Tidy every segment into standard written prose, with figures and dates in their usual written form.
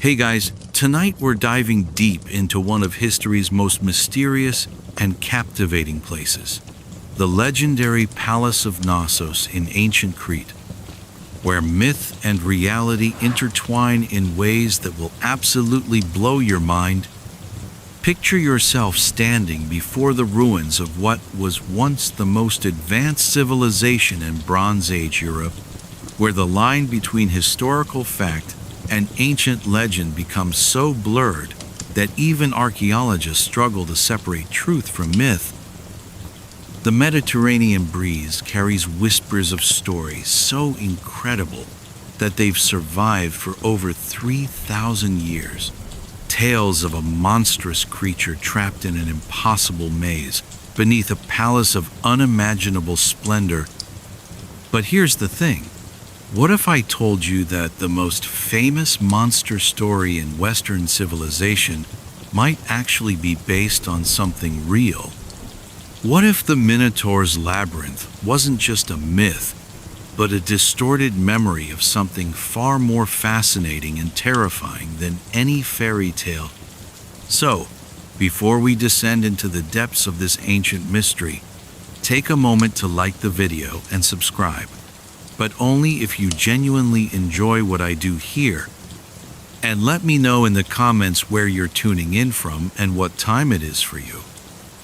Hey guys, tonight we're diving deep into one of history's most mysterious and captivating places, the legendary Palace of Knossos in ancient Crete, where myth and reality intertwine in ways that will absolutely blow your mind. Picture yourself standing before the ruins of what was once the most advanced civilization in Bronze Age Europe, where the line between historical fact and ancient legend becomes so blurred that even archaeologists struggle to separate truth from myth. The Mediterranean breeze carries whispers of stories so incredible that they've survived for over 3,000 years. Tales of a monstrous creature trapped in an impossible maze beneath a palace of unimaginable splendor. But here's the thing. What if I told you that the most famous monster story in Western civilization might actually be based on something real? What if the Minotaur's Labyrinth wasn't just a myth, but a distorted memory of something far more fascinating and terrifying than any fairy tale? So, before we descend into the depths of this ancient mystery, take a moment to like the video and subscribe, but only if you genuinely enjoy what I do here. And let me know in the comments where you're tuning in from and what time it is for you.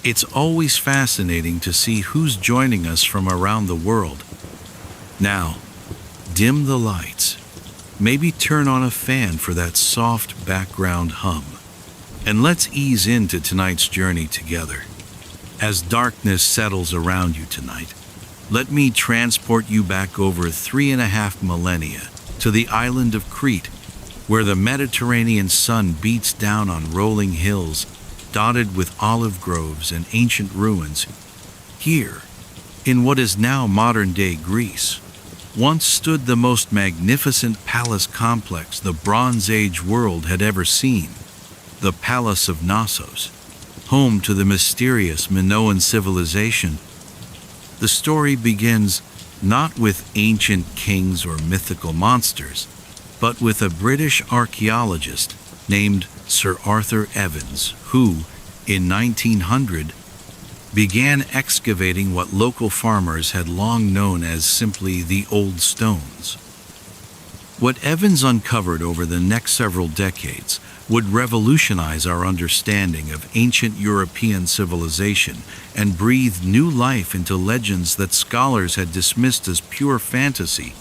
It's always fascinating to see who's joining us from around the world. Now, dim the lights. Maybe turn on a fan for that soft background hum. And let's ease into tonight's journey together. As darkness settles around you tonight, let me transport you back over 3.5 millennia to the island of Crete, where the Mediterranean sun beats down on rolling hills dotted with olive groves and ancient ruins. Here, in what is now modern-day Greece, once stood the most magnificent palace complex the Bronze Age world had ever seen, the Palace of Knossos, home to the mysterious Minoan civilization. The story begins not with ancient kings or mythical monsters, but with a British archaeologist named Sir Arthur Evans, who, in 1900, began excavating what local farmers had long known as simply the Old Stones. What Evans uncovered over the next several decades would revolutionize our understanding of ancient European civilization and breathe new life into legends that scholars had dismissed as pure fantasy.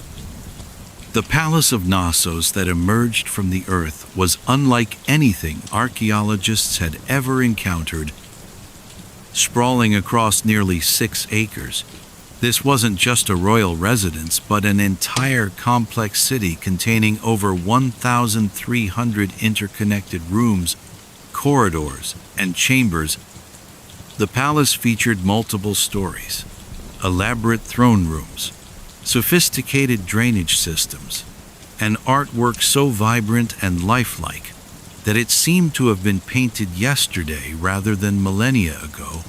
The Palace of Knossos that emerged from the earth was unlike anything archaeologists had ever encountered. Sprawling across nearly 6 acres, this wasn't just a royal residence, but an entire complex city containing over 1,300 interconnected rooms, corridors, and chambers. The palace featured multiple stories, elaborate throne rooms, sophisticated drainage systems, and artwork so vibrant and lifelike that it seemed to have been painted yesterday rather than millennia ago.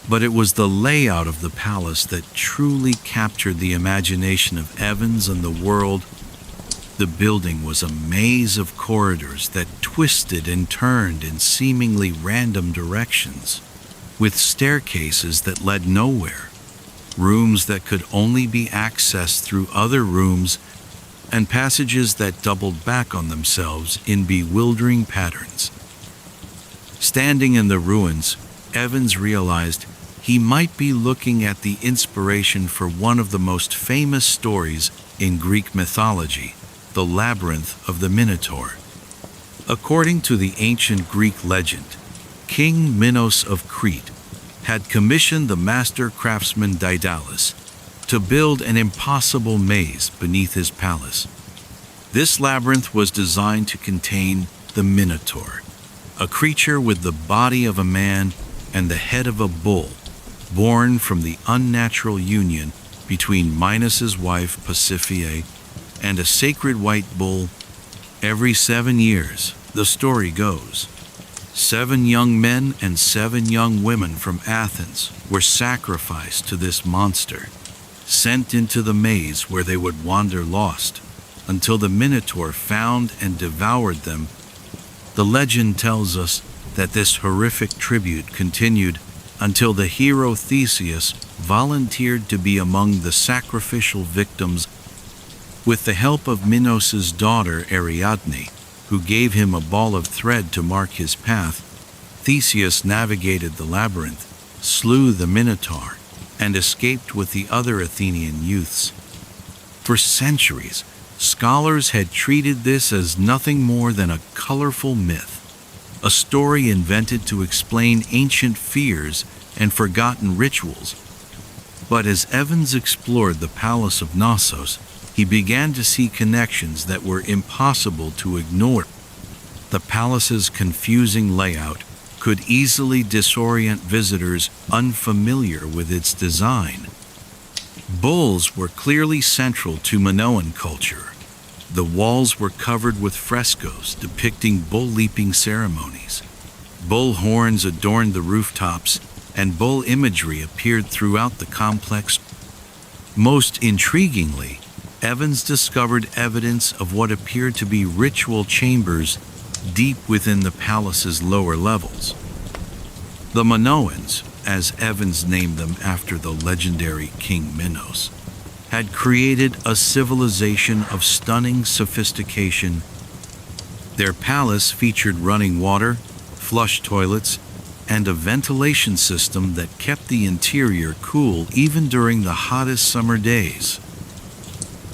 But it was the layout of the palace that truly captured the imagination of Evans and the world. The building was a maze of corridors that twisted and turned in seemingly random directions, with staircases that led nowhere, rooms that could only be accessed through other rooms, and passages that doubled back on themselves in bewildering patterns. Standing in the ruins, Evans realized he might be looking at the inspiration for one of the most famous stories in Greek mythology, the Labyrinth of the Minotaur. According to the ancient Greek legend, King Minos of Crete had commissioned the master craftsman Daedalus to build an impossible maze beneath his palace. This labyrinth was designed to contain the Minotaur, a creature with the body of a man and the head of a bull, born from the unnatural union between Minos's wife Pasiphae and a sacred white bull. Every 7 years, the story goes, 7 young men and 7 young women from Athens were sacrificed to this monster, sent into the maze where they would wander lost until the Minotaur found and devoured them. The legend tells us that this horrific tribute continued until the hero Theseus volunteered to be among the sacrificial victims with the help of Minos' daughter Ariadne, who gave him a ball of thread to mark his path. Theseus navigated the labyrinth, slew the Minotaur, and escaped with the other Athenian youths. For centuries, scholars had treated this as nothing more than a colorful myth, a story invented to explain ancient fears and forgotten rituals. But as Evans explored the palace of Knossos, he began to see connections that were impossible to ignore. The palace's confusing layout could easily disorient visitors unfamiliar with its design. Bulls were clearly central to Minoan culture. The walls were covered with frescoes depicting bull-leaping ceremonies. Bull horns adorned the rooftops, and bull imagery appeared throughout the complex. Most intriguingly, Evans discovered evidence of what appeared to be ritual chambers deep within the palace's lower levels. The Minoans, as Evans named them after the legendary King Minos, had created a civilization of stunning sophistication. Their palace featured running water, flush toilets, and a ventilation system that kept the interior cool even during the hottest summer days.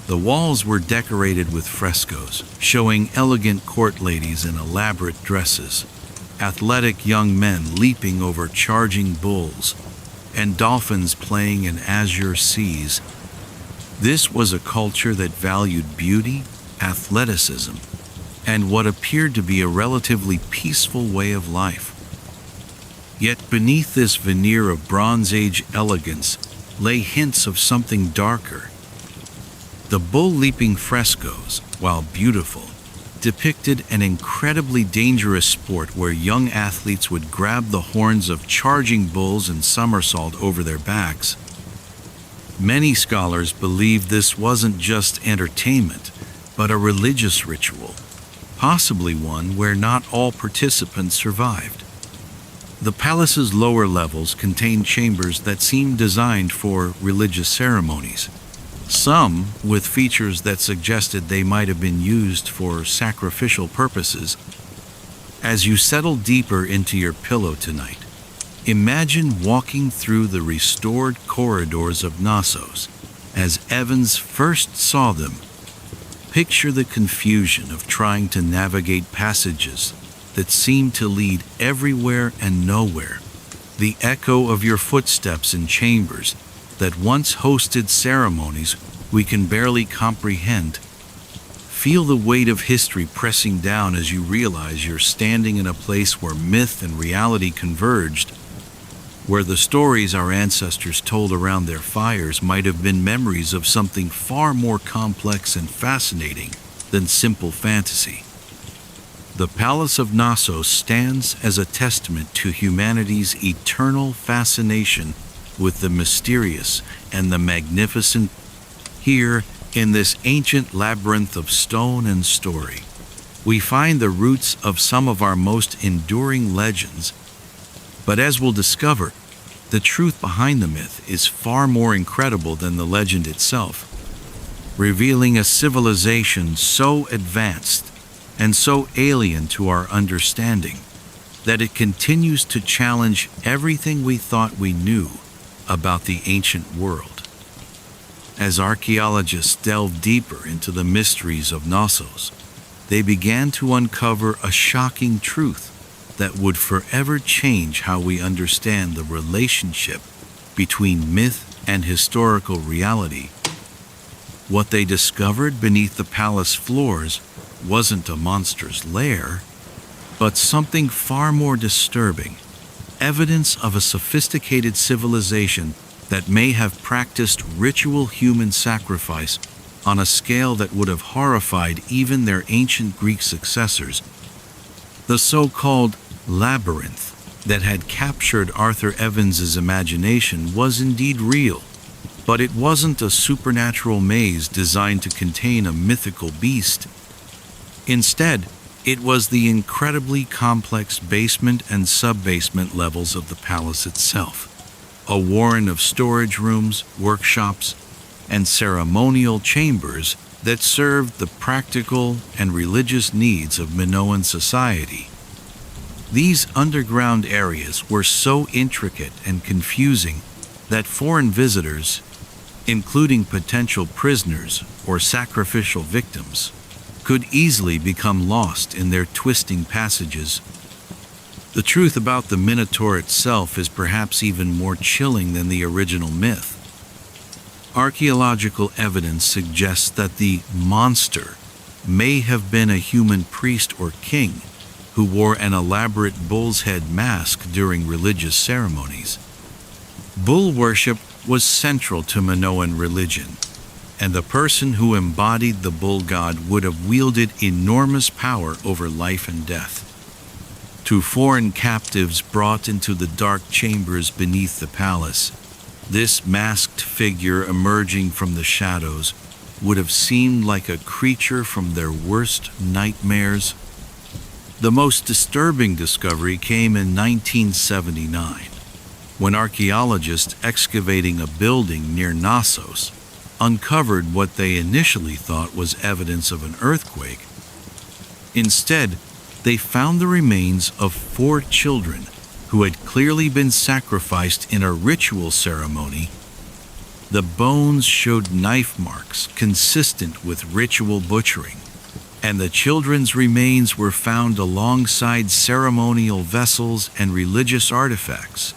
The walls were decorated with frescoes, showing elegant court ladies in elaborate dresses, athletic young men leaping over charging bulls, and dolphins playing in azure seas. This was a culture that valued beauty, athleticism, and what appeared to be a relatively peaceful way of life. Yet beneath this veneer of Bronze Age elegance lay hints of something darker. The bull-leaping frescoes, while beautiful, depicted an incredibly dangerous sport where young athletes would grab the horns of charging bulls and somersault over their backs. Many scholars believe this wasn't just entertainment, but a religious ritual, possibly one where not all participants survived. The palace's lower levels contained chambers that seemed designed for religious ceremonies, some with features that suggested they might have been used for sacrificial purposes. As you settle deeper into your pillow tonight, imagine walking through the restored corridors of Knossos as Evans first saw them. Picture the confusion of trying to navigate passages that seem to lead everywhere and nowhere, the echo of your footsteps in chambers that once hosted ceremonies we can barely comprehend. Feel the weight of history pressing down as you realize you're standing in a place where myth and reality converged, where the stories our ancestors told around their fires might have been memories of something far more complex and fascinating than simple fantasy. The Palace of Knossos stands as a testament to humanity's eternal fascination with the mysterious and the magnificent. Here, in this ancient labyrinth of stone and story, we find the roots of some of our most enduring legends. But as we'll discover, the truth behind the myth is far more incredible than the legend itself, revealing a civilization so advanced and so alien to our understanding that it continues to challenge everything we thought we knew about the ancient world. As archaeologists delved deeper into the mysteries of Knossos, they began to uncover a shocking truth that would forever change how we understand the relationship between myth and historical reality. What they discovered beneath the palace floors wasn't a monster's lair, but something far more disturbing, evidence of a sophisticated civilization that may have practiced ritual human sacrifice on a scale that would have horrified even their ancient Greek successors. The so-called Labyrinth that had captured Arthur Evans's imagination was indeed real, But it wasn't a supernatural maze designed to contain a mythical beast. Instead, it was the incredibly complex basement and sub-basement levels of the palace itself, a warren of storage rooms, workshops, and ceremonial chambers that served the practical and religious needs of Minoan society. These underground areas were so intricate and confusing that foreign visitors, including potential prisoners or sacrificial victims, could easily become lost in their twisting passages. The truth about the Minotaur itself is perhaps even more chilling than the original myth. Archaeological evidence suggests that the monster may have been a human priest or king who wore an elaborate bull's head mask during religious ceremonies. Bull worship was central to Minoan religion, and the person who embodied the bull god would have wielded enormous power over life and death. To foreign captives brought into the dark chambers beneath the palace, this masked figure emerging from the shadows would have seemed like a creature from their worst nightmares. The most disturbing discovery came in 1979, when archaeologists excavating a building near Knossos uncovered what they initially thought was evidence of an earthquake. Instead, they found the remains of 4 children who had clearly been sacrificed in a ritual ceremony. The bones showed knife marks consistent with ritual butchering, and the children's remains were found alongside ceremonial vessels and religious artifacts.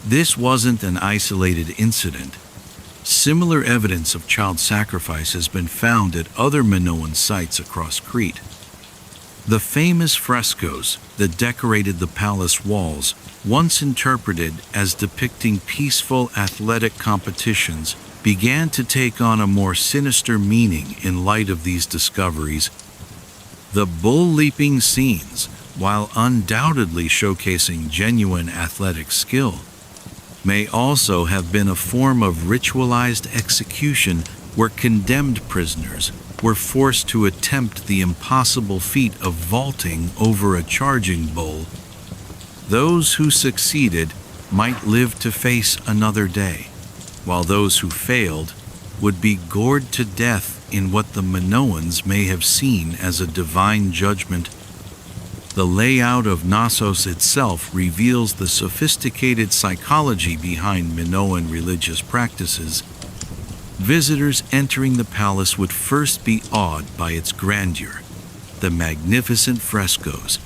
This wasn't an isolated incident. Similar evidence of child sacrifice has been found at other Minoan sites across Crete. The famous frescoes that decorated the palace walls, once interpreted as depicting peaceful athletic competitions, began to take on a more sinister meaning in light of these discoveries. The bull-leaping scenes, while undoubtedly showcasing genuine athletic skill, may also have been a form of ritualized execution where condemned prisoners were forced to attempt the impossible feat of vaulting over a charging bull. Those who succeeded might live to face another day, while those who failed would be gored to death in what the Minoans may have seen as a divine judgment. The layout of Knossos itself reveals the sophisticated psychology behind Minoan religious practices. Visitors entering the palace would first be awed by its grandeur, the magnificent frescoes,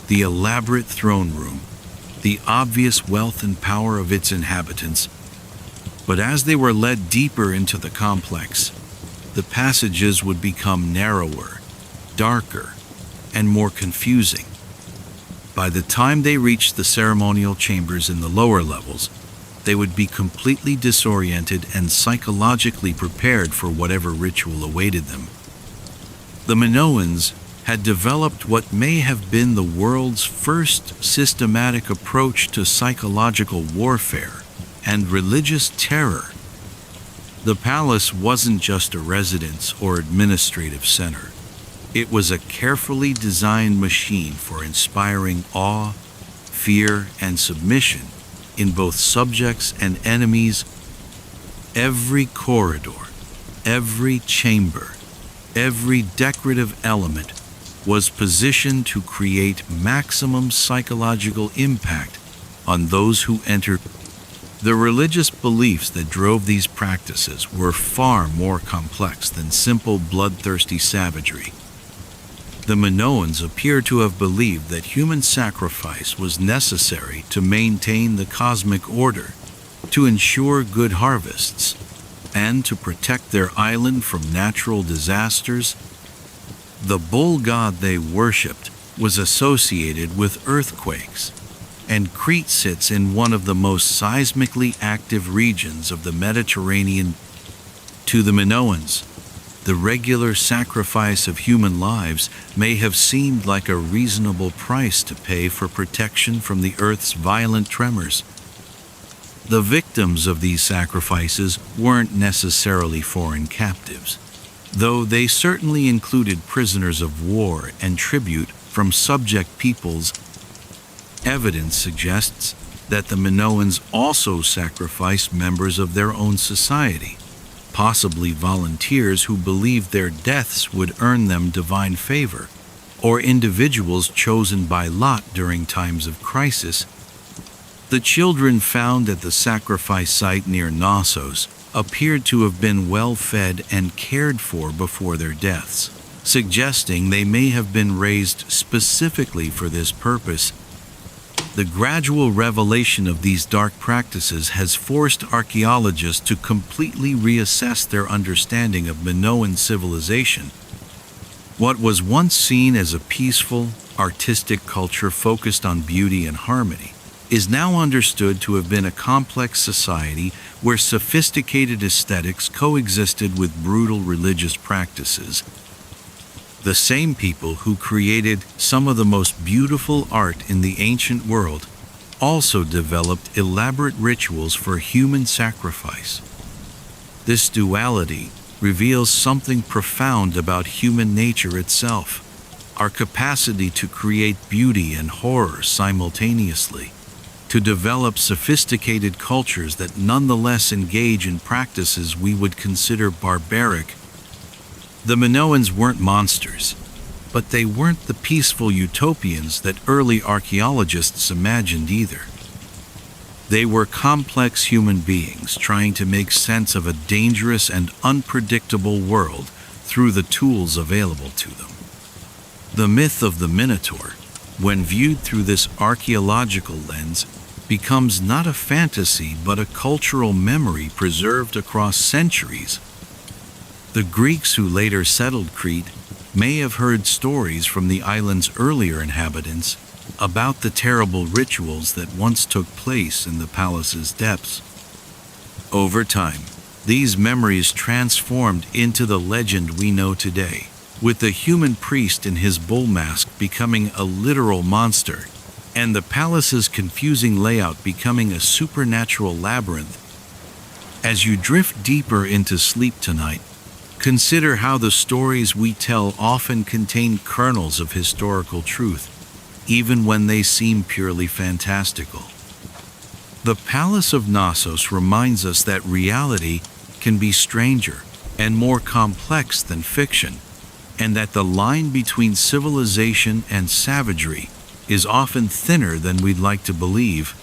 the elaborate throne room, the obvious wealth and power of its inhabitants. But as they were led deeper into the complex, the passages would become narrower, darker, and more confusing. By the time they reached the ceremonial chambers in the lower levels, they would be completely disoriented and psychologically prepared for whatever ritual awaited them. The Minoans had developed what may have been the world's first systematic approach to psychological warfare and religious terror. The palace wasn't just a residence or administrative center. It was a carefully designed machine for inspiring awe, fear, and submission in both subjects and enemies. Every corridor, every chamber, every decorative element was positioned to create maximum psychological impact on those who entered. The religious beliefs that drove these practices were far more complex than simple bloodthirsty savagery. The Minoans appear to have believed that human sacrifice was necessary to maintain the cosmic order, to ensure good harvests, and to protect their island from natural disasters. The bull god they worshipped was associated with earthquakes, and Crete sits in one of the most seismically active regions of the Mediterranean. To the Minoans, the regular sacrifice of human lives may have seemed like a reasonable price to pay for protection from the Earth's violent tremors. The victims of these sacrifices weren't necessarily foreign captives, though they certainly included prisoners of war and tribute from subject peoples. Evidence suggests that the Minoans also sacrificed members of their own society, possibly volunteers who believed their deaths would earn them divine favor, or individuals chosen by lot during times of crisis. The children found at the sacrifice site near Knossos appeared to have been well fed and cared for before their deaths, suggesting they may have been raised specifically for this purpose. The gradual revelation of these dark practices has forced archaeologists to completely reassess their understanding of Minoan civilization. What was once seen as a peaceful, artistic culture focused on beauty and harmony is now understood to have been a complex society where sophisticated aesthetics coexisted with brutal religious practices. The same people who created some of the most beautiful art in the ancient world also developed elaborate rituals for human sacrifice. This duality reveals something profound about human nature itself, our capacity to create beauty and horror simultaneously, to develop sophisticated cultures that nonetheless engage in practices we would consider barbaric. The Minoans weren't monsters, but they weren't the peaceful utopians that early archaeologists imagined either. They were complex human beings trying to make sense of a dangerous and unpredictable world through the tools available to them. The myth of the Minotaur, when viewed through this archaeological lens, becomes not a fantasy but a cultural memory preserved across centuries. The Greeks who later settled Crete may have heard stories from the island's earlier inhabitants about the terrible rituals that once took place in the palace's depths. Over time, these memories transformed into the legend we know today, with the human priest in his bull mask becoming a literal monster, and the palace's confusing layout becoming a supernatural labyrinth. As you drift deeper into sleep tonight, consider how the stories we tell often contain kernels of historical truth, even when they seem purely fantastical. The Palace of Knossos reminds us that reality can be stranger and more complex than fiction, and that the line between civilization and savagery is often thinner than we'd like to believe.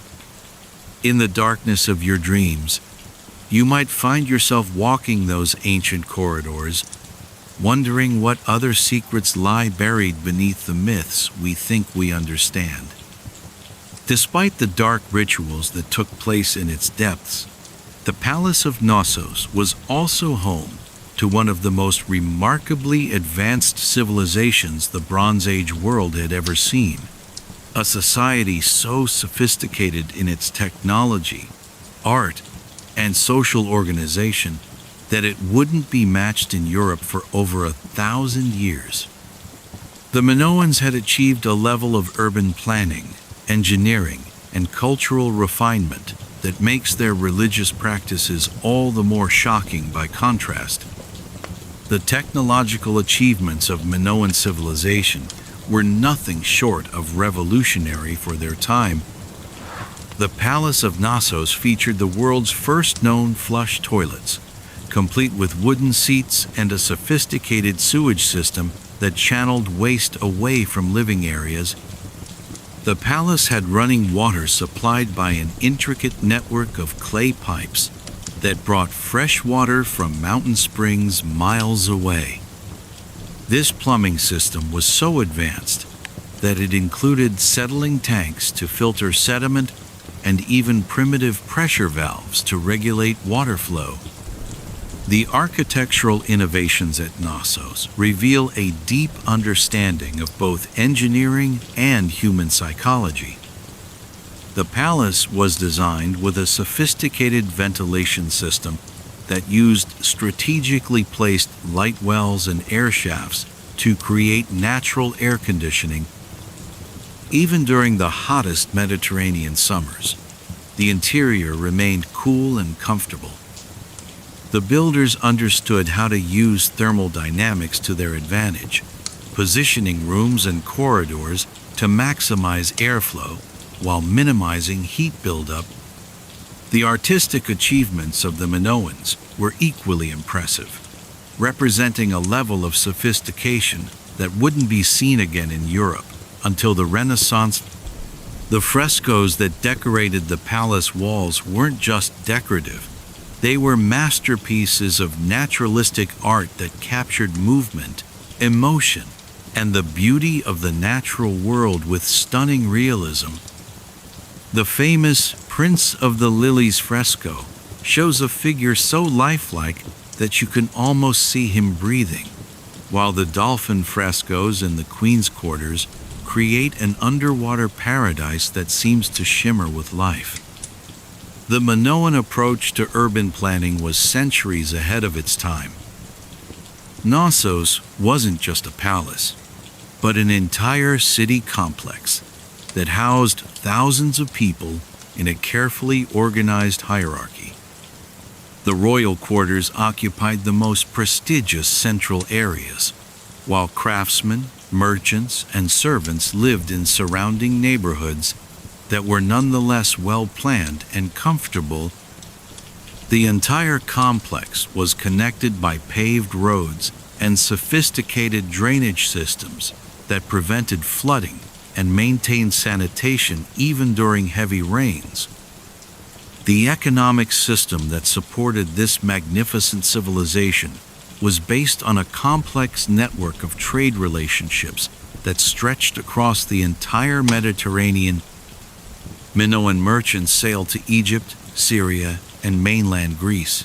In the darkness of your dreams, you might find yourself walking those ancient corridors, wondering what other secrets lie buried beneath the myths we think we understand. Despite the dark rituals that took place in its depths, the Palace of Knossos was also home to one of the most remarkably advanced civilizations the Bronze Age world had ever seen. A society so sophisticated in its technology, art, and social organization that it wouldn't be matched in Europe for over 1,000 years. The Minoans had achieved a level of urban planning, engineering, and cultural refinement that makes their religious practices all the more shocking by contrast. The technological achievements of Minoan civilization were nothing short of revolutionary for their time. The Palace of Knossos featured the world's first known flush toilets, complete with wooden seats and a sophisticated sewage system that channeled waste away from living areas. The palace had running water supplied by an intricate network of clay pipes that brought fresh water from mountain springs miles away. This plumbing system was so advanced that it included settling tanks to filter sediment and even primitive pressure valves to regulate water flow. The architectural innovations at Knossos reveal a deep understanding of both engineering and human psychology. The palace was designed with a sophisticated ventilation system that used strategically placed light wells and air shafts to create natural air conditioning, even during the hottest Mediterranean summers. the interior remained cool and comfortable. The builders understood how to use thermal dynamics to their advantage, positioning rooms and corridors to maximize airflow while minimizing heat buildup. The artistic achievements of the Minoans were equally impressive, representing a level of sophistication that wouldn't be seen again in Europe until the Renaissance. The frescoes that decorated the palace walls weren't just decorative. They were masterpieces of naturalistic art that captured movement, emotion, and the beauty of the natural world with stunning realism. The famous Prince of the Lilies fresco shows a figure so lifelike that you can almost see him breathing, while the dolphin frescoes in the Queen's quarters create an underwater paradise that seems to shimmer with life. The Minoan approach to urban planning was centuries ahead of its time. Knossos wasn't just a palace, but an entire city complex that housed thousands of people in a carefully organized hierarchy. The royal quarters occupied the most prestigious central areas, while craftsmen, merchants, and servants lived in surrounding neighborhoods that were nonetheless well-planned and comfortable. The entire complex was connected by paved roads and sophisticated drainage systems that prevented flooding and maintained sanitation even during heavy rains. The economic system that supported this magnificent civilization was based on a complex network of trade relationships that stretched across the entire Mediterranean. Minoan merchants sailed to Egypt, Syria, and mainland Greece,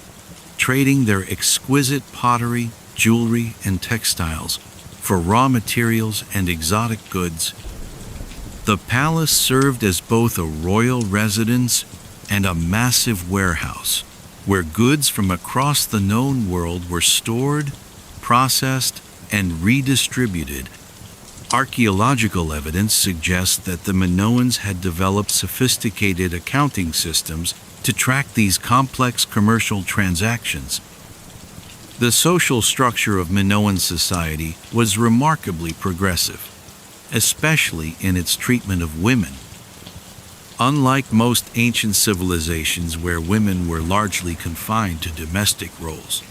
trading their exquisite pottery, jewelry, and textiles for raw materials and exotic goods. The palace served as both a royal residence and a massive warehouse, where goods from across the known world were stored, processed, and redistributed. Archaeological evidence suggests that the Minoans had developed sophisticated accounting systems to track these complex commercial transactions. The social structure of Minoan society was remarkably progressive, especially in its treatment of women. Unlike most ancient civilizations where women were largely confined to domestic roles,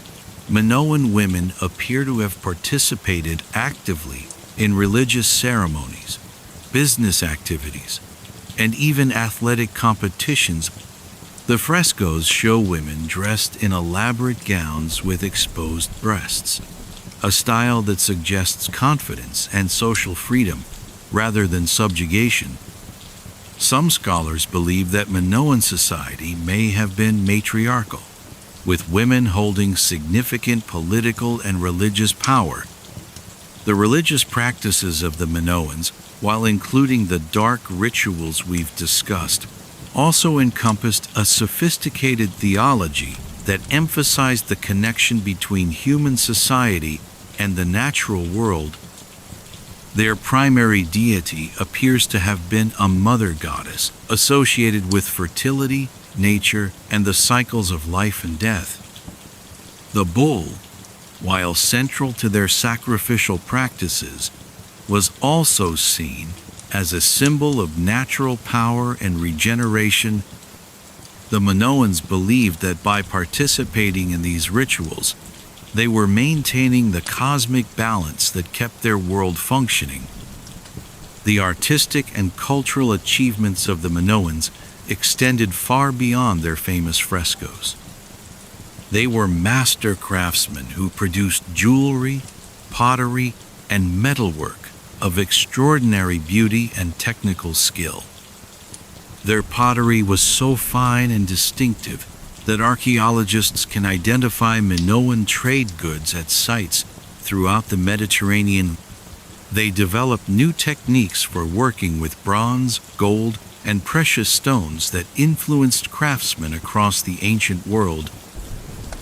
Minoan women appear to have participated actively in religious ceremonies, business activities, and even athletic competitions. The frescoes show women dressed in elaborate gowns with exposed breasts, a style that suggests confidence and social freedom rather than subjugation. Some scholars believe that Minoan society may have been matriarchal, with women holding significant political and religious power. The religious practices of the Minoans, while including the dark rituals we've discussed, also encompassed a sophisticated theology that emphasized the connection between human society and the natural world. Their primary deity appears to have been a mother goddess associated with fertility, nature, and the cycles of life and death. The bull, while central to their sacrificial practices, was also seen as a symbol of natural power and regeneration. The Minoans believed that by participating in these rituals, they were maintaining the cosmic balance that kept their world functioning. The artistic and cultural achievements of the Minoans extended far beyond their famous frescoes. They were master craftsmen who produced jewelry, pottery, and metalwork of extraordinary beauty and technical skill. Their pottery was so fine and distinctive that archaeologists can identify Minoan trade goods at sites throughout the Mediterranean. They developed new techniques for working with bronze, gold, and precious stones that influenced craftsmen across the ancient world.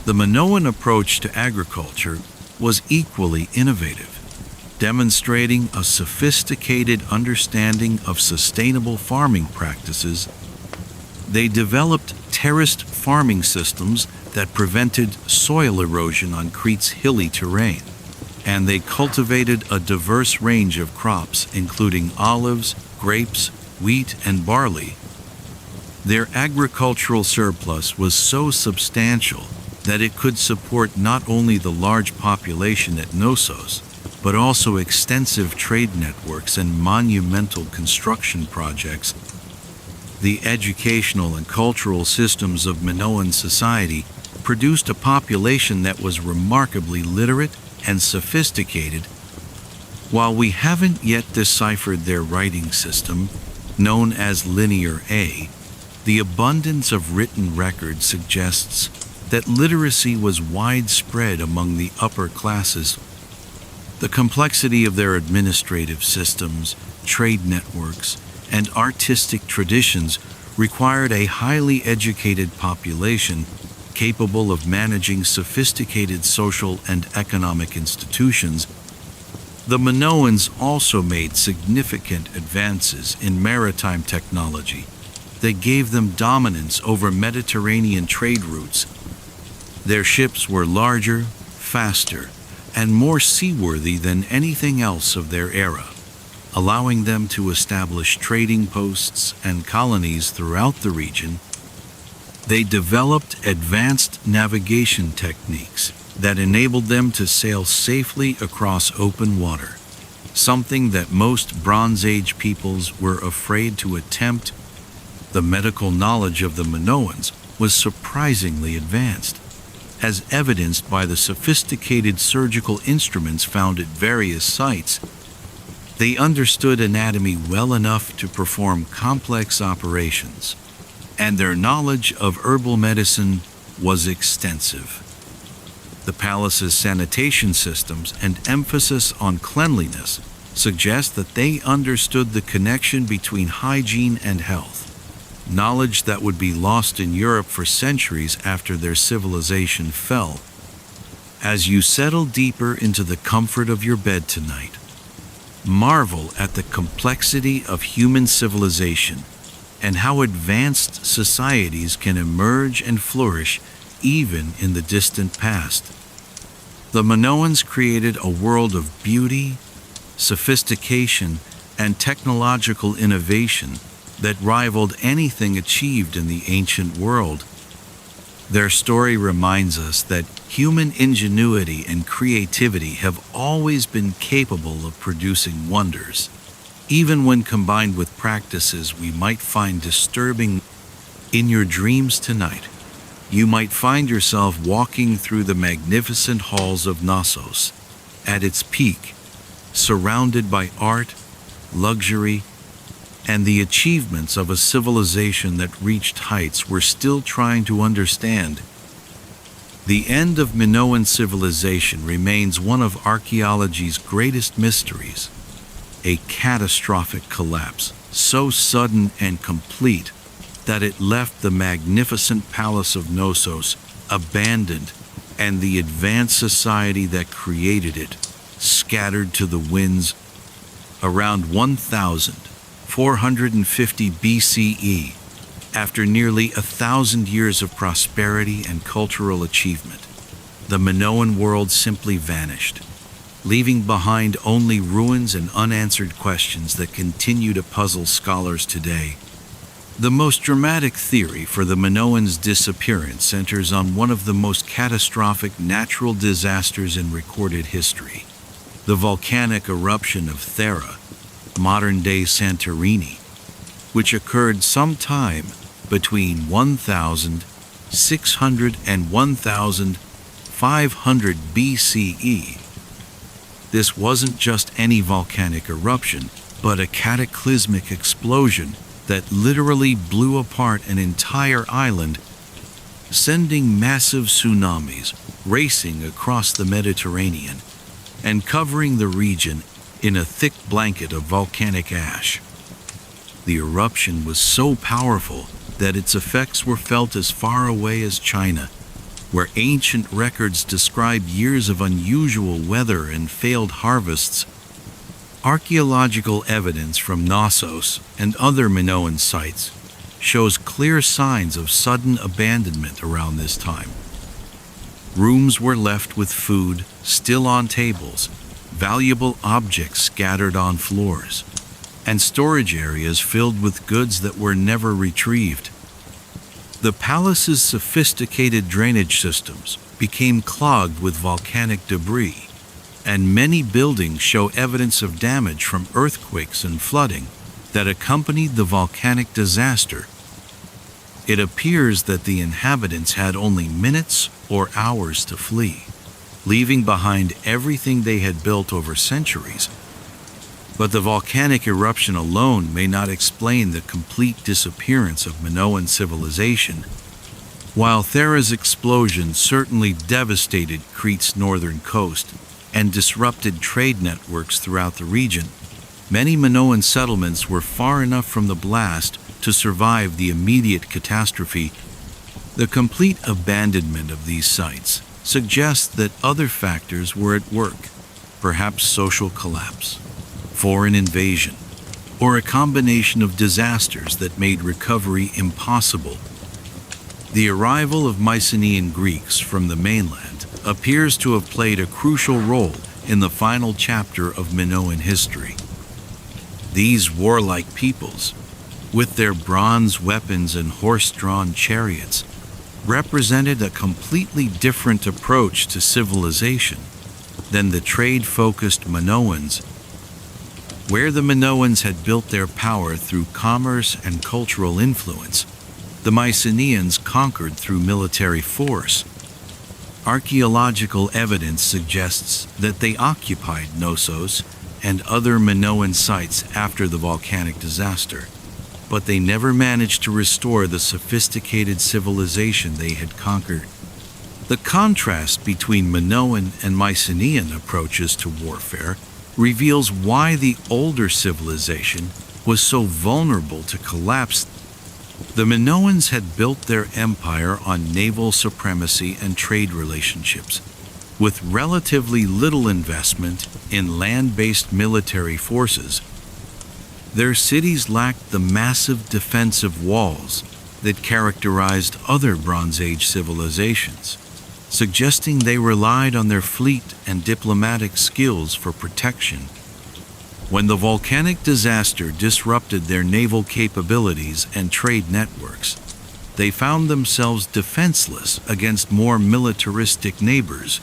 The Minoan approach to agriculture was equally innovative, demonstrating a sophisticated understanding of sustainable farming practices. They developed terraced farming systems that prevented soil erosion on Crete's hilly terrain, and they cultivated a diverse range of crops, including olives, grapes, wheat, and barley. Their agricultural surplus was so substantial that it could support not only the large population at Knossos, but also extensive trade networks and monumental construction projects. The educational and cultural systems of Minoan society produced a population that was remarkably literate and sophisticated. While we haven't yet deciphered their writing system, known as Linear A, the abundance of written records suggests that literacy was widespread among the upper classes. The complexity of their administrative systems, trade networks, and artistic traditions required a highly educated population capable of managing sophisticated social and economic institutions. The Minoans also made significant advances in maritime technology that gave them dominance over Mediterranean trade routes. Their ships were larger, faster, and more seaworthy than anything else of their era, allowing them to establish trading posts and colonies throughout the region. They developed advanced navigation techniques that enabled them to sail safely across open water, something that most Bronze Age peoples were afraid to attempt. The medical knowledge of the Minoans was surprisingly advanced, as evidenced by the sophisticated surgical instruments found at various sites. They understood anatomy well enough to perform complex operations, and their knowledge of herbal medicine was extensive. The palace's sanitation systems and emphasis on cleanliness suggest that they understood the connection between hygiene and health, knowledge that would be lost in Europe for centuries after their civilization fell. As you settle deeper into the comfort of your bed tonight, marvel at the complexity of human civilization and how advanced societies can emerge and flourish even in the distant past. The Minoans created a world of beauty, sophistication, and technological innovation that rivaled anything achieved in the ancient world. Their story reminds us that human ingenuity and creativity have always been capable of producing wonders, even when combined with practices we might find disturbing. In your dreams tonight, you might find yourself walking through the magnificent halls of Knossos at its peak, surrounded by art, luxury, and the achievements of a civilization that reached heights we're still trying to understand. The end of Minoan civilization remains one of archaeology's greatest mysteries, a catastrophic collapse so sudden and complete that it left the magnificent palace of Knossos abandoned and the advanced society that created it scattered to the winds. Around 1450 BCE, after nearly 1,000 years of prosperity and cultural achievement, the Minoan world simply vanished, leaving behind only ruins and unanswered questions that continue to puzzle scholars today. The most dramatic theory for the Minoans' disappearance centers on one of the most catastrophic natural disasters in recorded history, the volcanic eruption of Thera, modern-day Santorini, which occurred sometime between 1,600 and 1,500 BCE. This wasn't just any volcanic eruption, but a cataclysmic explosion that literally blew apart an entire island, sending massive tsunamis racing across the Mediterranean and covering the region in a thick blanket of volcanic ash. The eruption was so powerful that its effects were felt as far away as China, where ancient records describe years of unusual weather and failed harvests. Archaeological evidence from Knossos and other Minoan sites shows clear signs of sudden abandonment around this time. Rooms were left with food still on tables, valuable objects scattered on floors, and storage areas filled with goods that were never retrieved. The palace's sophisticated drainage systems became clogged with volcanic debris, and many buildings show evidence of damage from earthquakes and flooding that accompanied the volcanic disaster. It appears that the inhabitants had only minutes or hours to flee, leaving behind everything they had built over centuries. But the volcanic eruption alone may not explain the complete disappearance of Minoan civilization. While Thera's explosion certainly devastated Crete's northern coast and disrupted trade networks throughout the region, many Minoan settlements were far enough from the blast to survive the immediate catastrophe. The complete abandonment of these sites suggests that other factors were at work, perhaps social collapse, foreign invasion, or a combination of disasters that made recovery impossible. The arrival of Mycenaean Greeks from the mainland appears to have played a crucial role in the final chapter of Minoan history. These warlike peoples, with their bronze weapons and horse-drawn chariots, represented a completely different approach to civilization than the trade-focused Minoans. Where the Minoans had built their power through commerce and cultural influence, the Mycenaeans conquered through military force. Archaeological evidence suggests that they occupied Knossos and other Minoan sites after the volcanic disaster, but they never managed to restore the sophisticated civilization they had conquered. The contrast between Minoan and Mycenaean approaches to warfare reveals why the older civilization was so vulnerable to collapse. The Minoans had built their empire on naval supremacy and trade relationships, with relatively little investment in land-based military forces. Their cities lacked the massive defensive walls that characterized other Bronze Age civilizations, suggesting they relied on their fleet and diplomatic skills for protection. When the volcanic disaster disrupted their naval capabilities and trade networks, they found themselves defenseless against more militaristic neighbors.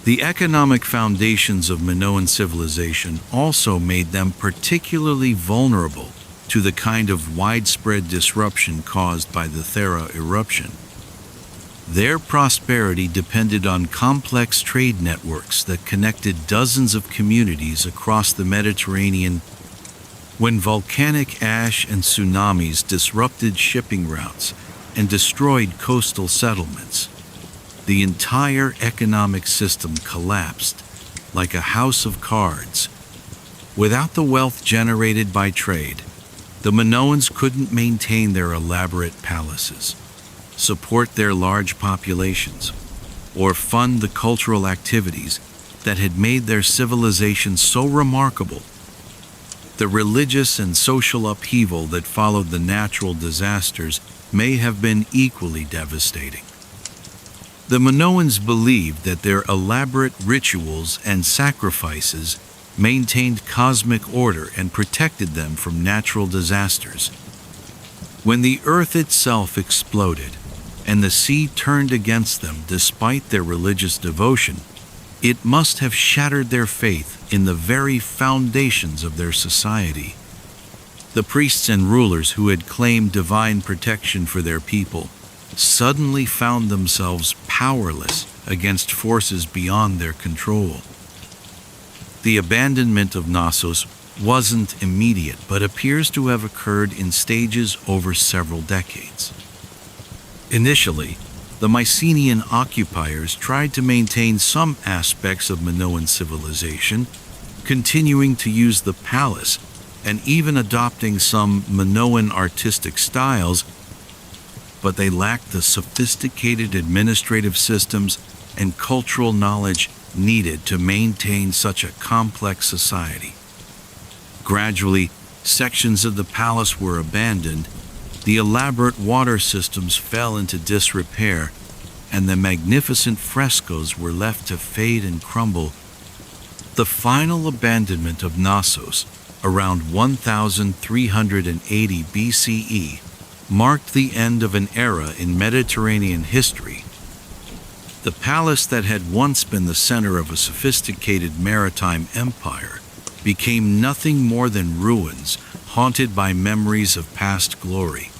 The economic foundations of Minoan civilization also made them particularly vulnerable to the kind of widespread disruption caused by the Thera eruption. Their prosperity depended on complex trade networks that connected dozens of communities across the Mediterranean. When volcanic ash and tsunamis disrupted shipping routes and destroyed coastal settlements, the entire economic system collapsed like a house of cards. Without the wealth generated by trade, the Minoans couldn't maintain their elaborate palaces, support their large populations, or fund the cultural activities that had made their civilization so remarkable. The religious and social upheaval that followed the natural disasters may have been equally devastating. The Minoans believed that their elaborate rituals and sacrifices maintained cosmic order and protected them from natural disasters. When the earth itself exploded and the sea turned against them despite their religious devotion, it must have shattered their faith in the very foundations of their society. The priests and rulers who had claimed divine protection for their people suddenly found themselves powerless against forces beyond their control. The abandonment of Knossos wasn't immediate, but appears to have occurred in stages over several decades. Initially, the Mycenaean occupiers tried to maintain some aspects of Minoan civilization, continuing to use the palace and even adopting some Minoan artistic styles, but they lacked the sophisticated administrative systems and cultural knowledge needed to maintain such a complex society. Gradually, sections of the palace were abandoned, The elaborate water systems fell into disrepair, and the magnificent frescoes were left to fade and crumble. The final abandonment of Knossos, around 1380 BCE, marked the end of an era in Mediterranean history. The palace that had once been the center of a sophisticated maritime empire became nothing more than ruins, haunted by memories of past glory.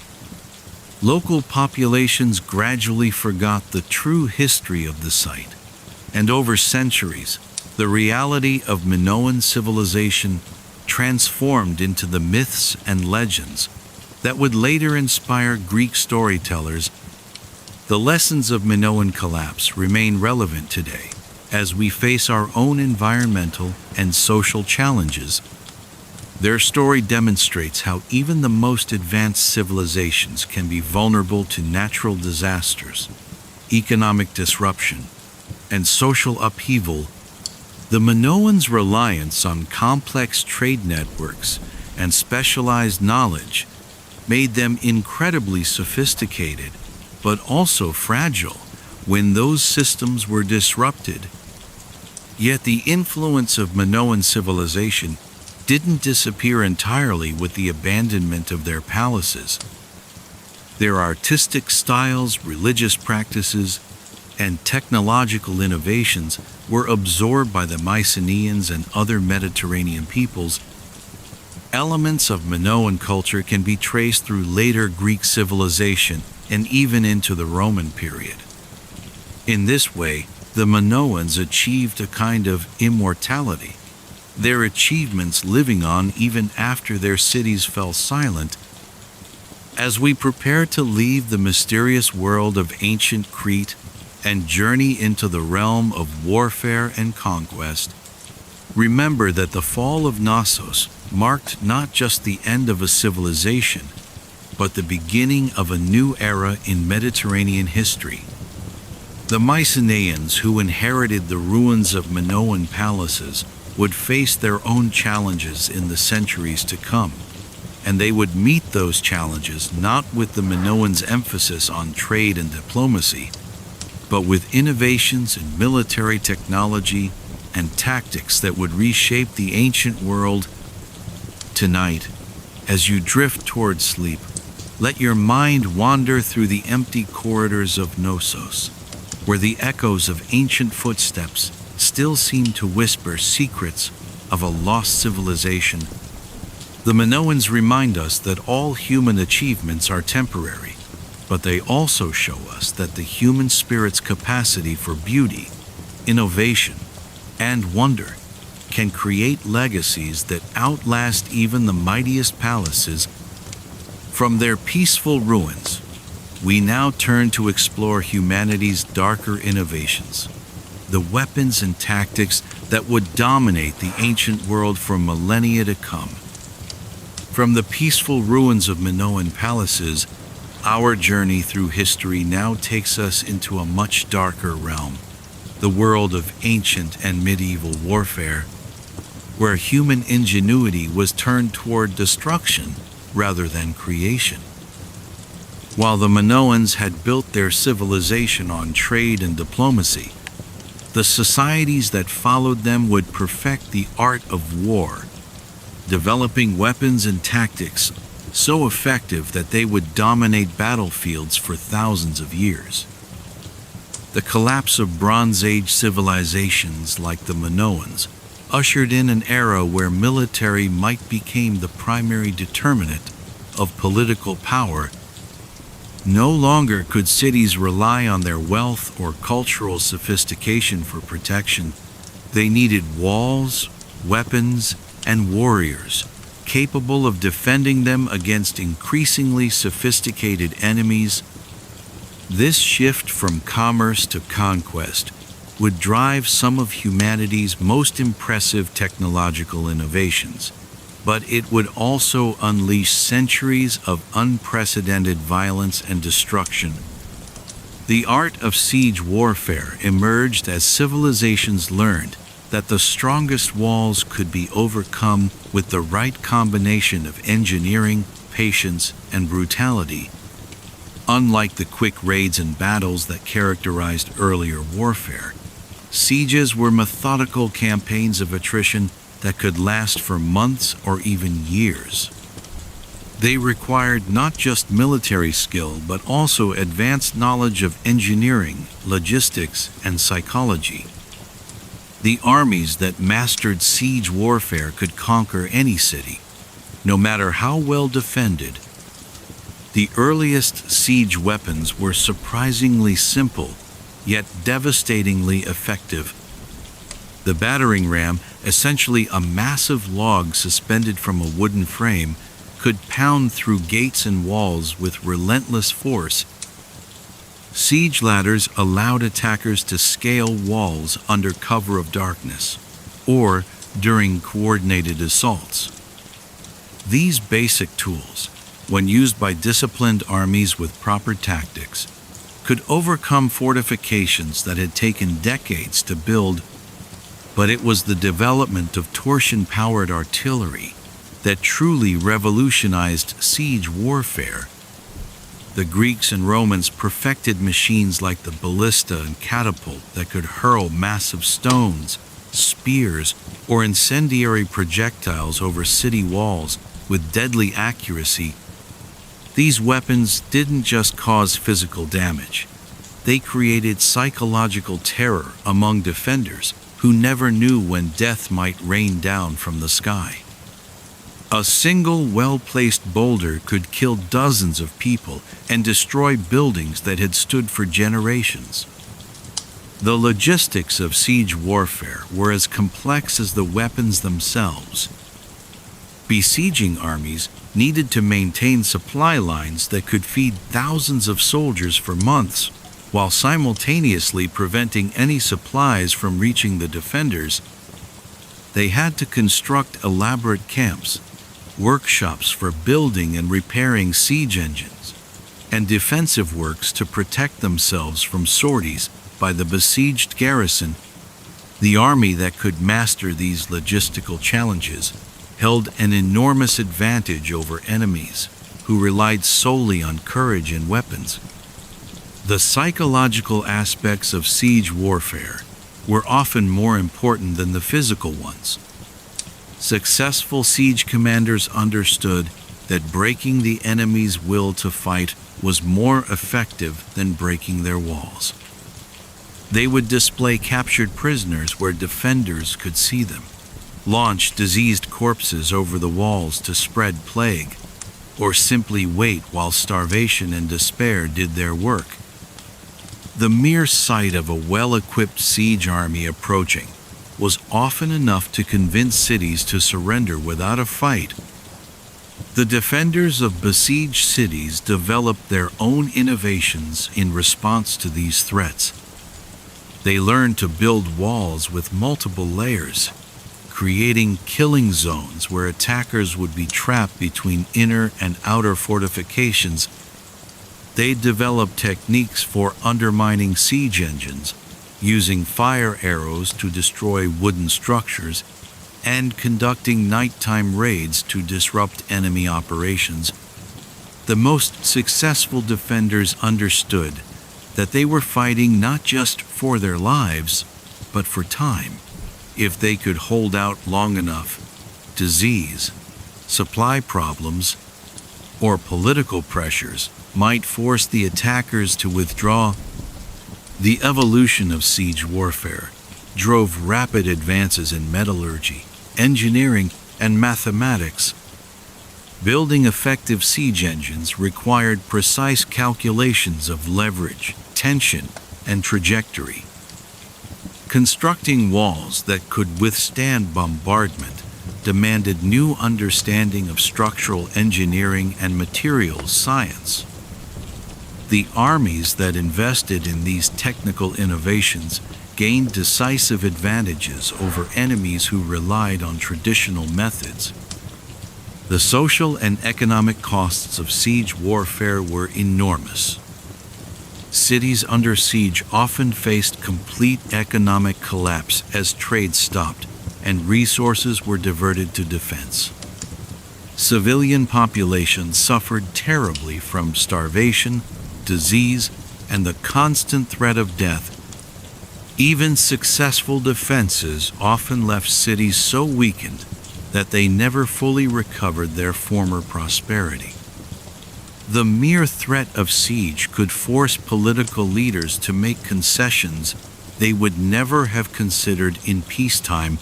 Local populations gradually forgot the true history of the site, and over centuries, the reality of Minoan civilization transformed into the myths and legends that would later inspire Greek storytellers. The lessons of Minoan collapse remain relevant today as we face our own environmental and social challenges. Their story demonstrates how even the most advanced civilizations can be vulnerable to natural disasters, economic disruption, and social upheaval. The Minoans' reliance on complex trade networks and specialized knowledge made them incredibly sophisticated, but also fragile when those systems were disrupted. Yet the influence of Minoan civilization didn't disappear entirely with the abandonment of their palaces. Their artistic styles, religious practices, and technological innovations were absorbed by the Mycenaeans and other Mediterranean peoples. Elements of Minoan culture can be traced through later Greek civilization and even into the Roman period. In this way, the Minoans achieved a kind of immortality, their achievements living on even after their cities fell silent. As we prepare to leave the mysterious world of ancient Crete and journey into the realm of warfare and conquest, remember that the fall of Knossos marked not just the end of a civilization, but the beginning of a new era in Mediterranean history. The Mycenaeans, who inherited the ruins of Minoan palaces, would face their own challenges in the centuries to come, and they would meet those challenges not with the Minoans' emphasis on trade and diplomacy, but with innovations in military technology and tactics that would reshape the ancient world. Tonight, as you drift toward sleep, let your mind wander through the empty corridors of Knossos, where the echoes of ancient footsteps still seem to whisper secrets of a lost civilization. The Minoans remind us that all human achievements are temporary, but they also show us that the human spirit's capacity for beauty, innovation, and wonder can create legacies that outlast even the mightiest palaces. From their peaceful ruins, we now turn to explore humanity's darker innovations, the weapons and tactics that would dominate the ancient world for millennia to come. From the peaceful ruins of Minoan palaces, our journey through history now takes us into a much darker realm, the world of ancient and medieval warfare, where human ingenuity was turned toward destruction rather than creation. While the Minoans had built their civilization on trade and diplomacy, the societies that followed them would perfect the art of war, developing weapons and tactics so effective that they would dominate battlefields for thousands of years. The collapse of Bronze Age civilizations like the Minoans ushered in an era where military might became the primary determinant of political power. No longer could cities rely on their wealth or cultural sophistication for protection. They needed walls, weapons, and warriors capable of defending them against increasingly sophisticated enemies. This shift from commerce to conquest would drive some of humanity's most impressive technological innovations, but it would also unleash centuries of unprecedented violence and destruction. The art of siege warfare emerged as civilizations learned that the strongest walls could be overcome with the right combination of engineering, patience and brutality. Unlike the quick raids and battles that characterized earlier warfare, sieges were methodical campaigns of attrition that could last for months or even years. They required not just military skill, but also advanced knowledge of engineering, logistics, and psychology. The armies that mastered siege warfare could conquer any city, no matter how well defended. The earliest siege weapons were surprisingly simple, yet devastatingly effective. The battering ram, essentially a massive log suspended from a wooden frame, could pound through gates and walls with relentless force. Siege ladders allowed attackers to scale walls under cover of darkness, or during coordinated assaults. These basic tools, when used by disciplined armies with proper tactics, could overcome fortifications that had taken decades to build, but it was the development of torsion-powered artillery that truly revolutionized siege warfare. The Greeks and Romans perfected machines like the ballista and catapult that could hurl massive stones, spears, or incendiary projectiles over city walls with deadly accuracy. These weapons didn't just cause physical damage. They created psychological terror among defenders who never knew when death might rain down from the sky. A single well-placed boulder could kill dozens of people and destroy buildings that had stood for generations. The logistics of siege warfare were as complex as the weapons themselves. Besieging armies needed to maintain supply lines that could feed thousands of soldiers for months, while simultaneously preventing any supplies from reaching the defenders. They had to construct elaborate camps, workshops for building and repairing siege engines, and defensive works to protect themselves from sorties by the besieged garrison. The army that could master these logistical challenges held an enormous advantage over enemies who relied solely on courage and weapons. The psychological aspects of siege warfare were often more important than the physical ones. Successful siege commanders understood that breaking the enemy's will to fight was more effective than breaking their walls. They would display captured prisoners where defenders could see them, launch diseased corpses over the walls to spread plague, or simply wait while starvation and despair did their work. The mere sight of a well-equipped siege army approaching was often enough to convince cities to surrender without a fight. The defenders of besieged cities developed their own innovations in response to these threats. They learned to build walls with multiple layers, creating killing zones where attackers would be trapped between inner and outer fortifications. They developed techniques for undermining siege engines, using fire arrows to destroy wooden structures, and conducting nighttime raids to disrupt enemy operations. The most successful defenders understood that they were fighting not just for their lives, but for time. If they could hold out long enough, disease, supply problems, or political pressures might force the attackers to withdraw. The evolution of siege warfare drove rapid advances in metallurgy, engineering, and mathematics. Building effective siege engines required precise calculations of leverage, tension, and trajectory. Constructing walls that could withstand bombardment demanded new understanding of structural engineering and materials science. The armies that invested in these technical innovations gained decisive advantages over enemies who relied on traditional methods. The social and economic costs of siege warfare were enormous. Cities under siege often faced complete economic collapse as trade stopped and resources were diverted to defense. Civilian populations suffered terribly from starvation, disease, and the constant threat of death. Even successful defenses often left cities so weakened that they never fully recovered their former prosperity. The mere threat of siege could force political leaders to make concessions they would never have considered in peacetime.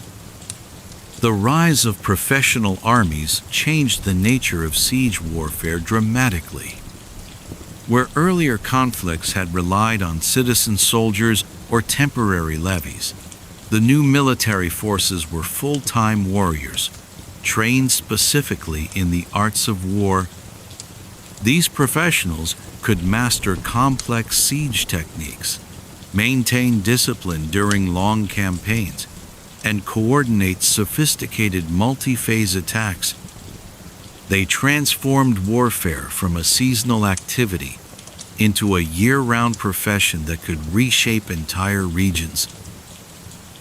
The rise of professional armies changed the nature of siege warfare dramatically. Where earlier conflicts had relied on citizen soldiers or temporary levies, the new military forces were full-time warriors, trained specifically in the arts of war. These professionals could master complex siege techniques, maintain discipline during long campaigns, and coordinate sophisticated multi-phase attacks. They transformed warfare from a seasonal activity into a year-round profession that could reshape entire regions.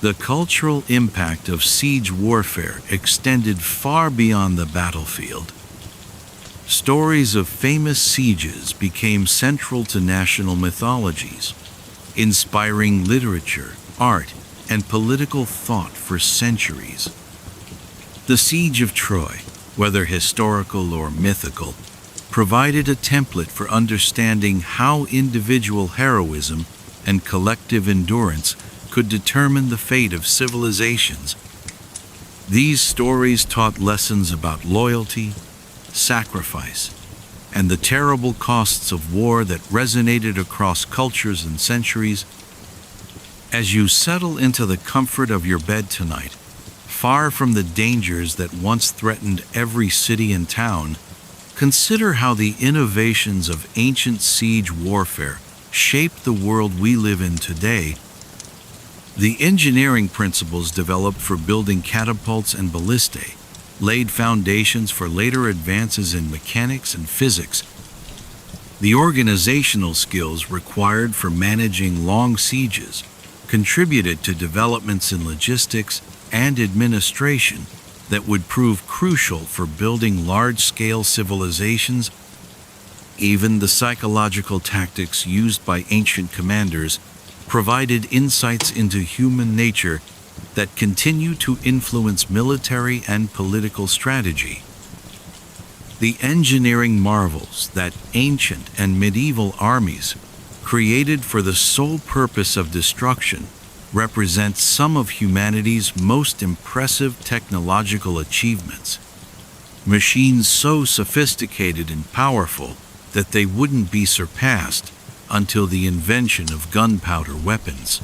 The cultural impact of siege warfare extended far beyond the battlefield. Stories of famous sieges became central to national mythologies, inspiring literature, art, and political thought for centuries. The Siege of Troy, whether historical or mythical, provided a template for understanding how individual heroism and collective endurance could determine the fate of civilizations. These stories taught lessons about loyalty, sacrifice, and the terrible costs of war that resonated across cultures and centuries. As you settle into the comfort of your bed tonight, far from the dangers that once threatened every city and town, consider how the innovations of ancient siege warfare shaped the world we live in today. The engineering principles developed for building catapults and ballistae laid foundations for later advances in mechanics and physics. The organizational skills required for managing long sieges contributed to developments in logistics and administration that would prove crucial for building large-scale civilizations. Even the psychological tactics used by ancient commanders provided insights into human nature that continue to influence military and political strategy. The engineering marvels that ancient and medieval armies created for the sole purpose of destruction represent some of humanity's most impressive technological achievements. Machines so sophisticated and powerful that they wouldn't be surpassed until the invention of gunpowder weapons.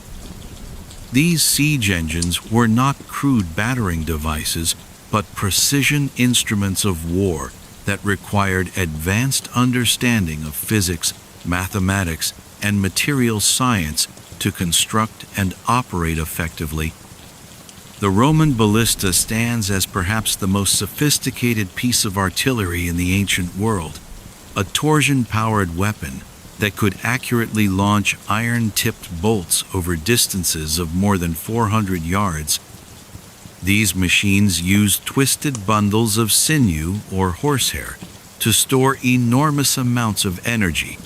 These siege engines were not crude battering devices, but precision instruments of war that required advanced understanding of physics, mathematics, and material science to construct and operate effectively. The Roman ballista stands as perhaps the most sophisticated piece of artillery in the ancient world, a torsion-powered weapon that could accurately launch iron-tipped bolts over distances of more than 400 yards. These machines used twisted bundles of sinew or horsehair to store enormous amounts of energy,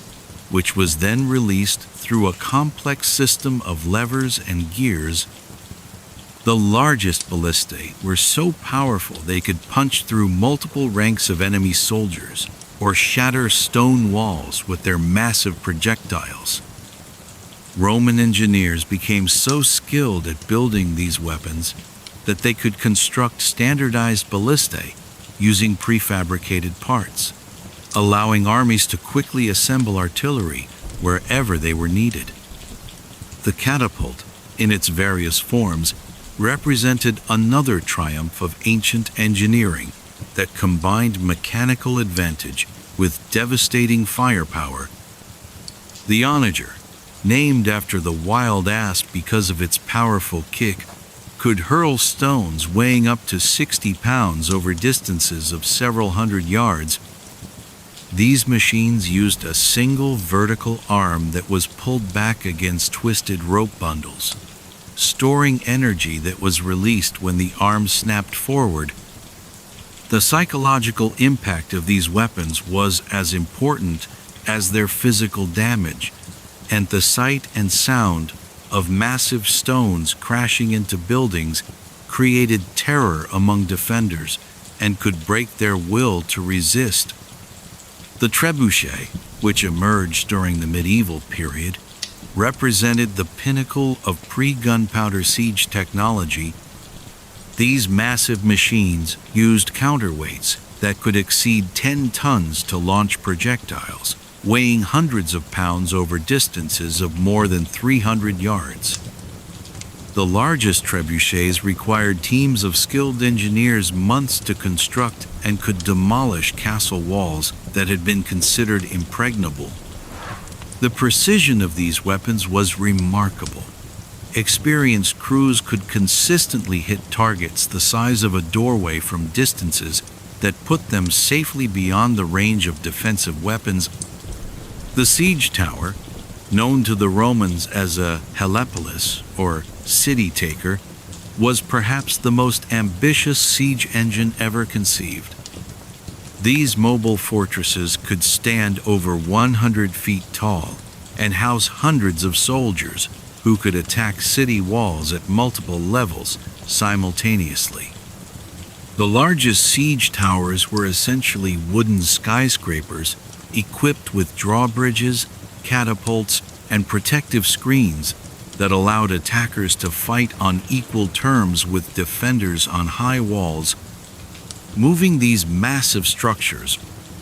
which was then released through a complex system of levers and gears. The largest ballistae were so powerful they could punch through multiple ranks of enemy soldiers or shatter stone walls with their massive projectiles. Roman engineers became so skilled at building these weapons that they could construct standardized ballistae using prefabricated parts, allowing armies to quickly assemble artillery wherever they were needed. The catapult, in its various forms, represented another triumph of ancient engineering that combined mechanical advantage with devastating firepower. The onager, named after the wild ass because of its powerful kick, could hurl stones weighing up to 60 pounds over distances of several hundred yards. These machines used a single vertical arm that was pulled back against twisted rope bundles, storing energy that was released when the arm snapped forward. The psychological impact of these weapons was as important as their physical damage, and the sight and sound of massive stones crashing into buildings created terror among defenders and could break their will to resist. The trebuchet, which emerged during the medieval period, represented the pinnacle of pre-gunpowder siege technology. These massive machines used counterweights that could exceed 10 tons to launch projectiles, weighing hundreds of pounds over distances of more than 300 yards. The largest trebuchets required teams of skilled engineers months to construct and could demolish castle walls that had been considered impregnable. The precision of these weapons was remarkable. Experienced crews could consistently hit targets the size of a doorway from distances that put them safely beyond the range of defensive weapons. The siege tower, known to the Romans as a helepolis, or city taker, was perhaps the most ambitious siege engine ever conceived. These mobile fortresses could stand over 100 feet tall and house hundreds of soldiers who could attack city walls at multiple levels simultaneously. The largest siege towers were essentially wooden skyscrapers equipped with drawbridges, catapults, and protective screens that allowed attackers to fight on equal terms with defenders on high walls. Moving these massive structures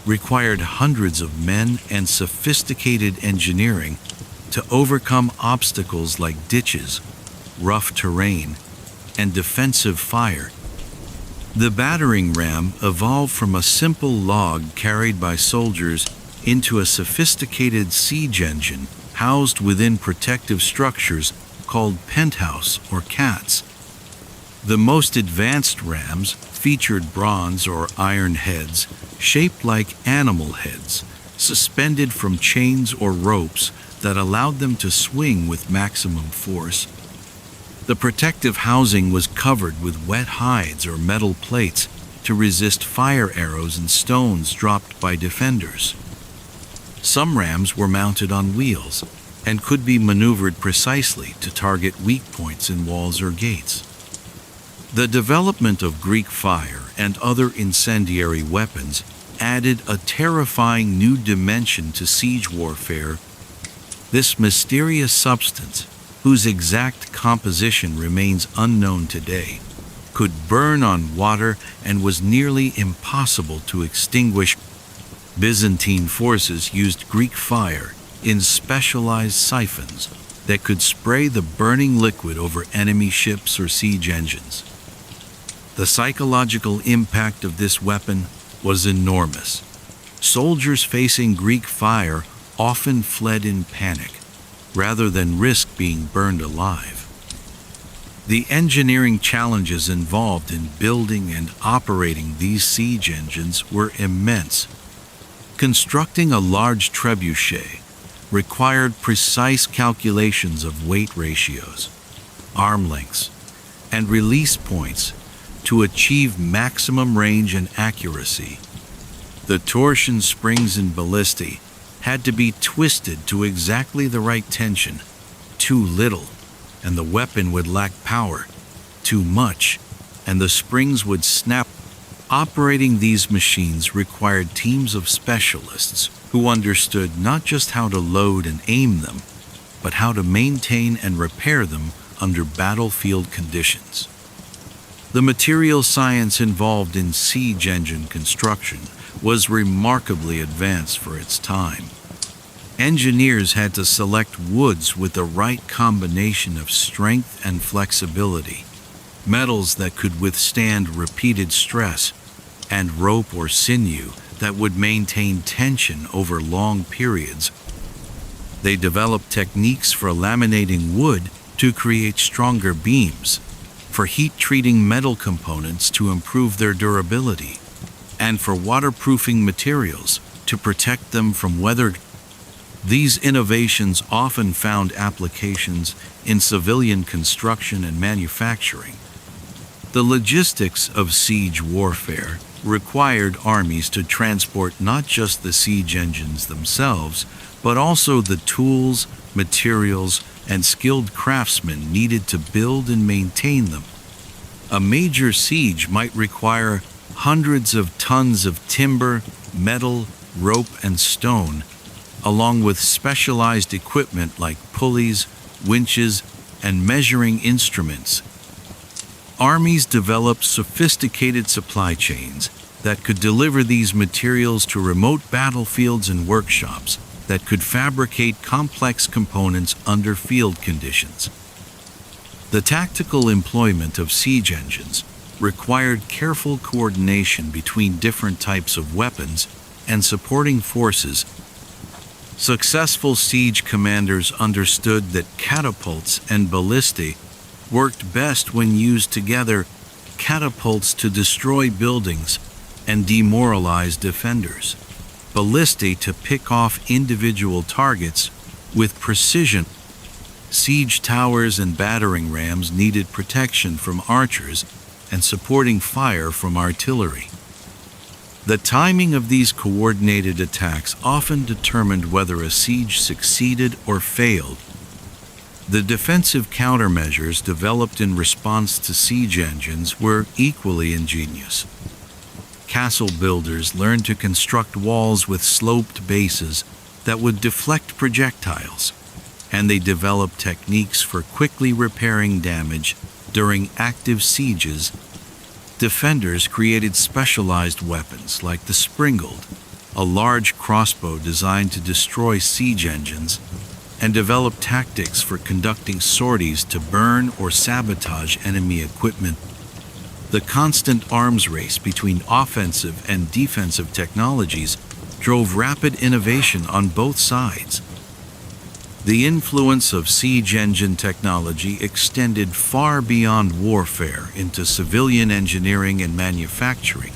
required hundreds of men and sophisticated engineering to overcome obstacles like ditches, rough terrain, and defensive fire. The battering ram evolved from a simple log carried by soldiers into a sophisticated siege engine housed within protective structures called penthouse or cats. The most advanced rams featured bronze or iron heads shaped like animal heads, suspended from chains or ropes that allowed them to swing with maximum force. The protective housing was covered with wet hides or metal plates to resist fire arrows and stones dropped by defenders. Some rams were mounted on wheels and could be maneuvered precisely to target weak points in walls or gates. The development of Greek fire and other incendiary weapons added a terrifying new dimension to siege warfare. This mysterious substance, whose exact composition remains unknown today, could burn on water and was nearly impossible to extinguish. Byzantine forces used Greek fire in specialized siphons that could spray the burning liquid over enemy ships or siege engines. The psychological impact of this weapon was enormous. Soldiers facing Greek fire often fled in panic, rather than risk being burned alive. The engineering challenges involved in building and operating these siege engines were immense. Constructing a large trebuchet required precise calculations of weight ratios, arm lengths, and release points to achieve maximum range and accuracy. The torsion springs and ballistae had to be twisted to exactly the right tension. Too little, and the weapon would lack power. Too much, and the springs would snap. Operating these machines required teams of specialists who understood not just how to load and aim them, but how to maintain and repair them under battlefield conditions. The material science involved in siege engine construction was remarkably advanced for its time. Engineers had to select woods with the right combination of strength and flexibility, metals that could withstand repeated stress, and rope or sinew that would maintain tension over long periods. They developed techniques for laminating wood to create stronger beams, for heat-treating metal components to improve their durability, and for waterproofing materials to protect them from weather. These innovations often found applications in civilian construction and manufacturing. The logistics of siege warfare required armies to transport not just the siege engines themselves, but also the tools, materials, and skilled craftsmen needed to build and maintain them. A major siege might require hundreds of tons of timber, metal, rope, and stone, along with specialized equipment like pulleys, winches, and measuring instruments. Armies developed sophisticated supply chains that could deliver these materials to remote battlefields and workshops that could fabricate complex components under field conditions. The tactical employment of siege engines required careful coordination between different types of weapons and supporting forces. Successful siege commanders understood that catapults and ballistae worked best when used together, catapults to destroy buildings and demoralize defenders, ballistae to pick off individual targets with precision. Siege towers and battering rams needed protection from archers and supporting fire from artillery. The timing of these coordinated attacks often determined whether a siege succeeded or failed. The defensive countermeasures developed in response to siege engines were equally ingenious. Castle builders learned to construct walls with sloped bases that would deflect projectiles, and they developed techniques for quickly repairing damage during active sieges. Defenders created specialized weapons like the springald, a large crossbow designed to destroy siege engines, and developed tactics for conducting sorties to burn or sabotage enemy equipment. The constant arms race between offensive and defensive technologies drove rapid innovation on both sides. The influence of siege engine technology extended far beyond warfare into civilian engineering and manufacturing.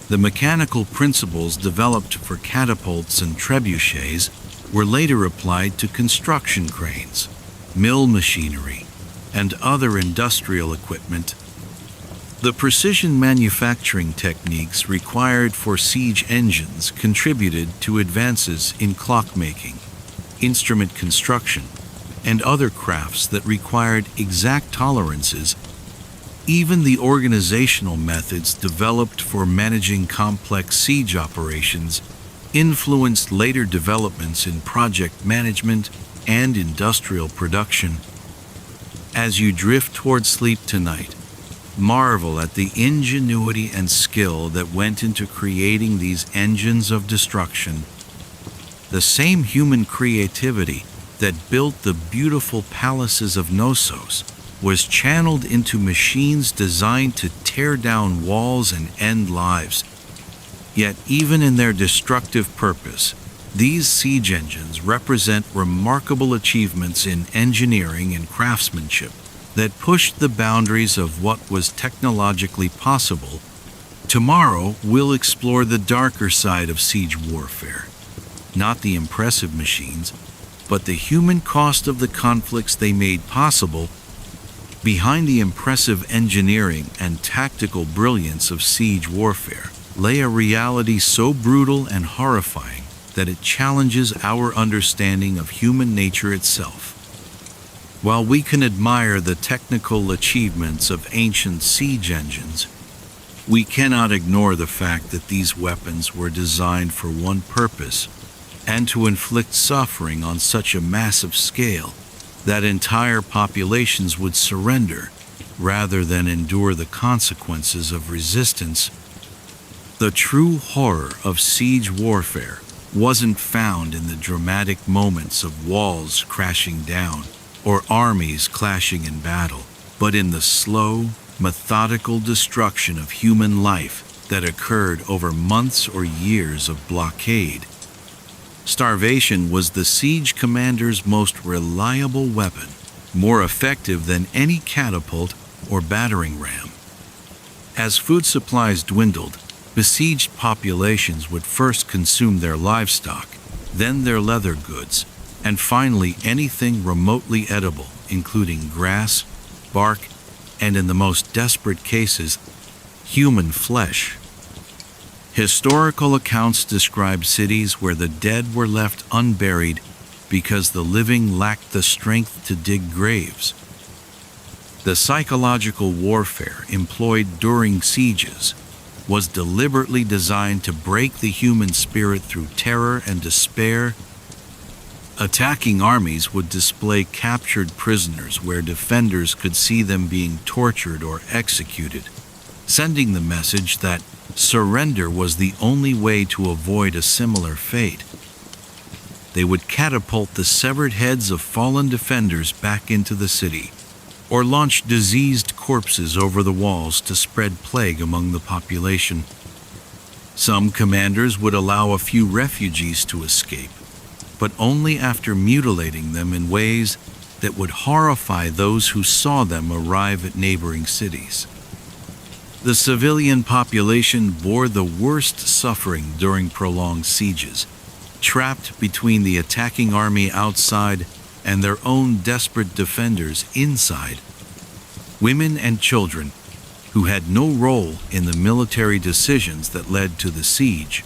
The mechanical principles developed for catapults and trebuchets were later applied to construction cranes, mill machinery, and other industrial equipment. The precision manufacturing techniques required for siege engines contributed to advances in clockmaking, instrument construction, and other crafts that required exact tolerances. Even the organizational methods developed for managing complex siege operations influenced later developments in project management and industrial production. As you drift toward sleep tonight, marvel at the ingenuity and skill that went into creating these engines of destruction. The same human creativity that built the beautiful palaces of Knossos was channeled into machines designed to tear down walls and end lives. Yet even in their destructive purpose, these siege engines represent remarkable achievements in engineering and craftsmanship that pushed the boundaries of what was technologically possible. Tomorrow, we'll explore the darker side of siege warfare. Not the impressive machines, but the human cost of the conflicts they made possible. Behind the impressive engineering and tactical brilliance of siege warfare lay a reality so brutal and horrifying that it challenges our understanding of human nature itself. While we can admire the technical achievements of ancient siege engines, we cannot ignore the fact that these weapons were designed for one purpose, and to inflict suffering on such a massive scale that entire populations would surrender rather than endure the consequences of resistance. The true horror of siege warfare wasn't found in the dramatic moments of walls crashing down or armies clashing in battle, but in the slow, methodical destruction of human life that occurred over months or years of blockade. Starvation was the siege commander's most reliable weapon, more effective than any catapult or battering ram. As food supplies dwindled, besieged populations would first consume their livestock, then their leather goods, and finally anything remotely edible, including grass, bark, and in the most desperate cases, human flesh. Historical accounts describe cities where the dead were left unburied because the living lacked the strength to dig graves. The psychological warfare employed during sieges was deliberately designed to break the human spirit through terror and despair. Attacking armies would display captured prisoners where defenders could see them being tortured or executed, sending the message that surrender was the only way to avoid a similar fate. They would catapult the severed heads of fallen defenders back into the city, or launch diseased corpses over the walls to spread plague among the population. Some commanders would allow a few refugees to escape, but only after mutilating them in ways that would horrify those who saw them arrive at neighboring cities. The civilian population bore the worst suffering during prolonged sieges, trapped between the attacking army outside and their own desperate defenders inside. Women and children, who had no role in the military decisions that led to the siege,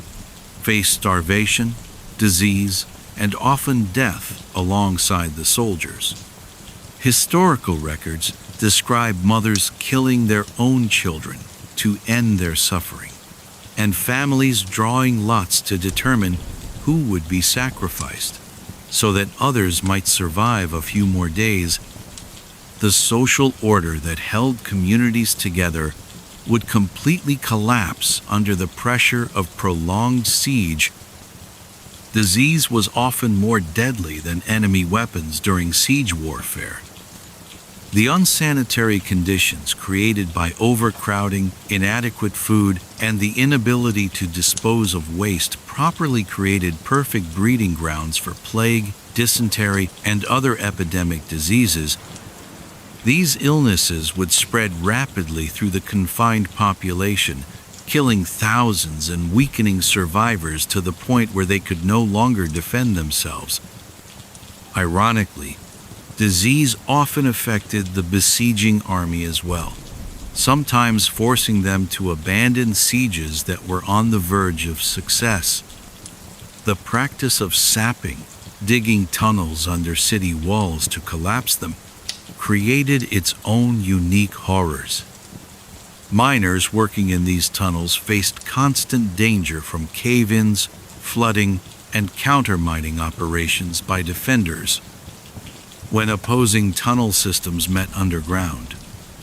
faced starvation, disease, and often death alongside the soldiers. Historical records describe mothers killing their own children to end their suffering, and families drawing lots to determine who would be sacrificed, so that others might survive a few more days. The social order that held communities together would completely collapse under the pressure of prolonged siege. Disease was often more deadly than enemy weapons during siege warfare. The unsanitary conditions created by overcrowding, inadequate food, and the inability to dispose of waste properly created perfect breeding grounds for plague, dysentery, and other epidemic diseases. These illnesses would spread rapidly through the confined population, killing thousands and weakening survivors to the point where they could no longer defend themselves. Ironically, disease often affected the besieging army as well, sometimes forcing them to abandon sieges that were on the verge of success. The practice of sapping, digging tunnels under city walls to collapse them, created its own unique horrors. Miners working in these tunnels faced constant danger from cave-ins, flooding, and counter-mining operations by defenders. When opposing tunnel systems met underground,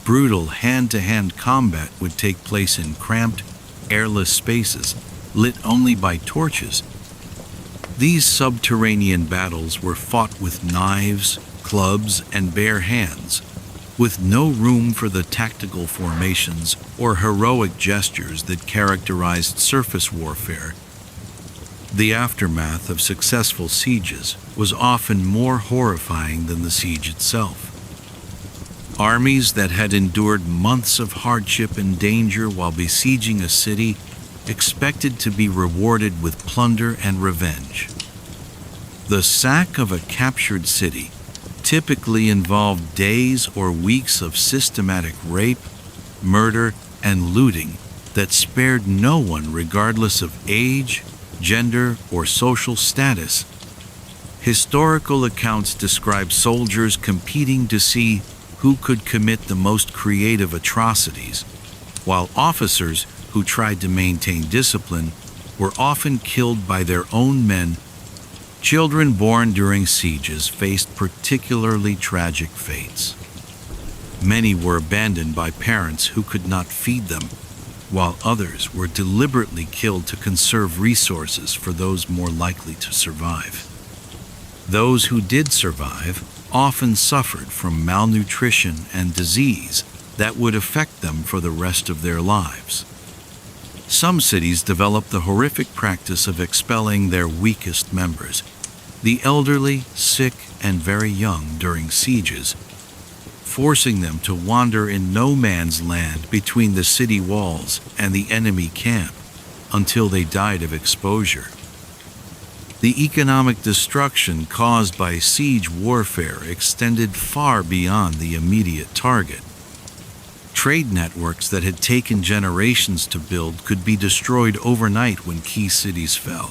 brutal hand-to-hand combat would take place in cramped, airless spaces, lit only by torches. These subterranean battles were fought with knives, clubs, and bare hands, with no room for the tactical formations or heroic gestures that characterized surface warfare. The aftermath of successful sieges was often more horrifying than the siege itself. Armies that had endured months of hardship and danger while besieging a city expected to be rewarded with plunder and revenge. The sack of a captured city typically involved days or weeks of systematic rape, murder, and looting that spared no one regardless of age, gender, or social status. Historical accounts describe soldiers competing to see who could commit the most creative atrocities, while officers who tried to maintain discipline were often killed by their own men. Children born during sieges faced particularly tragic fates. Many were abandoned by parents who could not feed them, while others were deliberately killed to conserve resources for those more likely to survive. Those who did survive often suffered from malnutrition and disease that would affect them for the rest of their lives. Some cities developed the horrific practice of expelling their weakest members, the elderly, sick, and very young during sieges, forcing them to wander in no man's land between the city walls and the enemy camp until they died of exposure. The economic destruction caused by siege warfare extended far beyond the immediate target. Trade networks that had taken generations to build could be destroyed overnight when key cities fell.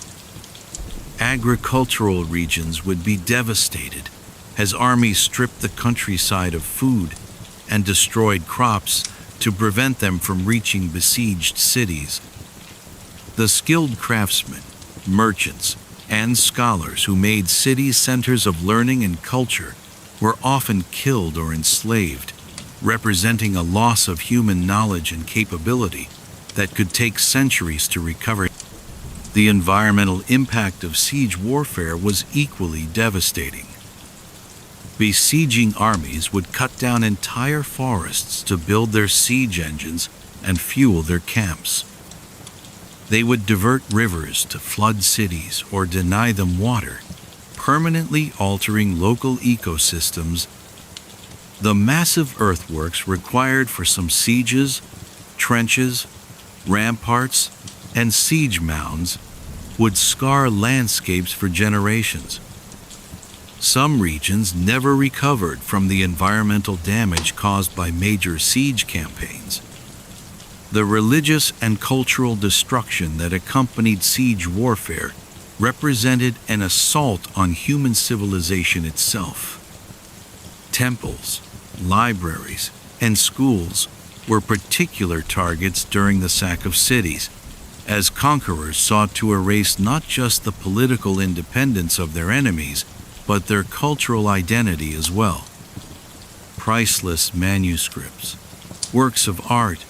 Agricultural regions would be devastated as armies stripped the countryside of food and destroyed crops to prevent them from reaching besieged cities. The skilled craftsmen, merchants, and scholars who made cities centers of learning and culture were often killed or enslaved, representing a loss of human knowledge and capability that could take centuries to recover. The environmental impact of siege warfare was equally devastating. Besieging armies would cut down entire forests to build their siege engines and fuel their camps. They would divert rivers to flood cities or deny them water, permanently altering local ecosystems. The massive earthworks required for some sieges, trenches, ramparts, and siege mounds would scar landscapes for generations. Some regions never recovered from the environmental damage caused by major siege campaigns. The religious and cultural destruction that accompanied siege warfare represented an assault on human civilization itself. Temples, libraries, and schools were particular targets during the sack of cities, as conquerors sought to erase not just the political independence of their enemies, but their cultural identity as well. Priceless manuscripts, works of art,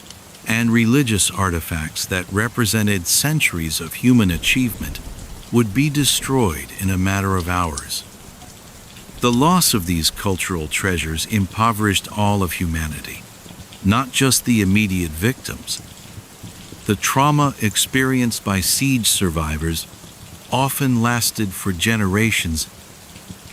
and religious artifacts that represented centuries of human achievement would be destroyed in a matter of hours. The loss of these cultural treasures impoverished all of humanity, not just the immediate victims. The trauma experienced by siege survivors often lasted for generations.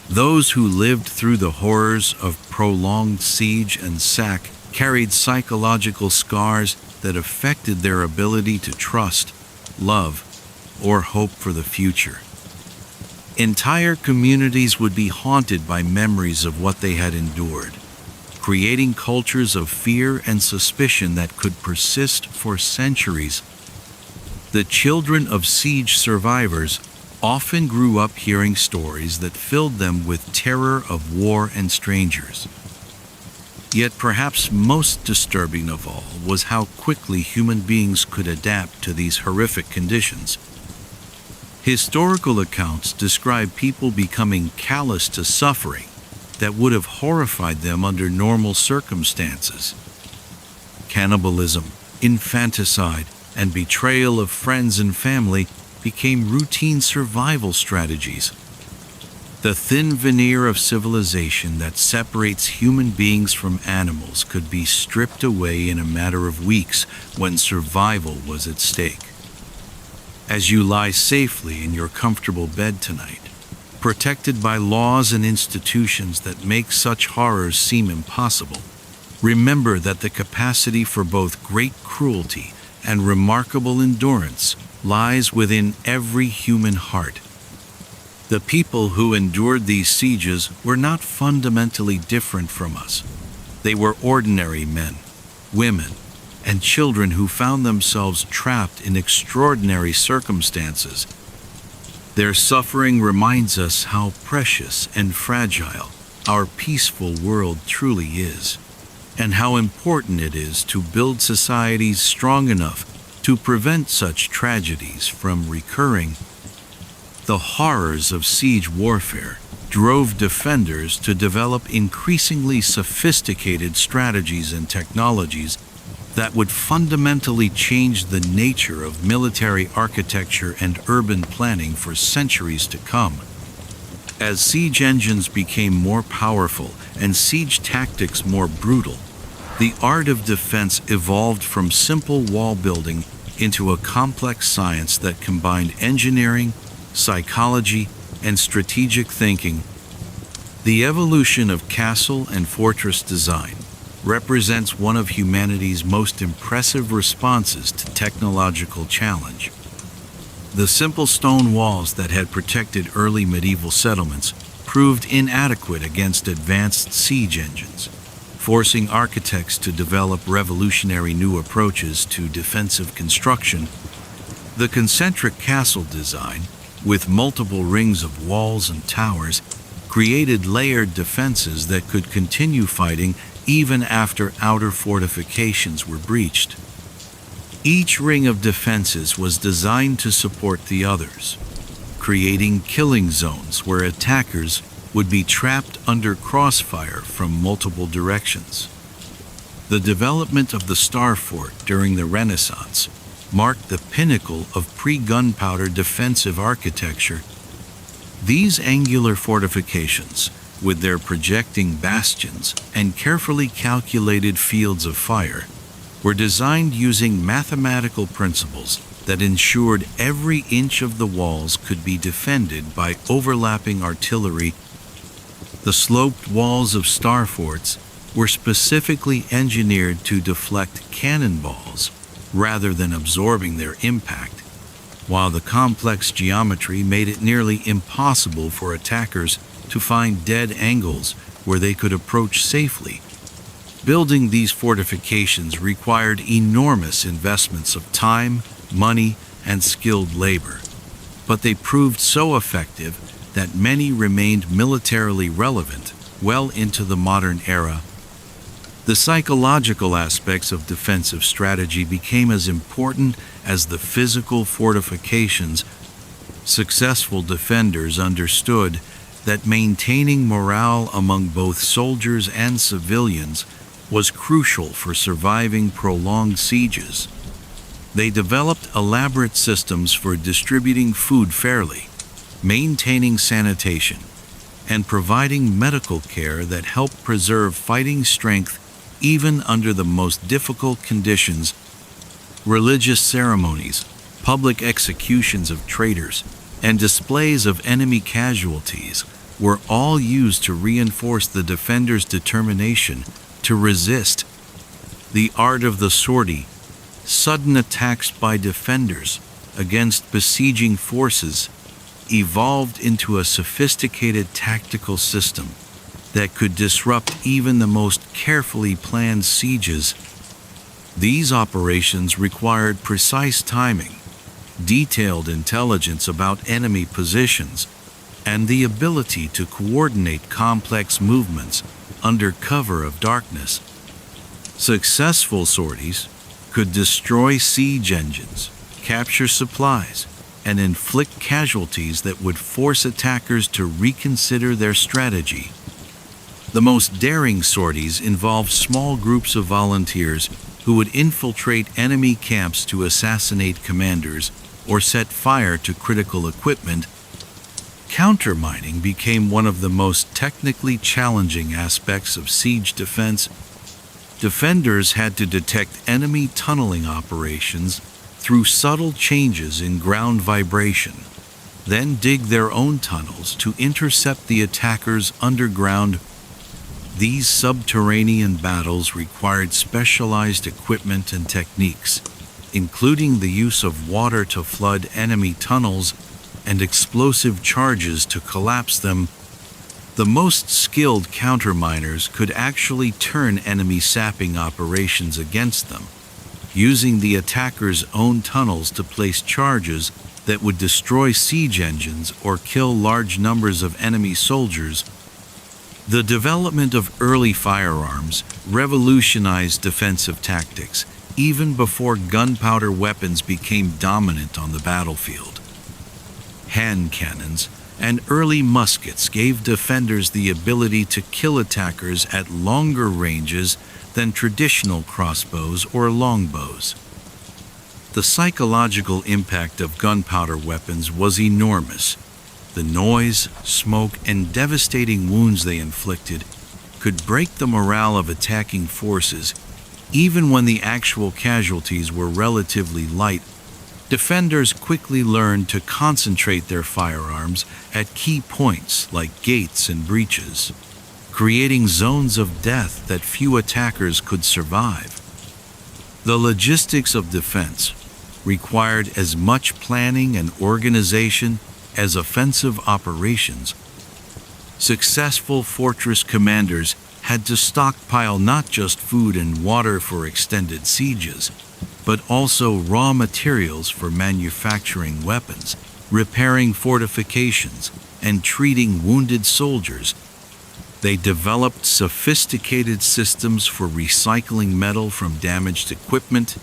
Those who lived through the horrors of prolonged siege and sack carried psychological scars that affected their ability to trust, love, or hope for the future. Entire communities would be haunted by memories of what they had endured, creating cultures of fear and suspicion that could persist for centuries. The children of siege survivors often grew up hearing stories that filled them with terror of war and strangers. Yet perhaps most disturbing of all was how quickly human beings could adapt to these horrific conditions. Historical accounts describe people becoming callous to suffering that would have horrified them under normal circumstances. Cannibalism, infanticide, and betrayal of friends and family became routine survival strategies. The thin veneer of civilization that separates human beings from animals could be stripped away in a matter of weeks when survival was at stake. As you lie safely in your comfortable bed tonight, protected by laws and institutions that make such horrors seem impossible, remember that the capacity for both great cruelty and remarkable endurance lies within every human heart. The people who endured these sieges were not fundamentally different from us. They were ordinary men, women, and children who found themselves trapped in extraordinary circumstances. Their suffering reminds us how precious and fragile our peaceful world truly is, and how important it is to build societies strong enough to prevent such tragedies from recurring. The horrors of siege warfare drove defenders to develop increasingly sophisticated strategies and technologies that would fundamentally change the nature of military architecture and urban planning for centuries to come. As siege engines became more powerful and siege tactics more brutal, the art of defense evolved from simple wall building into a complex science that combined engineering, psychology, and strategic thinking. The evolution of castle and fortress design represents one of humanity's most impressive responses to technological challenge. The simple stone walls that had protected early medieval settlements proved inadequate against advanced siege engines. forcing architects to develop revolutionary new approaches to defensive construction. The concentric castle design, with multiple rings of walls and towers, created layered defenses that could continue fighting even after outer fortifications were breached. Each ring of defenses was designed to support the others, creating killing zones where attackers would be trapped under crossfire from multiple directions. The development of the Star Fort during the Renaissance marked the pinnacle of pre-gunpowder defensive architecture. These angular fortifications, with their projecting bastions and carefully calculated fields of fire, were designed using mathematical principles that ensured every inch of the walls could be defended by overlapping artillery. The sloped walls of star forts were specifically engineered to deflect cannonballs rather than absorbing their impact, while the complex geometry made it nearly impossible for attackers to find dead angles where they could approach safely. Building these fortifications required enormous investments of time, money, and skilled labor, but they proved so effective that many remained militarily relevant well into the modern era. The psychological aspects of defensive strategy became as important as the physical fortifications. Successful defenders understood that maintaining morale among both soldiers and civilians was crucial for surviving prolonged sieges. They developed elaborate systems for distributing food fairly, maintaining sanitation, and providing medical care that helped preserve fighting strength even under the most difficult conditions. Religious ceremonies, public executions of traitors, and displays of enemy casualties were all used to reinforce the defenders' determination to resist. The art of the sortie, sudden attacks by defenders against besieging forces, evolved into a sophisticated tactical system that could disrupt even the most carefully planned sieges. These operations required precise timing, detailed intelligence about enemy positions, and the ability to coordinate complex movements under cover of darkness. Successful sorties could destroy siege engines, capture supplies, and inflict casualties that would force attackers to reconsider their strategy. The most daring sorties involved small groups of volunteers who would infiltrate enemy camps to assassinate commanders or set fire to critical equipment. Countermining became one of the most technically challenging aspects of siege defense. Defenders had to detect enemy tunneling operations through subtle changes in ground vibration, then dig their own tunnels to intercept the attackers underground. These subterranean battles required specialized equipment and techniques, including the use of water to flood enemy tunnels and explosive charges to collapse them. The most skilled counterminers could actually turn enemy sapping operations against them, using the attackers' own tunnels to place charges that would destroy siege engines or kill large numbers of enemy soldiers. The development of early firearms revolutionized defensive tactics even before gunpowder weapons became dominant on the battlefield. Hand cannons and early muskets gave defenders the ability to kill attackers at longer ranges than traditional crossbows or longbows. The psychological impact of gunpowder weapons was enormous. The noise, smoke, and devastating wounds they inflicted could break the morale of attacking forces, even when the actual casualties were relatively light. Defenders quickly learned to concentrate their firearms at key points like gates and breaches, creating zones of death that few attackers could survive. The logistics of defense required as much planning and organization as offensive operations. Successful fortress commanders had to stockpile not just food and water for extended sieges, but also raw materials for manufacturing weapons, repairing fortifications, and treating wounded soldiers. They developed sophisticated systems for recycling metal from damaged equipment,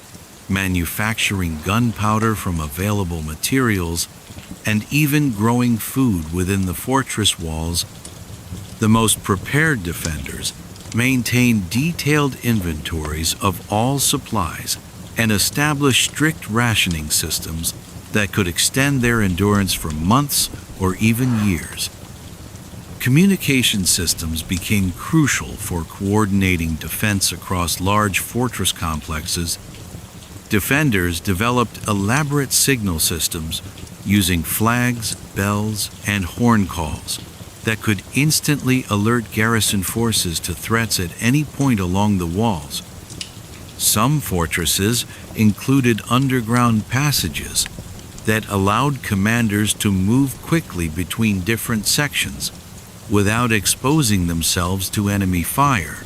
manufacturing gunpowder from available materials, and even growing food within the fortress walls. The most prepared defenders maintained detailed inventories of all supplies and established strict rationing systems that could extend their endurance for months or even years. Communication systems became crucial for coordinating defense across large fortress complexes. Defenders developed elaborate signal systems using flags, bells, and horn calls that could instantly alert garrison forces to threats at any point along the walls. Some fortresses included underground passages that allowed commanders to move quickly between different sections without exposing themselves to enemy fire.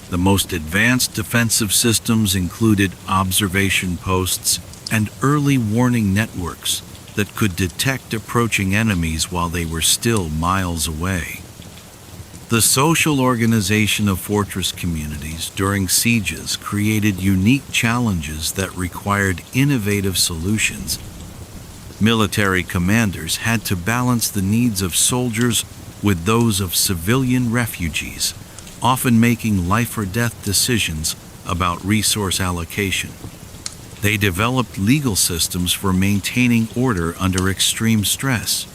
The most advanced defensive systems included observation posts and early warning networks that could detect approaching enemies while they were still miles away. The social organization of fortress communities during sieges created unique challenges that required innovative solutions. Military commanders had to balance the needs of soldiers with those of civilian refugees, often making life or death decisions about resource allocation. They developed legal systems for maintaining order under extreme stress,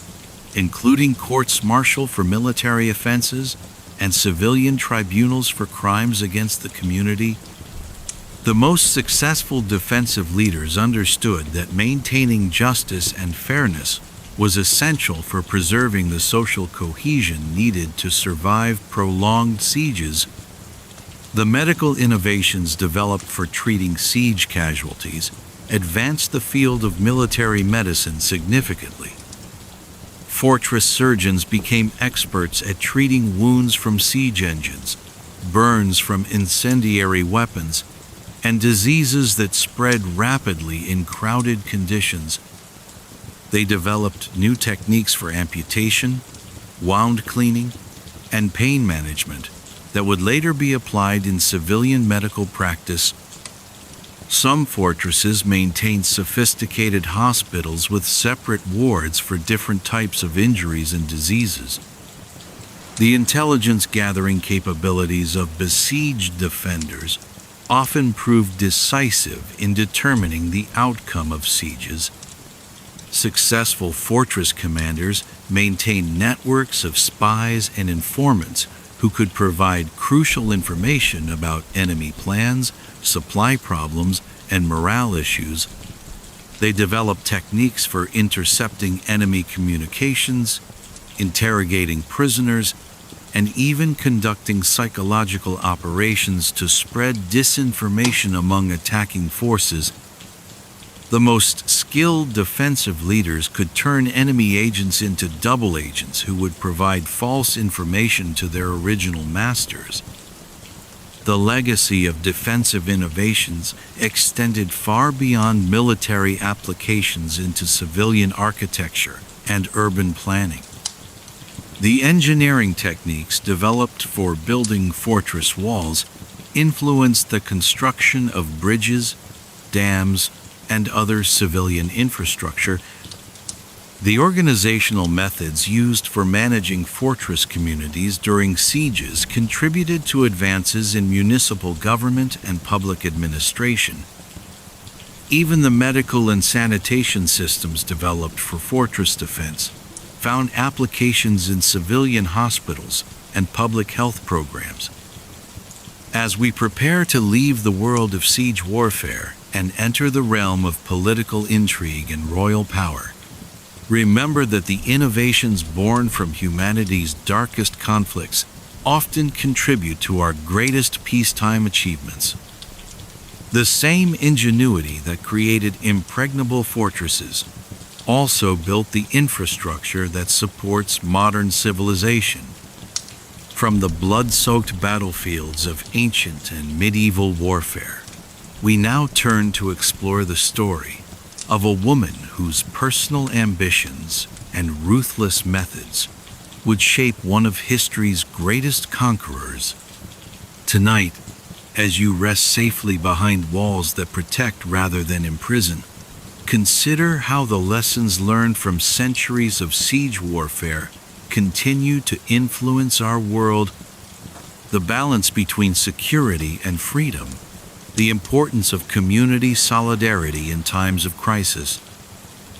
including courts-martial for military offenses and civilian tribunals for crimes against the community. The most successful defensive leaders understood that maintaining justice and fairness was essential for preserving the social cohesion needed to survive prolonged sieges. The medical innovations developed for treating siege casualties advanced the field of military medicine significantly. Fortress surgeons became experts at treating wounds from siege engines, burns from incendiary weapons, and diseases that spread rapidly in crowded conditions. They developed new techniques for amputation, wound cleaning, and pain management that would later be applied in civilian medical practice. Some fortresses maintained sophisticated hospitals with separate wards for different types of injuries and diseases. The intelligence-gathering capabilities of besieged defenders often proved decisive in determining the outcome of sieges. Successful fortress commanders maintained networks of spies and informants who could provide crucial information about enemy plans, supply problems, and morale issues. They developed techniques for intercepting enemy communications, interrogating prisoners, and even conducting psychological operations to spread disinformation among attacking forces. The most skilled defensive leaders could turn enemy agents into double agents who would provide false information to their original masters. The legacy of defensive innovations extended far beyond military applications into civilian architecture and urban planning. The engineering techniques developed for building fortress walls influenced the construction of bridges, dams, and other civilian infrastructure. The organizational methods used for managing fortress communities during sieges contributed to advances in municipal government and public administration. Even the medical and sanitation systems developed for fortress defense found applications in civilian hospitals and public health programs. As we prepare to leave the world of siege warfare and enter the realm of political intrigue and royal power, remember that the innovations born from humanity's darkest conflicts often contribute to our greatest peacetime achievements. The same ingenuity that created impregnable fortresses also built the infrastructure that supports modern civilization. From the blood-soaked battlefields of ancient and medieval warfare, we now turn to explore the story of a woman whose personal ambitions and ruthless methods would shape one of history's greatest conquerors. Tonight, as you rest safely behind walls that protect rather than imprison, consider how the lessons learned from centuries of siege warfare continue to influence our world. The balance between security and freedom, the importance of community solidarity in times of crisis,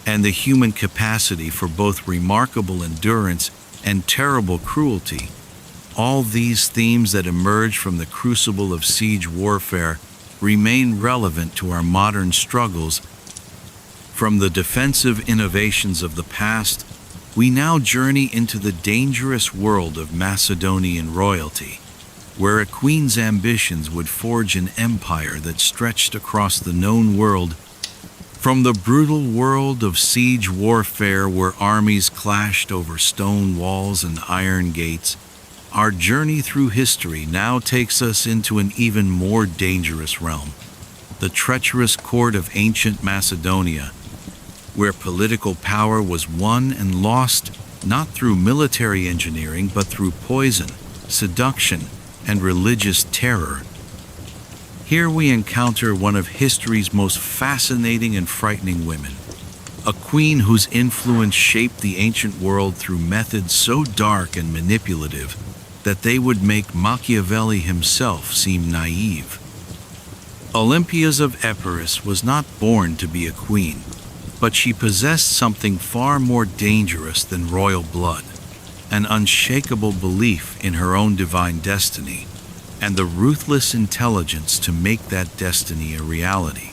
and the human capacity for both remarkable endurance and terrible cruelty. All these themes that emerge from the crucible of siege warfare remain relevant to our modern struggles. From the defensive innovations of the past, we now journey into the dangerous world of Macedonian royalty, where a queen's ambitions would forge an empire that stretched across the known world. From the brutal world of siege warfare where armies clashed over stone walls and iron gates, our journey through history now takes us into an even more dangerous realm, the treacherous court of ancient Macedonia, where political power was won and lost not through military engineering but through poison, seduction, and religious terror. Here we encounter one of history's most fascinating and frightening women, a queen whose influence shaped the ancient world through methods so dark and manipulative that they would make Machiavelli himself seem naive. Olympias of Epirus was not born to be a queen, but she possessed something far more dangerous than royal blood, an unshakable belief in her own divine destiny, and the ruthless intelligence to make that destiny a reality.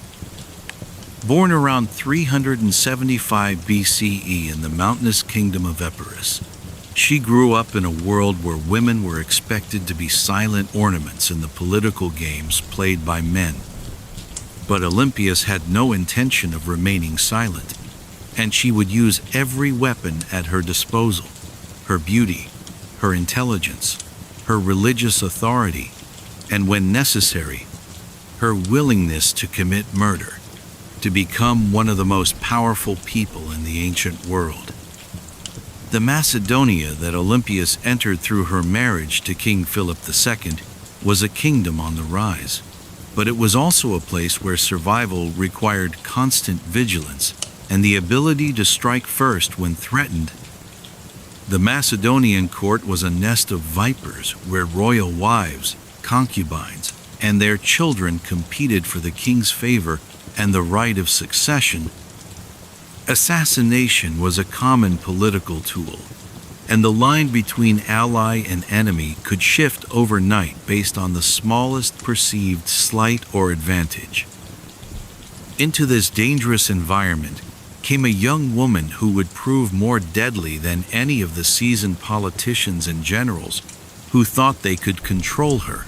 Born around 375 BCE in the mountainous kingdom of Epirus, she grew up in a world where women were expected to be silent ornaments in the political games played by men. But Olympias had no intention of remaining silent, and she would use every weapon at her disposal: her beauty, her intelligence, her religious authority, and when necessary, her willingness to commit murder, to become one of the most powerful people in the ancient world. The Macedonia that Olympias entered through her marriage to King Philip II was a kingdom on the rise, but it was also a place where survival required constant vigilance and the ability to strike first when threatened. The Macedonian court was a nest of vipers where royal wives, concubines, and their children competed for the king's favor and the right of succession. Assassination was a common political tool, and the line between ally and enemy could shift overnight based on the smallest perceived slight or advantage. Into this dangerous environment came a young woman who would prove more deadly than any of the seasoned politicians and generals who thought they could control her.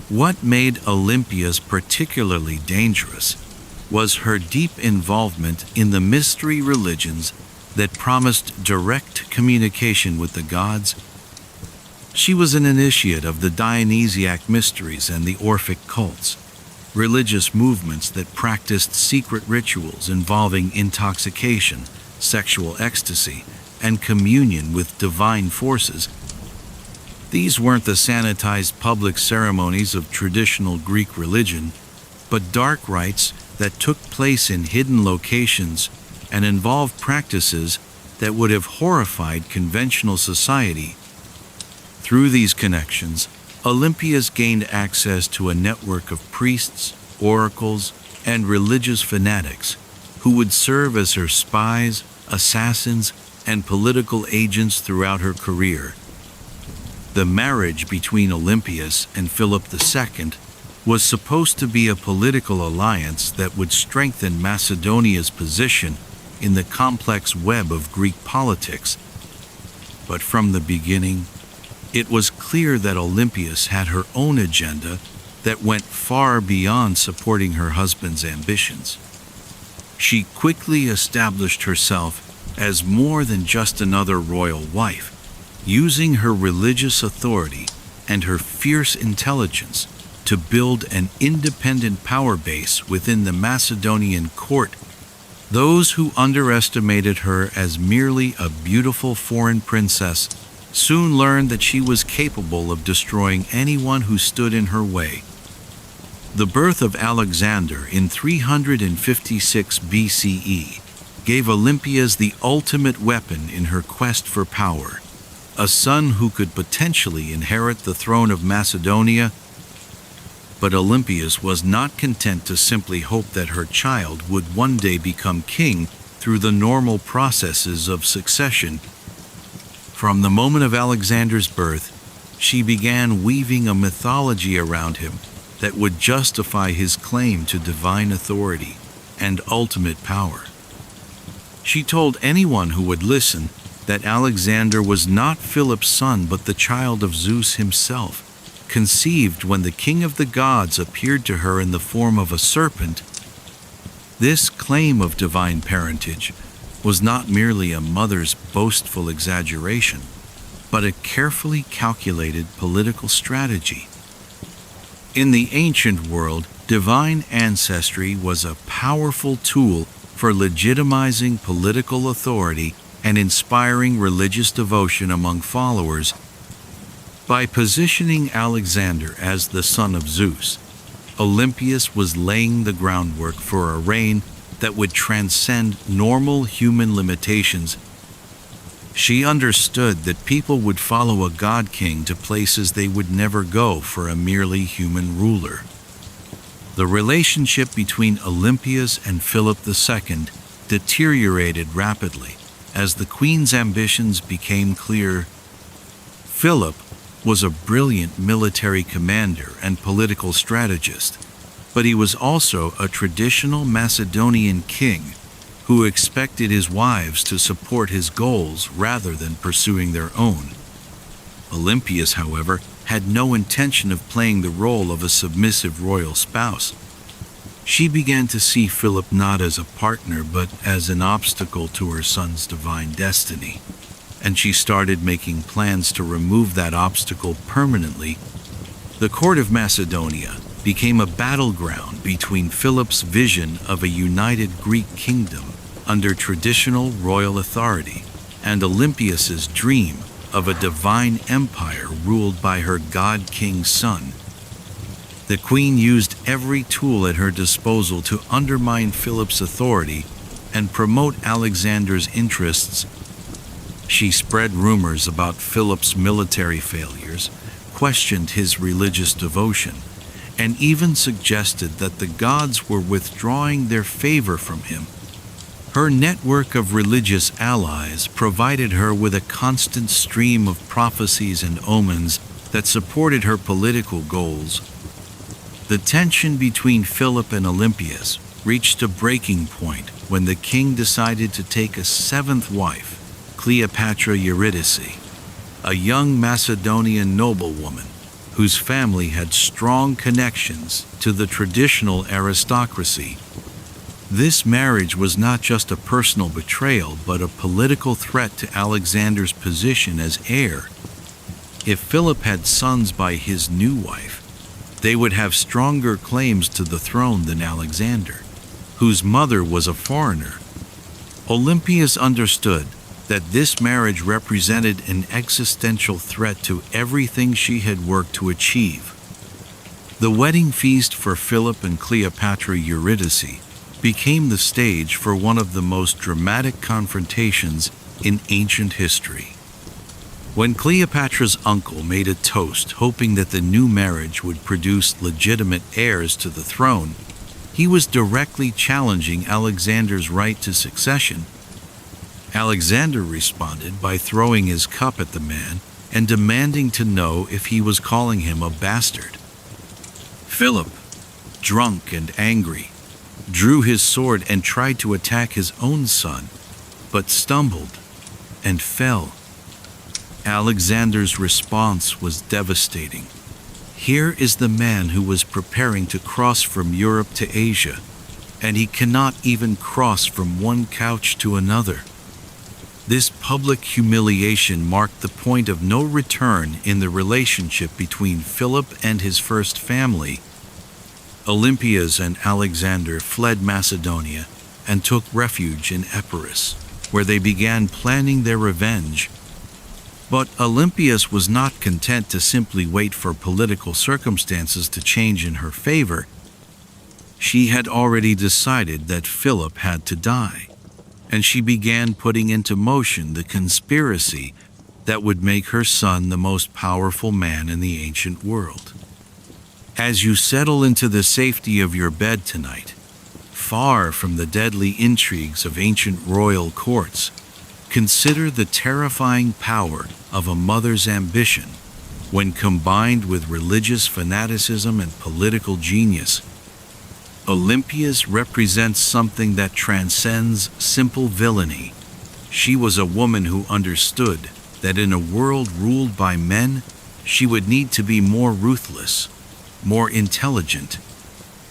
What made Olympias particularly dangerous was her deep involvement in the mystery religions that promised direct communication with the gods. She was an initiate of the Dionysiac mysteries and the Orphic cults, religious movements that practiced secret rituals involving intoxication, sexual ecstasy, and communion with divine forces. These weren't the sanitized public ceremonies of traditional Greek religion, but dark rites that took place in hidden locations and involved practices that would have horrified conventional society. Through these connections, Olympias gained access to a network of priests, oracles, and religious fanatics who would serve as her spies, assassins, and political agents throughout her career. The marriage between Olympias and Philip II was supposed to be a political alliance that would strengthen Macedonia's position in the complex web of Greek politics. But from the beginning, it was clear that Olympias had her own agenda that went far beyond supporting her husband's ambitions. She quickly established herself as more than just another royal wife. using her religious authority and her fierce intelligence to build an independent power base within the Macedonian court. Those who underestimated her as merely a beautiful foreign princess soon learned that she was capable of destroying anyone who stood in her way. The birth of Alexander in 356 BCE gave Olympias the ultimate weapon in her quest for power, a son who could potentially inherit the throne of Macedonia. But Olympias was not content to simply hope that her child would one day become king through the normal processes of succession. From the moment of Alexander's birth, she began weaving a mythology around him that would justify his claim to divine authority and ultimate power. She told anyone who would listen that Alexander was not Philip's son but the child of Zeus himself, conceived when the king of the gods appeared to her in the form of a serpent. This claim of divine parentage was not merely a mother's boastful exaggeration, but a carefully calculated political strategy. In the ancient world, divine ancestry was a powerful tool for legitimizing political authority and inspiring religious devotion among followers. By positioning Alexander as the son of Zeus, Olympias was laying the groundwork for a reign that would transcend normal human limitations. She understood that people would follow a god king to places they would never go for a merely human ruler. The relationship between Olympias and Philip II deteriorated rapidly as the queen's ambitions became clear. Philip was a brilliant military commander and political strategist, but he was also a traditional Macedonian king who expected his wives to support his goals rather than pursuing their own. Olympias, however, had no intention of playing the role of a submissive royal spouse. She began to see Philip not as a partner but as an obstacle to her son's divine destiny, and she started making plans to remove that obstacle permanently. The court of Macedonia became a battleground between Philip's vision of a united Greek kingdom under traditional royal authority and Olympias's dream of a divine empire ruled by her god-king son. The queen used every tool at her disposal to undermine Philip's authority and promote Alexander's interests. She spread rumors about Philip's military failures, questioned his religious devotion, and even suggested that the gods were withdrawing their favor from him. Her network of religious allies provided her with a constant stream of prophecies and omens that supported her political goals. The tension between Philip and Olympias reached a breaking point when the king decided to take a seventh wife, Cleopatra Eurydice, a young Macedonian noblewoman whose family had strong connections to the traditional aristocracy. This marriage was not just a personal betrayal, but a political threat to Alexander's position as heir. If Philip had sons by his new wife, they would have stronger claims to the throne than Alexander, whose mother was a foreigner. Olympias understood that this marriage represented an existential threat to everything she had worked to achieve. The wedding feast for Philip and Cleopatra Eurydice became the stage for one of the most dramatic confrontations in ancient history. When Cleopatra's uncle made a toast hoping that the new marriage would produce legitimate heirs to the throne, he was directly challenging Alexander's right to succession. Alexander responded by throwing his cup at the man and demanding to know if he was calling him a bastard. Philip, drunk and angry, drew his sword and tried to attack his own son, but stumbled and fell. Alexander's response was devastating. Here is the man who was preparing to cross from Europe to Asia, and he cannot even cross from one couch to another. This public humiliation marked the point of no return in the relationship between Philip and his first family. Olympias and Alexander fled Macedonia and took refuge in Epirus, where they began planning their revenge. But Olympias was not content to simply wait for political circumstances to change in her favor. She had already decided that Philip had to die, and she began putting into motion the conspiracy that would make her son the most powerful man in the ancient world. As you settle into the safety of your bed tonight, far from the deadly intrigues of ancient royal courts, consider the terrifying power of a mother's ambition when combined with religious fanaticism and political genius. Olympias represents something that transcends simple villainy. She was a woman who understood that in a world ruled by men, she would need to be more ruthless, more intelligent,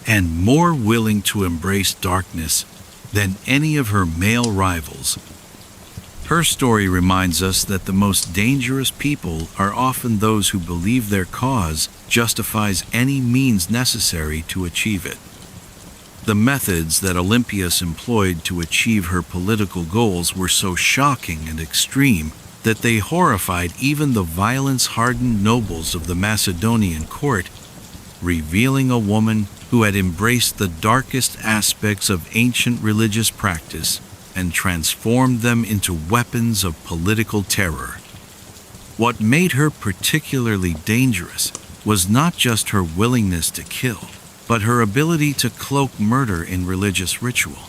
and more willing to embrace darkness than any of her male rivals. Her story reminds us that the most dangerous people are often those who believe their cause justifies any means necessary to achieve it. The methods that Olympias employed to achieve her political goals were so shocking and extreme that they horrified even the violence-hardened nobles of the Macedonian court, revealing a woman who had embraced the darkest aspects of ancient religious practice and transformed them into weapons of political terror. What made her particularly dangerous was not just her willingness to kill, but her ability to cloak murder in religious ritual,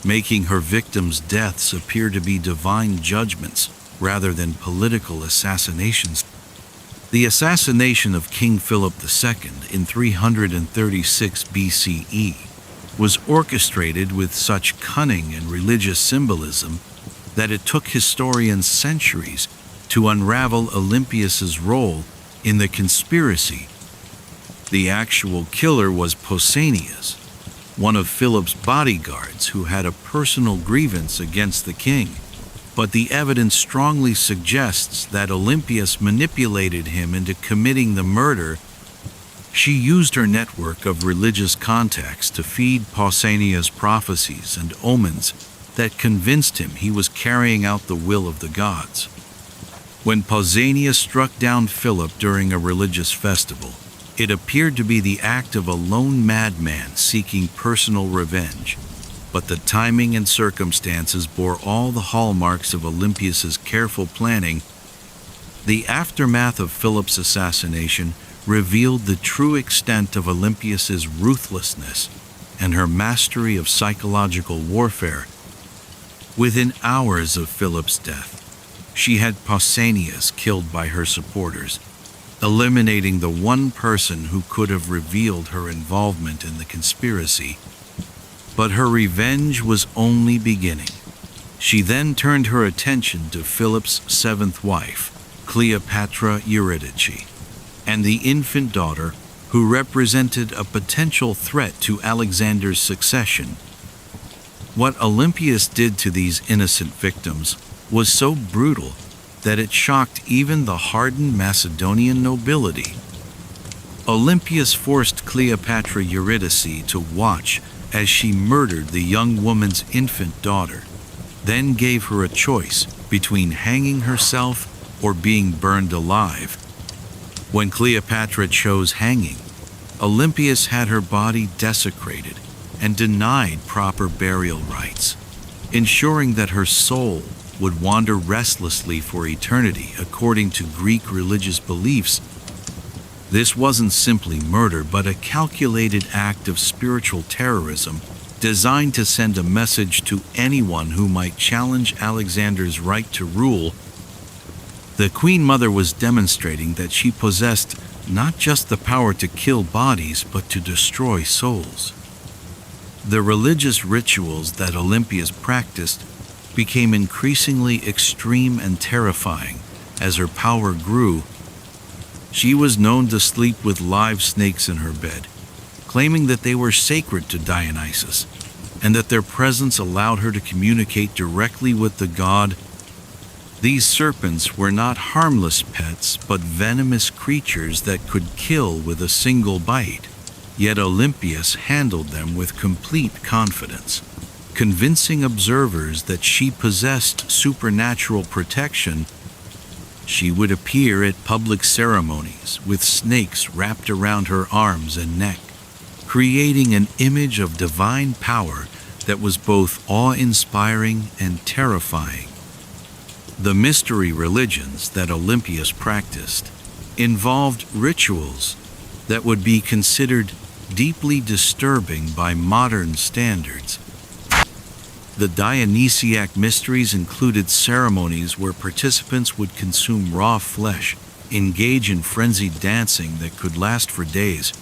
making her victims' deaths appear to be divine judgments rather than political assassinations. The assassination of King Philip II in 336 BCE was orchestrated with such cunning and religious symbolism that it took historians centuries to unravel Olympias's role in the conspiracy. The actual killer was Pausanias, one of Philip's bodyguards who had a personal grievance against the king, but the evidence strongly suggests that Olympias manipulated him into committing the murder. She used her network of religious contacts to feed Pausanias prophecies and omens that convinced him he was carrying out the will of the gods. When Pausanias struck down Philip during a religious festival, it appeared to be the act of a lone madman seeking personal revenge, but the timing and circumstances bore all the hallmarks of Olympias's careful planning. The aftermath of Philip's assassination revealed the true extent of Olympias's ruthlessness and her mastery of psychological warfare. Within hours of Philip's death, she had Pausanias killed by her supporters, eliminating the one person who could have revealed her involvement in the conspiracy. But her revenge was only beginning. She then turned her attention to Philip's seventh wife, Cleopatra Eurydice, and the infant daughter who represented a potential threat to Alexander's succession. What Olympias did to these innocent victims was so brutal that it shocked even the hardened Macedonian nobility. Olympias forced Cleopatra Eurydice to watch as she murdered the young woman's infant daughter, then gave her a choice between hanging herself or being burned alive. When Cleopatra chose hanging, Olympias had her body desecrated and denied proper burial rites, ensuring that her soul would wander restlessly for eternity according to Greek religious beliefs. This wasn't simply murder, but a calculated act of spiritual terrorism designed to send a message to anyone who might challenge Alexander's right to rule. The Queen Mother was demonstrating that she possessed not just the power to kill bodies, but to destroy souls. The religious rituals that Olympias practiced became increasingly extreme and terrifying as her power grew. She was known to sleep with live snakes in her bed, claiming that they were sacred to Dionysus, and that their presence allowed her to communicate directly with the god. These serpents were not harmless pets, but venomous creatures that could kill with a single bite. Yet Olympias handled them with complete confidence, convincing observers that she possessed supernatural protection. She would appear at public ceremonies with snakes wrapped around her arms and neck, creating an image of divine power that was both awe-inspiring and terrifying. The mystery religions that Olympias practiced involved rituals that would be considered deeply disturbing by modern standards. The Dionysiac mysteries included ceremonies where participants would consume raw flesh, engage in frenzied dancing that could last for days,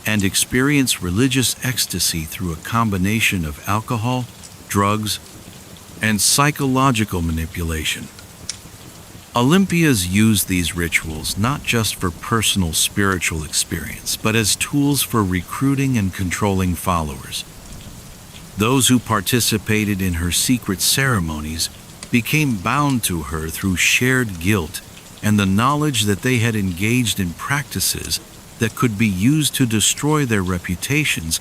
and experience religious ecstasy through a combination of alcohol, drugs, and psychological manipulation. Olympias used these rituals not just for personal spiritual experience, but as tools for recruiting and controlling followers. Those who participated in her secret ceremonies became bound to her through shared guilt and the knowledge that they had engaged in practices that could be used to destroy their reputations.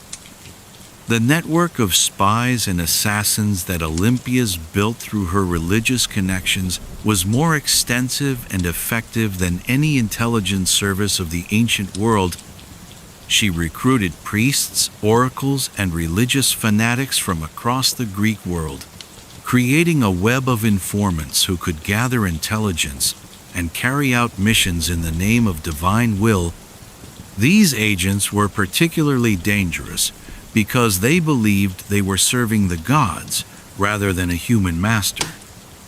The network of spies and assassins that Olympias built through her religious connections was more extensive and effective than any intelligence service of the ancient world. She recruited priests, oracles, and religious fanatics from across the Greek world, creating a web of informants who could gather intelligence and carry out missions in the name of divine will. These agents were particularly dangerous because they believed they were serving the gods rather than a human master,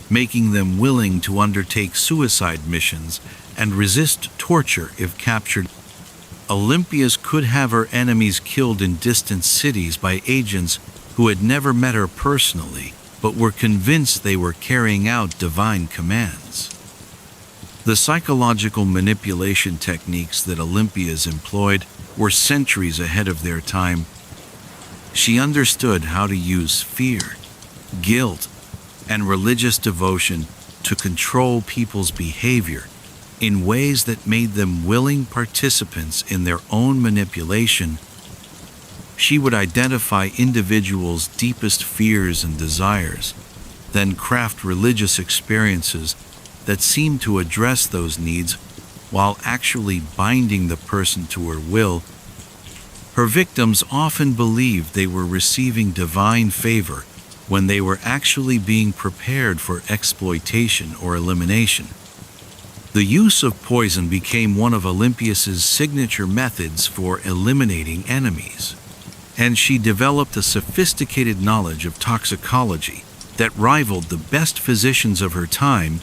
making them willing to undertake suicide missions and resist torture if captured. Olympias could have her enemies killed in distant cities by agents who had never met her personally, but were convinced they were carrying out divine commands. The psychological manipulation techniques that Olympias employed were centuries ahead of their time. She understood how to use fear, guilt, and religious devotion to control people's behavior in ways that made them willing participants in their own manipulation. She would identify individuals' deepest fears and desires, then craft religious experiences that seemed to address those needs while actually binding the person to her will. Her victims often believed they were receiving divine favor when they were actually being prepared for exploitation or elimination. The use of poison became one of Olympias's signature methods for eliminating enemies, and she developed a sophisticated knowledge of toxicology that rivaled the best physicians of her time.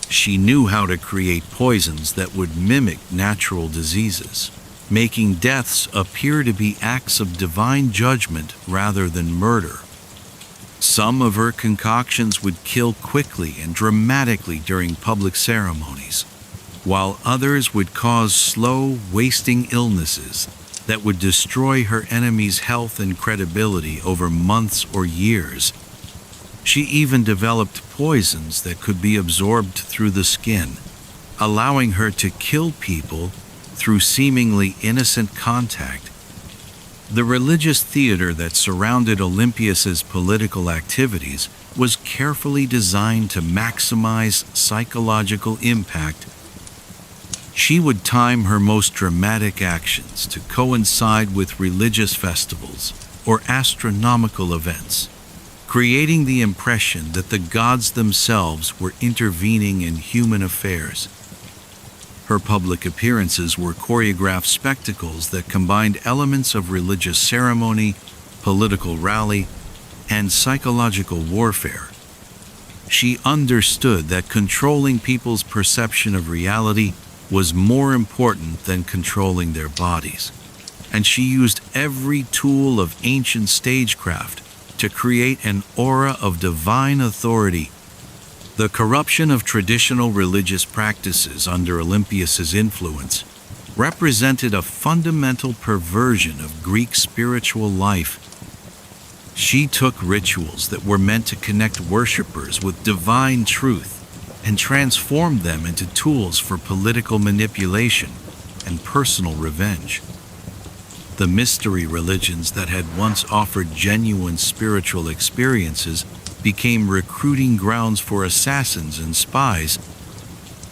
She knew how to create poisons that would mimic natural diseases, making deaths appear to be acts of divine judgment rather than murder. Some of her concoctions would kill quickly and dramatically during public ceremonies, while others would cause slow, wasting illnesses that would destroy her enemies' health and credibility over months or years. She even developed poisons that could be absorbed through the skin, allowing her to kill people through seemingly innocent contact. The religious theater that surrounded Olympias's political activities was carefully designed to maximize psychological impact. She would time her most dramatic actions to coincide with religious festivals or astronomical events, creating the impression that the gods themselves were intervening in human affairs. Her public appearances were choreographed spectacles that combined elements of religious ceremony, political rally, and psychological warfare. She understood that controlling people's perception of reality was more important than controlling their bodies, and she used every tool of ancient stagecraft to create an aura of divine authority. The corruption of traditional religious practices under Olympias's influence represented a fundamental perversion of Greek spiritual life. She took rituals that were meant to connect worshippers with divine truth and transformed them into tools for political manipulation and personal revenge. The mystery religions that had once offered genuine spiritual experiences became recruiting grounds for assassins and spies.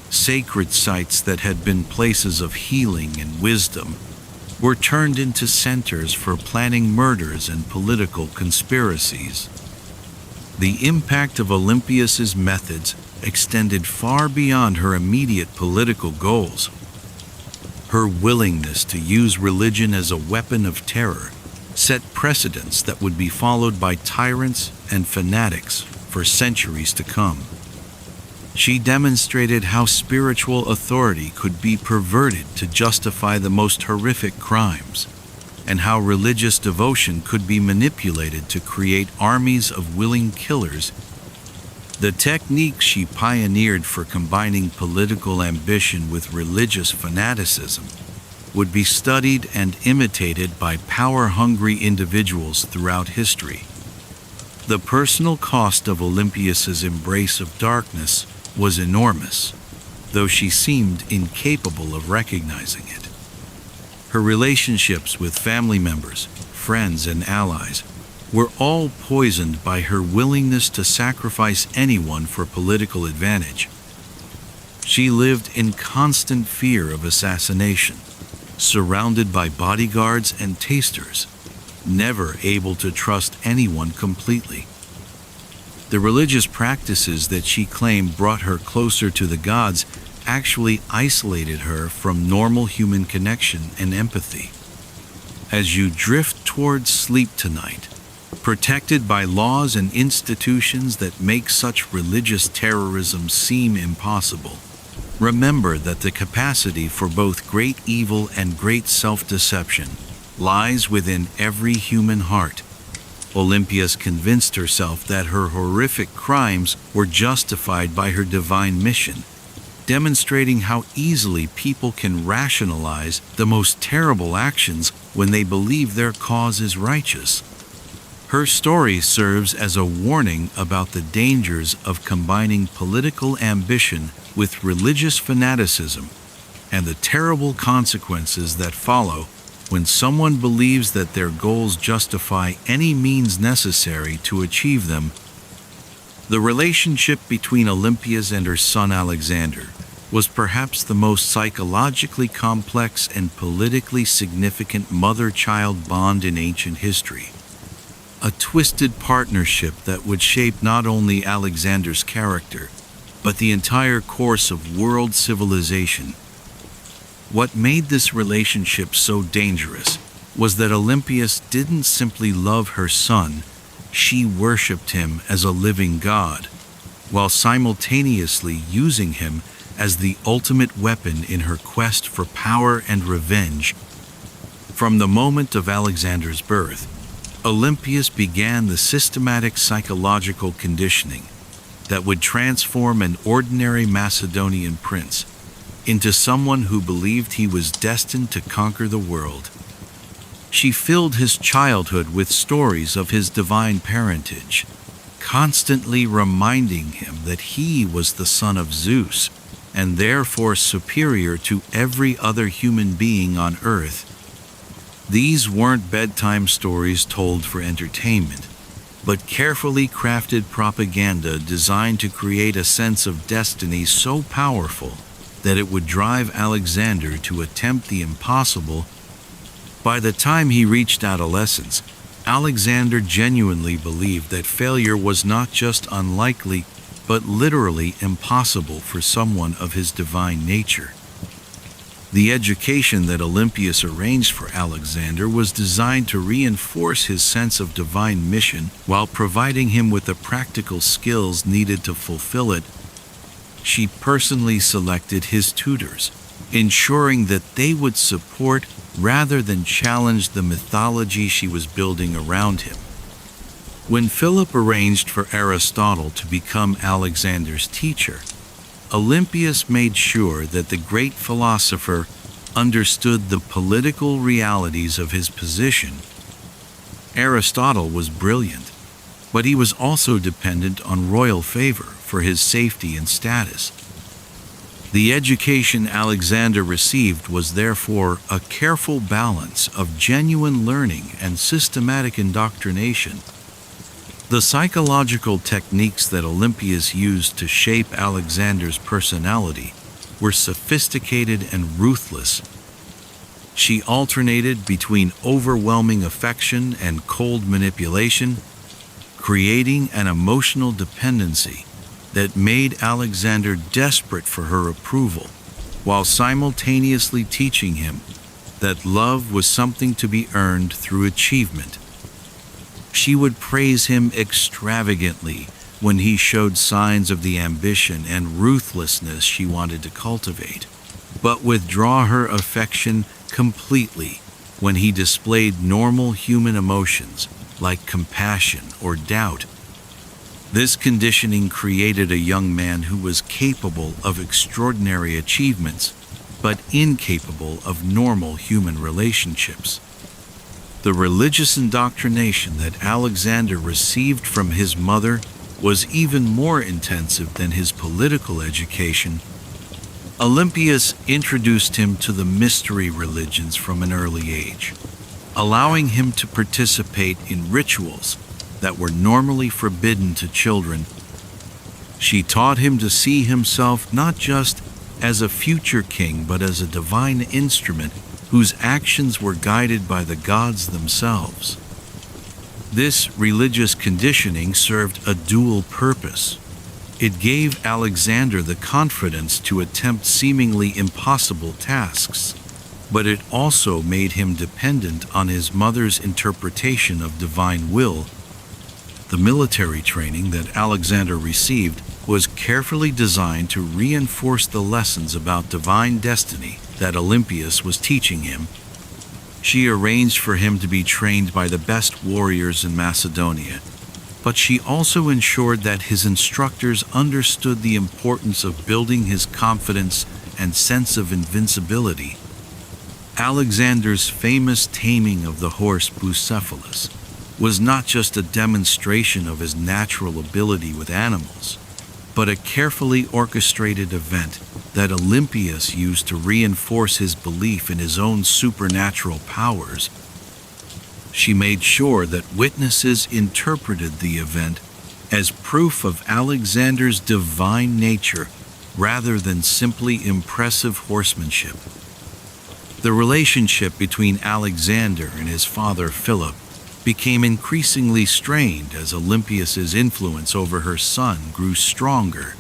Sacred sites that had been places of healing and wisdom were turned into centers for planning murders and political conspiracies. The impact of Olympias's methods extended far beyond her immediate political goals. Her willingness to use religion as a weapon of terror set precedents that would be followed by tyrants and fanatics for centuries to come. She demonstrated how spiritual authority could be perverted to justify the most horrific crimes, and how religious devotion could be manipulated to create armies of willing killers. The technique she pioneered for combining political ambition with religious fanaticism would be studied and imitated by power-hungry individuals throughout history. The personal cost of Olympias's embrace of darkness was enormous, though she seemed incapable of recognizing it. Her relationships with family members, friends, and allies were all poisoned by her willingness to sacrifice anyone for political advantage. She lived in constant fear of assassination, surrounded by bodyguards and tasters, never able to trust anyone completely. The religious practices that she claimed brought her closer to the gods actually isolated her from normal human connection and empathy. As you drift towards sleep tonight, protected by laws and institutions that make such religious terrorism seem impossible, remember that the capacity for both great evil and great self-deception lies within every human heart. Olympias convinced herself that her horrific crimes were justified by her divine mission, demonstrating how easily people can rationalize the most terrible actions when they believe their cause is righteous. Her story serves as a warning about the dangers of combining political ambition with religious fanaticism and the terrible consequences that follow when someone believes that their goals justify any means necessary to achieve them. The relationship between Olympias and her son Alexander was perhaps the most psychologically complex and politically significant mother-child bond in ancient history. A twisted partnership that would shape not only Alexander's character, but the entire course of world civilization. What made this relationship so dangerous was that Olympias didn't simply love her son, she worshipped him as a living god, while simultaneously using him as the ultimate weapon in her quest for power and revenge. From the moment of Alexander's birth, Olympias began the systematic psychological conditioning that would transform an ordinary Macedonian prince into someone who believed he was destined to conquer the world. She filled his childhood with stories of his divine parentage, constantly reminding him that he was the son of Zeus and therefore superior to every other human being on earth. These weren't bedtime stories told for entertainment, but carefully crafted propaganda designed to create a sense of destiny so powerful that it would drive Alexander to attempt the impossible. By the time he reached adolescence, Alexander genuinely believed that failure was not just unlikely, but literally impossible for someone of his divine nature. The education that Olympias arranged for Alexander was designed to reinforce his sense of divine mission while providing him with the practical skills needed to fulfill it. She personally selected his tutors, ensuring that they would support rather than challenge the mythology she was building around him. When Philip arranged for Aristotle to become Alexander's teacher, Olympias made sure that the great philosopher understood the political realities of his position. Aristotle was brilliant, but he was also dependent on royal favor for his safety and status. The education Alexander received was therefore a careful balance of genuine learning and systematic indoctrination. The psychological techniques that Olympias used to shape Alexander's personality were sophisticated and ruthless. She alternated between overwhelming affection and cold manipulation, creating an emotional dependency that made Alexander desperate for her approval, while simultaneously teaching him that love was something to be earned through achievement. She would praise him extravagantly when he showed signs of the ambition and ruthlessness she wanted to cultivate, but withdraw her affection completely when he displayed normal human emotions like compassion or doubt. This conditioning created a young man who was capable of extraordinary achievements, but incapable of normal human relationships. The religious indoctrination that Alexander received from his mother was even more intensive than his political education. Olympias introduced him to the mystery religions from an early age, allowing him to participate in rituals that were normally forbidden to children. She taught him to see himself not just as a future king, but as a divine instrument whose actions were guided by the gods themselves. This religious conditioning served a dual purpose. It gave Alexander the confidence to attempt seemingly impossible tasks, but it also made him dependent on his mother's interpretation of divine will. The military training that Alexander received was carefully designed to reinforce the lessons about divine destiny that Olympias was teaching him. She arranged for him to be trained by the best warriors in Macedonia, but she also ensured that his instructors understood the importance of building his confidence and sense of invincibility. Alexander's famous taming of the horse Bucephalus was not just a demonstration of his natural ability with animals, but a carefully orchestrated event that Olympias used to reinforce his belief in his own supernatural powers. She made sure that witnesses interpreted the event as proof of Alexander's divine nature rather than simply impressive horsemanship. The relationship between Alexander and his father Philip became increasingly strained as Olympias's influence over her son grew stronger.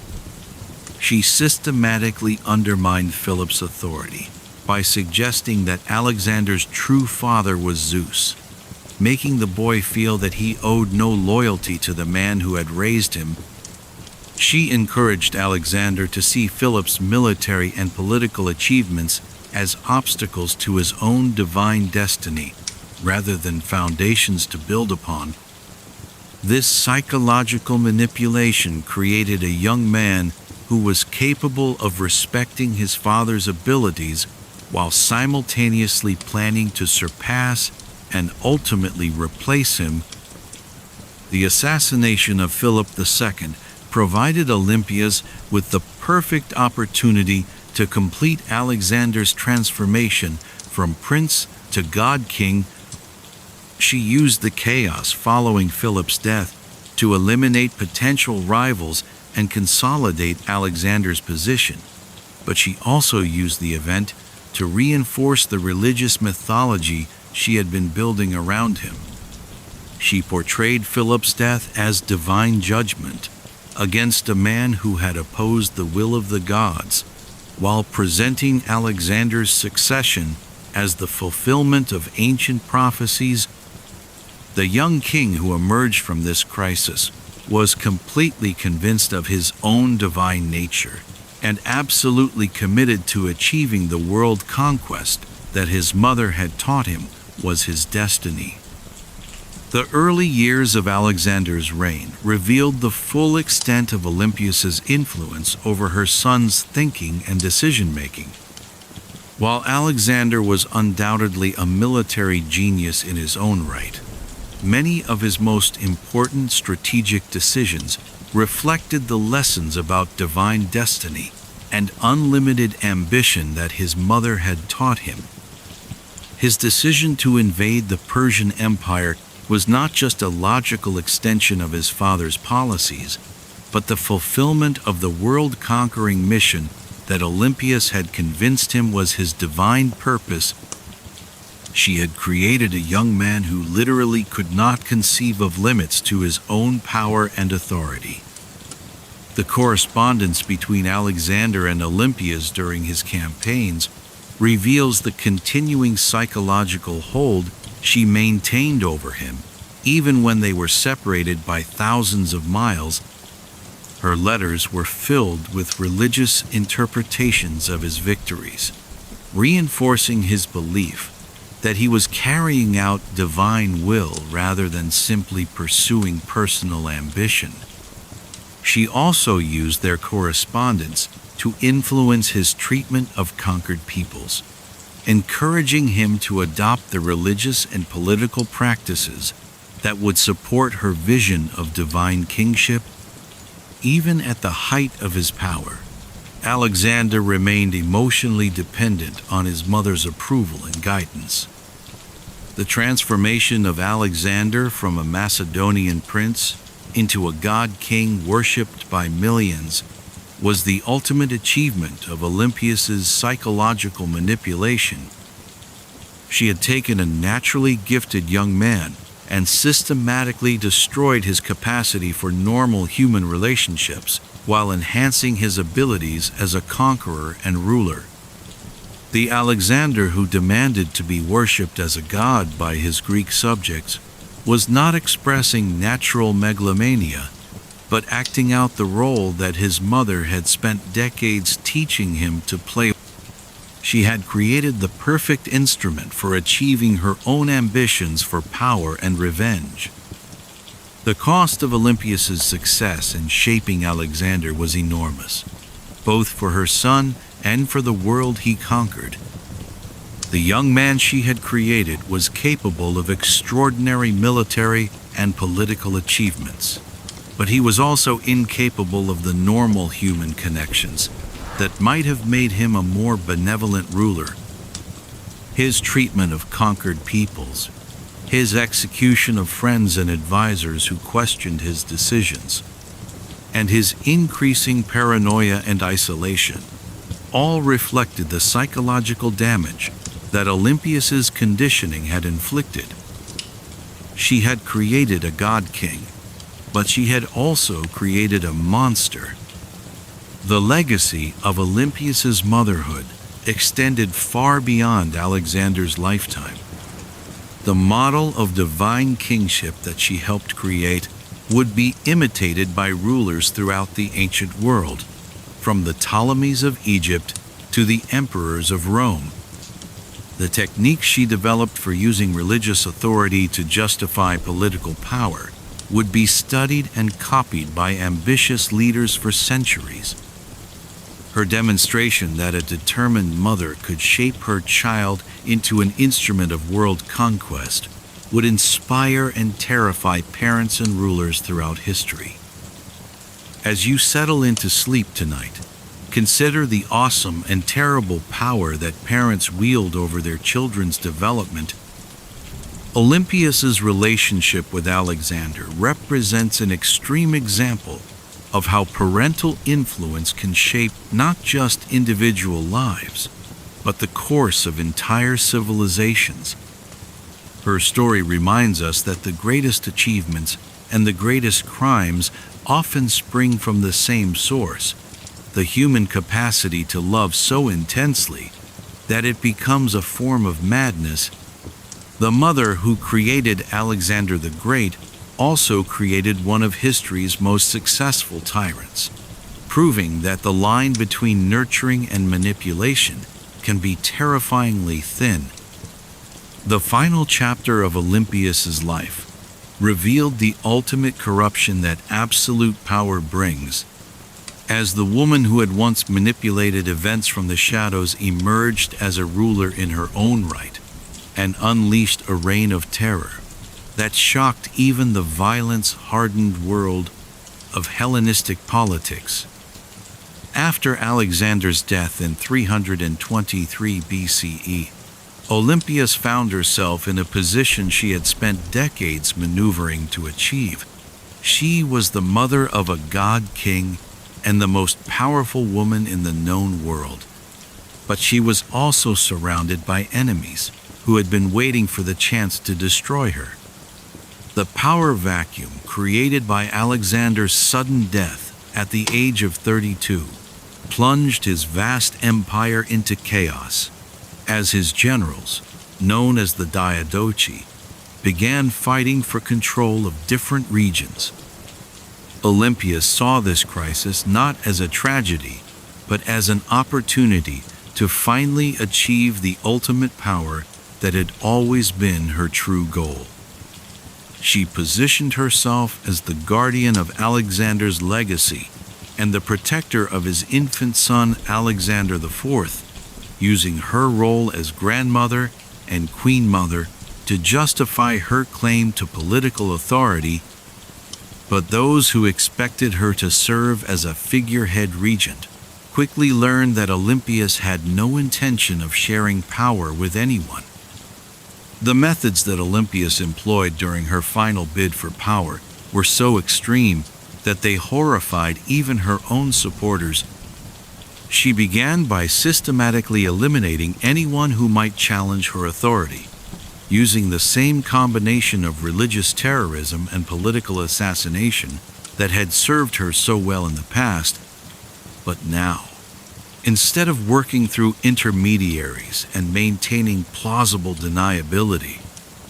She systematically undermined Philip's authority by suggesting that Alexander's true father was Zeus, making the boy feel that he owed no loyalty to the man who had raised him. She encouraged Alexander to see Philip's military and political achievements as obstacles to his own divine destiny, rather than foundations to build upon. This psychological manipulation created a young man who was capable of respecting his father's abilities while simultaneously planning to surpass and ultimately replace him. The assassination of Philip II provided Olympias with the perfect opportunity to complete Alexander's transformation from prince to god-king. She used the chaos following Philip's death to eliminate potential rivals and consolidate Alexander's position, but she also used the event to reinforce the religious mythology she had been building around him. She portrayed Philip's death as divine judgment against a man who had opposed the will of the gods, while presenting Alexander's succession as the fulfillment of ancient prophecies. The young king who emerged from this crisis was completely convinced of his own divine nature and absolutely committed to achieving the world conquest that his mother had taught him was his destiny. The early years of Alexander's reign revealed the full extent of Olympias's influence over her son's thinking and decision-making. While Alexander was undoubtedly a military genius in his own right, many of his most important strategic decisions reflected the lessons about divine destiny and unlimited ambition that his mother had taught him. His decision to invade the Persian Empire was not just a logical extension of his father's policies, but the fulfillment of the world-conquering mission that Olympias had convinced him was his divine purpose. She had created a young man who literally could not conceive of limits to his own power and authority. The correspondence between Alexander and Olympias during his campaigns reveals the continuing psychological hold she maintained over him, even when they were separated by thousands of miles. Her letters were filled with religious interpretations of his victories, reinforcing his belief that he was carrying out divine will rather than simply pursuing personal ambition. She also used their correspondence to influence his treatment of conquered peoples, encouraging him to adopt the religious and political practices that would support her vision of divine kingship. Even at the height of his power, Alexander remained emotionally dependent on his mother's approval and guidance. The transformation of Alexander from a Macedonian prince into a god-king worshipped by millions was the ultimate achievement of Olympias's psychological manipulation. She had taken a naturally gifted young man and systematically destroyed his capacity for normal human relationships while enhancing his abilities as a conqueror and ruler. The Alexander who demanded to be worshipped as a god by his Greek subjects was not expressing natural megalomania, but acting out the role that his mother had spent decades teaching him to play. She had created the perfect instrument for achieving her own ambitions for power and revenge. The cost of Olympias's success in shaping Alexander was enormous, both for her son and for the world he conquered. The young man she had created was capable of extraordinary military and political achievements, but he was also incapable of the normal human connections that might have made him a more benevolent ruler. His treatment of conquered peoples, his execution of friends and advisors who questioned his decisions, and his increasing paranoia and isolation all reflected the psychological damage that Olympias's conditioning had inflicted. She had created a god-king, but she had also created a monster. The legacy of Olympias's motherhood extended far beyond Alexander's lifetime. The model of divine kingship that she helped create would be imitated by rulers throughout the ancient world, from the Ptolemies of Egypt to the emperors of Rome. The techniques she developed for using religious authority to justify political power would be studied and copied by ambitious leaders for centuries. Her demonstration that a determined mother could shape her child into an instrument of world conquest would inspire and terrify parents and rulers throughout history. As you settle into sleep tonight, consider the awesome and terrible power that parents wield over their children's development. Olympias's relationship with Alexander represents an extreme example of how parental influence can shape not just individual lives, but the course of entire civilizations. Her story reminds us that the greatest achievements and the greatest crimes often spring from the same source, the human capacity to love so intensely that it becomes a form of madness. The mother who created Alexander the Great also created one of history's most successful tyrants, proving that the line between nurturing and manipulation can be terrifyingly thin. The final chapter of Olympias's life revealed the ultimate corruption that absolute power brings. As the woman who had once manipulated events from the shadows emerged as a ruler in her own right and unleashed a reign of terror that shocked even the violence-hardened world, of Hellenistic politics. After Alexander's death in 323 BCE, Olympias found herself in a position she had spent decades maneuvering to achieve. She was the mother of a god-king and the most powerful woman in the known world. But she was also surrounded by enemies who had been waiting for the chance to destroy her. The power vacuum created by Alexander's sudden death at the age of 32 plunged his vast empire into chaos, as his generals, known as the Diadochi, began fighting for control of different regions. Olympias saw this crisis not as a tragedy, but as an opportunity to finally achieve the ultimate power that had always been her true goal. She positioned herself as the guardian of Alexander's legacy and the protector of his infant son Alexander IV, using her role as grandmother and queen mother to justify her claim to political authority. But those who expected her to serve as a figurehead regent quickly learned that Olympias had no intention of sharing power with anyone. The methods that Olympias employed during her final bid for power were so extreme that they horrified even her own supporters. She began by systematically eliminating anyone who might challenge her authority, using the same combination of religious terrorism and political assassination that had served her so well in the past. But now, instead of working through intermediaries and maintaining plausible deniability,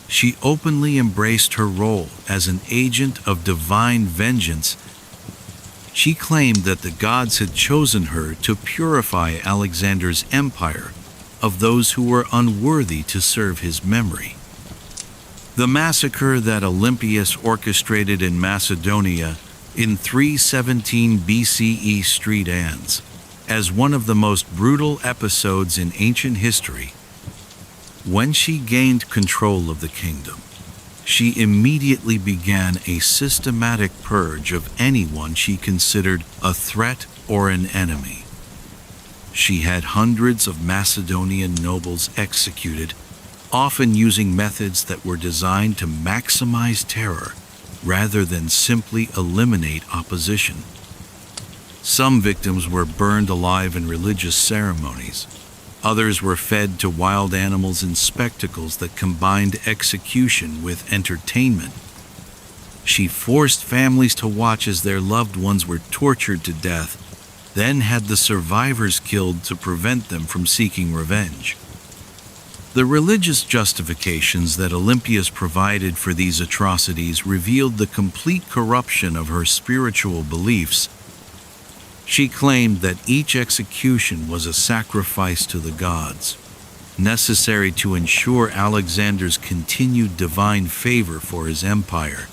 she openly embraced her role as an agent of divine vengeance. She claimed that the gods had chosen her to purify Alexander's empire of those who were unworthy to serve his memory. The massacre that Olympias orchestrated in Macedonia in 317 BCE street ends as one of the most brutal episodes in ancient history. When she gained control of the kingdom, she immediately began a systematic purge of anyone she considered a threat or an enemy. She had hundreds of Macedonian nobles executed, often using methods that were designed to maximize terror rather than simply eliminate opposition. Some victims were burned alive in religious ceremonies. Others were fed to wild animals in spectacles that combined execution with entertainment. She forced families to watch as their loved ones were tortured to death, then had the survivors killed to prevent them from seeking revenge. The religious justifications that Olympias provided for these atrocities revealed the complete corruption of her spiritual beliefs. She claimed that each execution was a sacrifice to the gods, necessary to ensure Alexander's continued divine favor for his empire.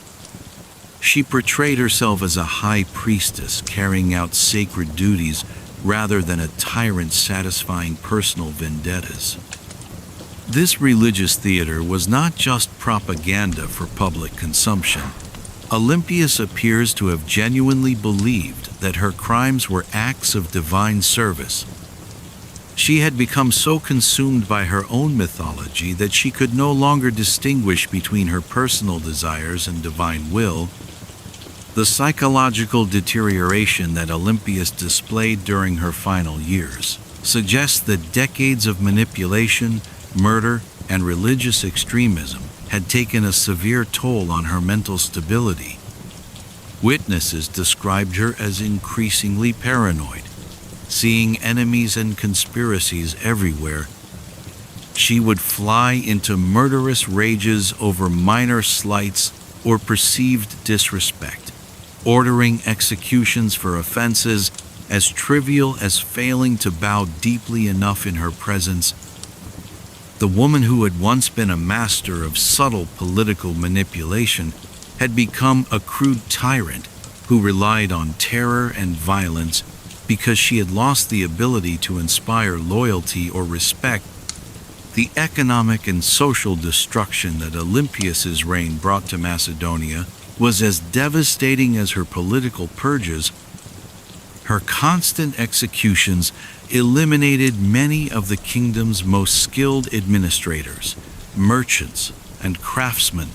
She portrayed herself as a high priestess carrying out sacred duties rather than a tyrant satisfying personal vendettas. This religious theater was not just propaganda for public consumption. Olympias appears to have genuinely believed that her crimes were acts of divine service. She had become so consumed by her own mythology that she could no longer distinguish between her personal desires and divine will. The psychological deterioration that Olympias displayed during her final years suggests that decades of manipulation, murder, and religious extremism had taken a severe toll on her mental stability. Witnesses described her as increasingly paranoid, seeing enemies and conspiracies everywhere. She would fly into murderous rages over minor slights or perceived disrespect, ordering executions for offenses as trivial as failing to bow deeply enough in her presence. The woman who had once been a master of subtle political manipulation had become a crude tyrant who relied on terror and violence because she had lost the ability to inspire loyalty or respect. The economic and social destruction that Olympias's reign brought to Macedonia was as devastating as her political purges. Her constant executions eliminated many of the kingdom's most skilled administrators, merchants, and craftsmen,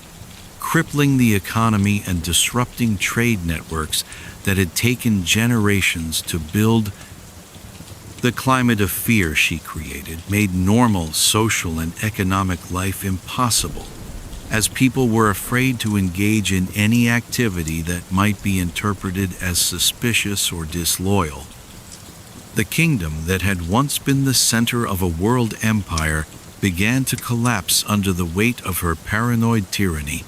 crippling the economy and disrupting trade networks that had taken generations to build. The climate of fear she created made normal social and economic life impossible, as people were afraid to engage in any activity that might be interpreted as suspicious or disloyal. The kingdom that had once been the center of a world empire began to collapse under the weight of her paranoid tyranny.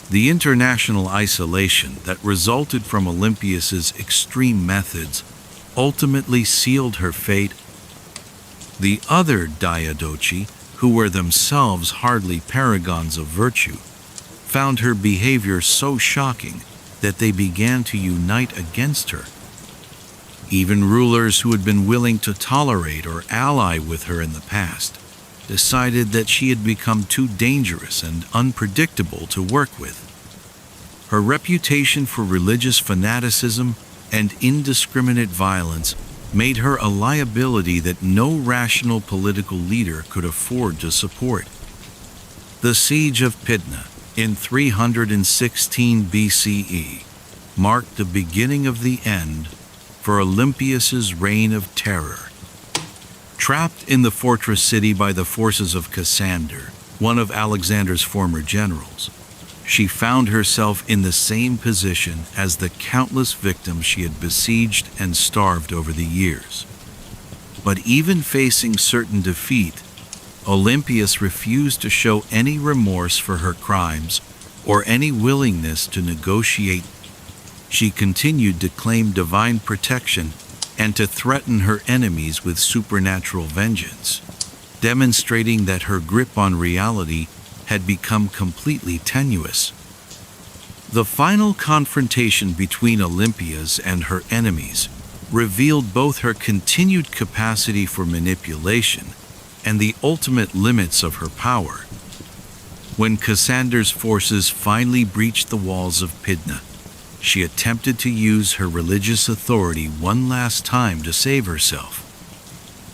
The international isolation that resulted from Olympias's extreme methods ultimately sealed her fate. The other Diadochi, who were themselves hardly paragons of virtue, found her behavior so shocking that they began to unite against her. Even rulers who had been willing to tolerate or ally with her in the past decided that she had become too dangerous and unpredictable to work with. Her reputation for religious fanaticism and indiscriminate violence made her a liability that no rational political leader could afford to support. The siege of Pydna in 316 BCE marked the beginning of the end for Olympias's reign of terror. Trapped in the fortress city by the forces of Cassander, one of Alexander's former generals, she found herself in the same position as the countless victims she had besieged and starved over the years. But even facing certain defeat, Olympias refused to show any remorse for her crimes or any willingness to negotiate. She continued to claim divine protection and to threaten her enemies with supernatural vengeance, demonstrating that her grip on reality had become completely tenuous. The final confrontation between Olympias and her enemies revealed both her continued capacity for manipulation and the ultimate limits of her power. When Cassander's forces finally breached the walls of Pydna, she attempted to use her religious authority one last time to save herself.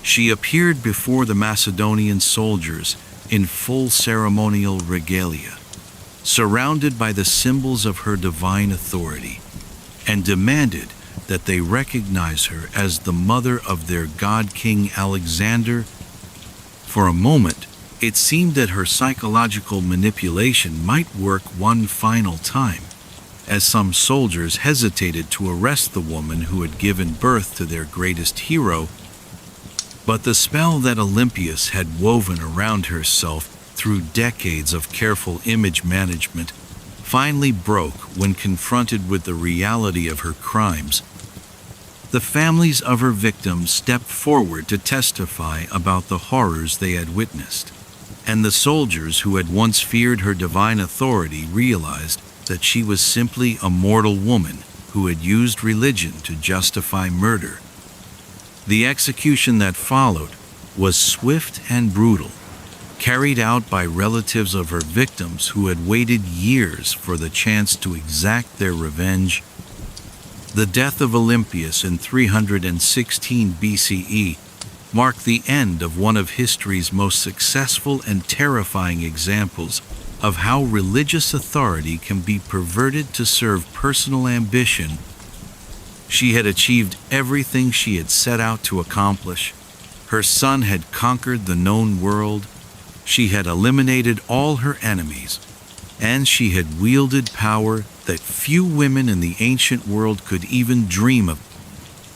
She appeared before the Macedonian soldiers in full ceremonial regalia, surrounded by the symbols of her divine authority, and demanded that they recognize her as the mother of their god King Alexander. For a moment, it seemed that her psychological manipulation might work one final time, as some soldiers hesitated to arrest the woman who had given birth to their greatest hero. But the spell that Olympias had woven around herself through decades of careful image management finally broke when confronted with the reality of her crimes. The families of her victims stepped forward to testify about the horrors they had witnessed, and the soldiers who had once feared her divine authority realized that she was simply a mortal woman who had used religion to justify murder. The execution that followed was swift and brutal, carried out by relatives of her victims who had waited years for the chance to exact their revenge. The death of Olympias in 316 BCE marked the end of one of history's most successful and terrifying examples of how religious authority can be perverted to serve personal ambition. She had achieved everything she had set out to accomplish. Her son had conquered the known world. She had eliminated all her enemies, and she had wielded power that few women in the ancient world could even dream of.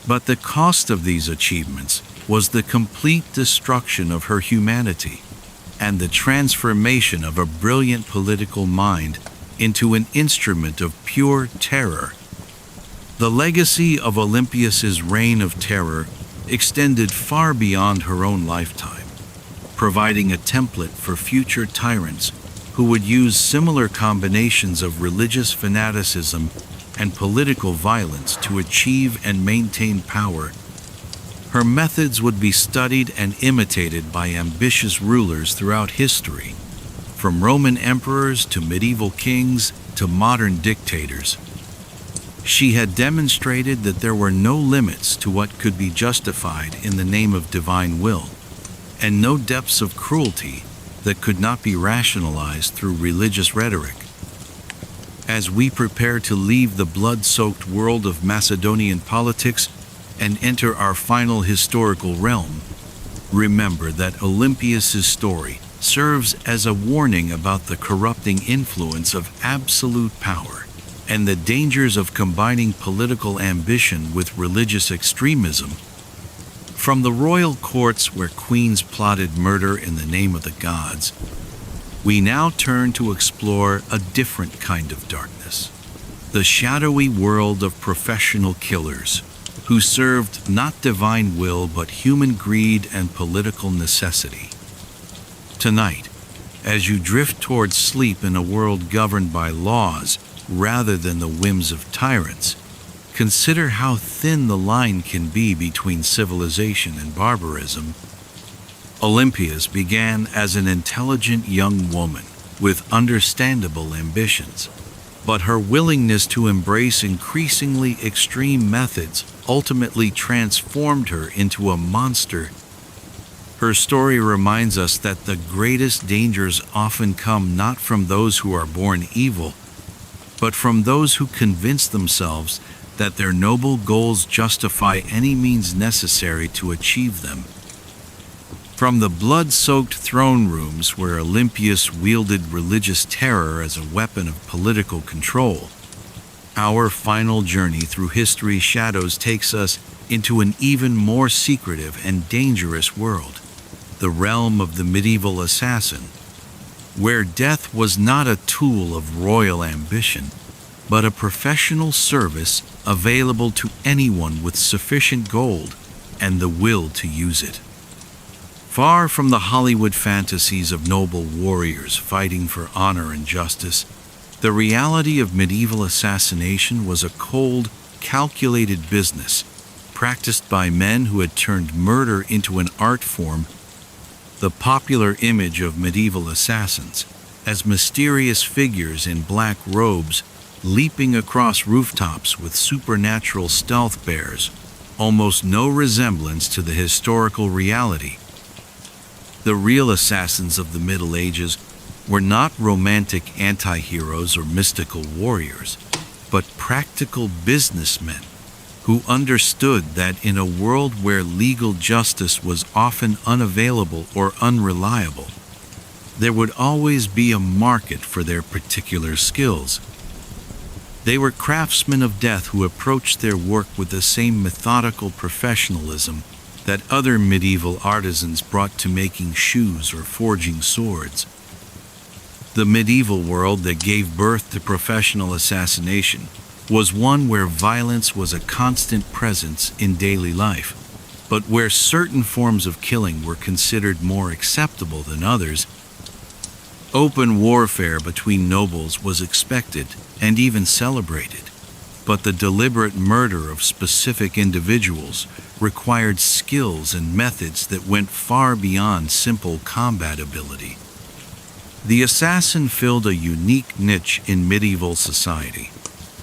But the cost of these achievements was the complete destruction of her humanity and the transformation of a brilliant political mind into an instrument of pure terror. The legacy of Olympias's reign of terror extended far beyond her own lifetime, providing a template for future tyrants who would use similar combinations of religious fanaticism and political violence to achieve and maintain power. Her methods would be studied and imitated by ambitious rulers throughout history, from Roman emperors to medieval kings to modern dictators. She had demonstrated that there were no limits to what could be justified in the name of divine will, and no depths of cruelty that could not be rationalized through religious rhetoric. As we prepare to leave the blood-soaked world of Macedonian politics and enter our final historical realm, remember that Olympias' story serves as a warning about the corrupting influence of absolute power and the dangers of combining political ambition with religious extremism. From the royal courts where queens plotted murder in the name of the gods, we now turn to explore a different kind of darkness, the shadowy world of professional killers who served not divine will but human greed and political necessity. Tonight, as you drift towards sleep in a world governed by laws rather than the whims of tyrants, consider how thin the line can be between civilization and barbarism. Olympias began as an intelligent young woman with understandable ambitions, but her willingness to embrace increasingly extreme methods ultimately transformed her into a monster. Her story reminds us that the greatest dangers often come not from those who are born evil, but from those who convince themselves that their noble goals justify any means necessary to achieve them. From the blood-soaked throne rooms where Olympias wielded religious terror as a weapon of political control, our final journey through history's shadows takes us into an even more secretive and dangerous world, the realm of the medieval assassin, where death was not a tool of royal ambition, but a professional service available to anyone with sufficient gold and the will to use it. Far from the Hollywood fantasies of noble warriors fighting for honor and justice, the reality of medieval assassination was a cold, calculated business practiced by men who had turned murder into an art form. The popular image of medieval assassins as mysterious figures in black robes leaping across rooftops with supernatural stealth bears almost no resemblance to the historical reality. The real assassins of the Middle Ages were not romantic anti-heroes or mystical warriors, but practical businessmen who understood that in a world where legal justice was often unavailable or unreliable, there would always be a market for their particular skills. They were craftsmen of death who approached their work with the same methodical professionalism that other medieval artisans brought to making shoes or forging swords. The medieval world that gave birth to professional assassination was one where violence was a constant presence in daily life, but where certain forms of killing were considered more acceptable than others. Open warfare between nobles was expected and even celebrated, but the deliberate murder of specific individuals required skills and methods that went far beyond simple combat ability. The assassin filled a unique niche in medieval society,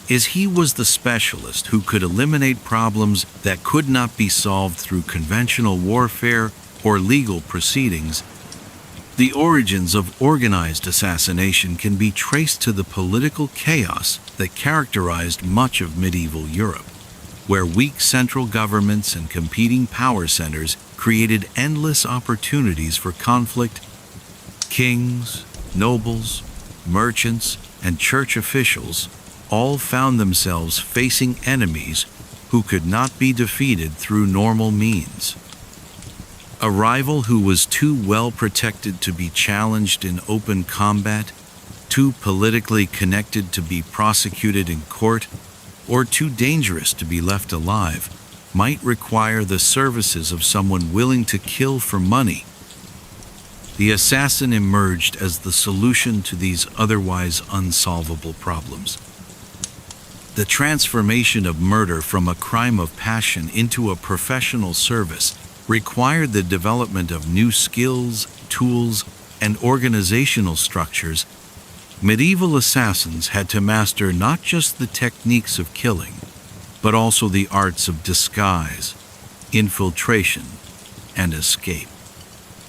as he was the specialist who could eliminate problems that could not be solved through conventional warfare or legal proceedings. The origins of organized assassination can be traced to the political chaos that characterized much of medieval Europe, where weak central governments and competing power centers created endless opportunities for conflict. Kings, nobles, merchants, and church officials all found themselves facing enemies who could not be defeated through normal means. A rival who was too well protected to be challenged in open combat, too politically connected to be prosecuted in court, or too dangerous to be left alive, might require the services of someone willing to kill for money. The assassin emerged as the solution to these otherwise unsolvable problems. The transformation of murder from a crime of passion into a professional service required the development of new skills, tools, and organizational structures Medieval assassins had to master not just the techniques of killing, but also the arts of disguise, infiltration, and escape.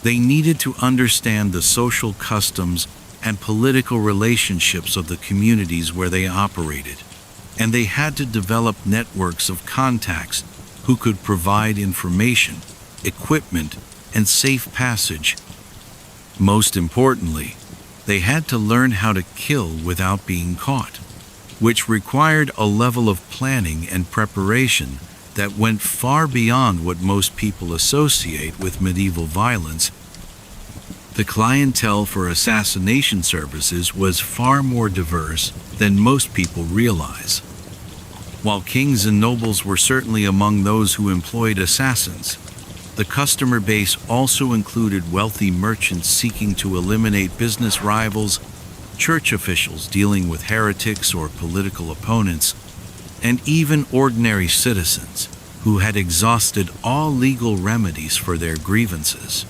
They needed to understand the social customs and political relationships of the communities where they operated, and they had to develop networks of contacts who could provide information, equipment, and safe passage. Most importantly, they had to learn how to kill without being caught, which required a level of planning and preparation that went far beyond what most people associate with medieval violence. The clientele for assassination services was far more diverse than most people realize. While kings and nobles were certainly among those who employed assassins, the customer base also included wealthy merchants seeking to eliminate business rivals, church officials dealing with heretics or political opponents, and even ordinary citizens who had exhausted all legal remedies for their grievances.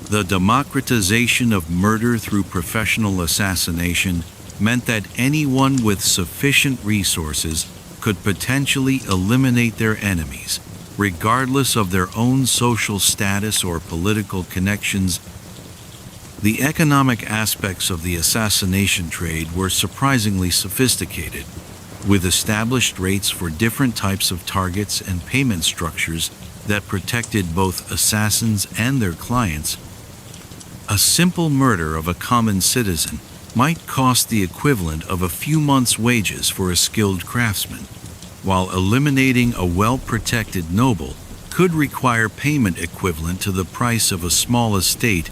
The democratization of murder through professional assassination meant that anyone with sufficient resources could potentially eliminate their enemies, regardless of their own social status or political connections. The economic aspects of the assassination trade were surprisingly sophisticated, with established rates for different types of targets and payment structures that protected both assassins and their clients. A simple murder of a common citizen might cost the equivalent of a few months' wages for a skilled craftsman, while eliminating a well-protected noble could require payment equivalent to the price of a small estate.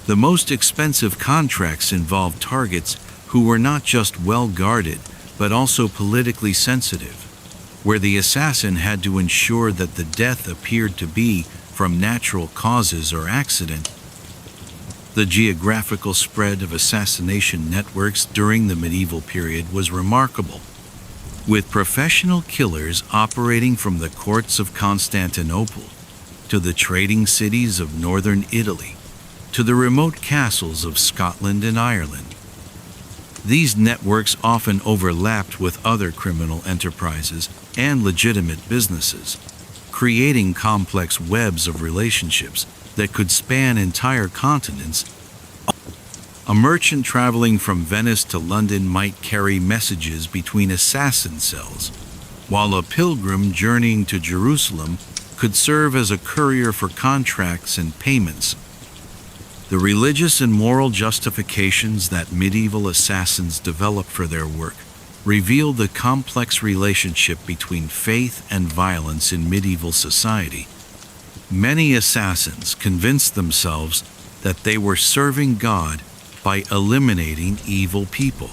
The most expensive contracts involved targets who were not just well-guarded, but also politically sensitive, where the assassin had to ensure that the death appeared to be from natural causes or accident. The geographical spread of assassination networks during the medieval period was remarkable, with professional killers operating from the courts of Constantinople to the trading cities of northern Italy to the remote castles of Scotland and Ireland. These networks often overlapped with other criminal enterprises and legitimate businesses, creating complex webs of relationships that could span entire continents. A merchant traveling from Venice to London might carry messages between assassin cells, while a pilgrim journeying to Jerusalem could serve as a courier for contracts and payments. The religious and moral justifications that medieval assassins developed for their work reveal the complex relationship between faith and violence in medieval society. Many assassins convinced themselves that they were serving God by eliminating evil people,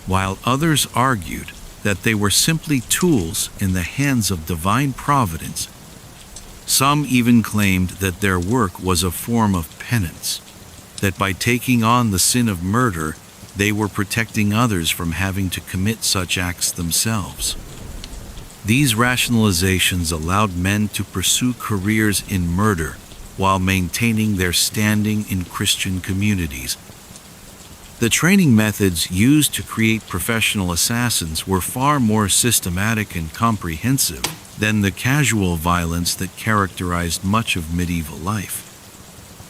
while others argued that they were simply tools in the hands of divine providence. Some even claimed that their work was a form of penance, that by taking on the sin of murder, they were protecting others from having to commit such acts themselves. These rationalizations allowed men to pursue careers in murder while maintaining their standing in Christian communities. The training methods used to create professional assassins were far more systematic and comprehensive than the casual violence that characterized much of medieval life.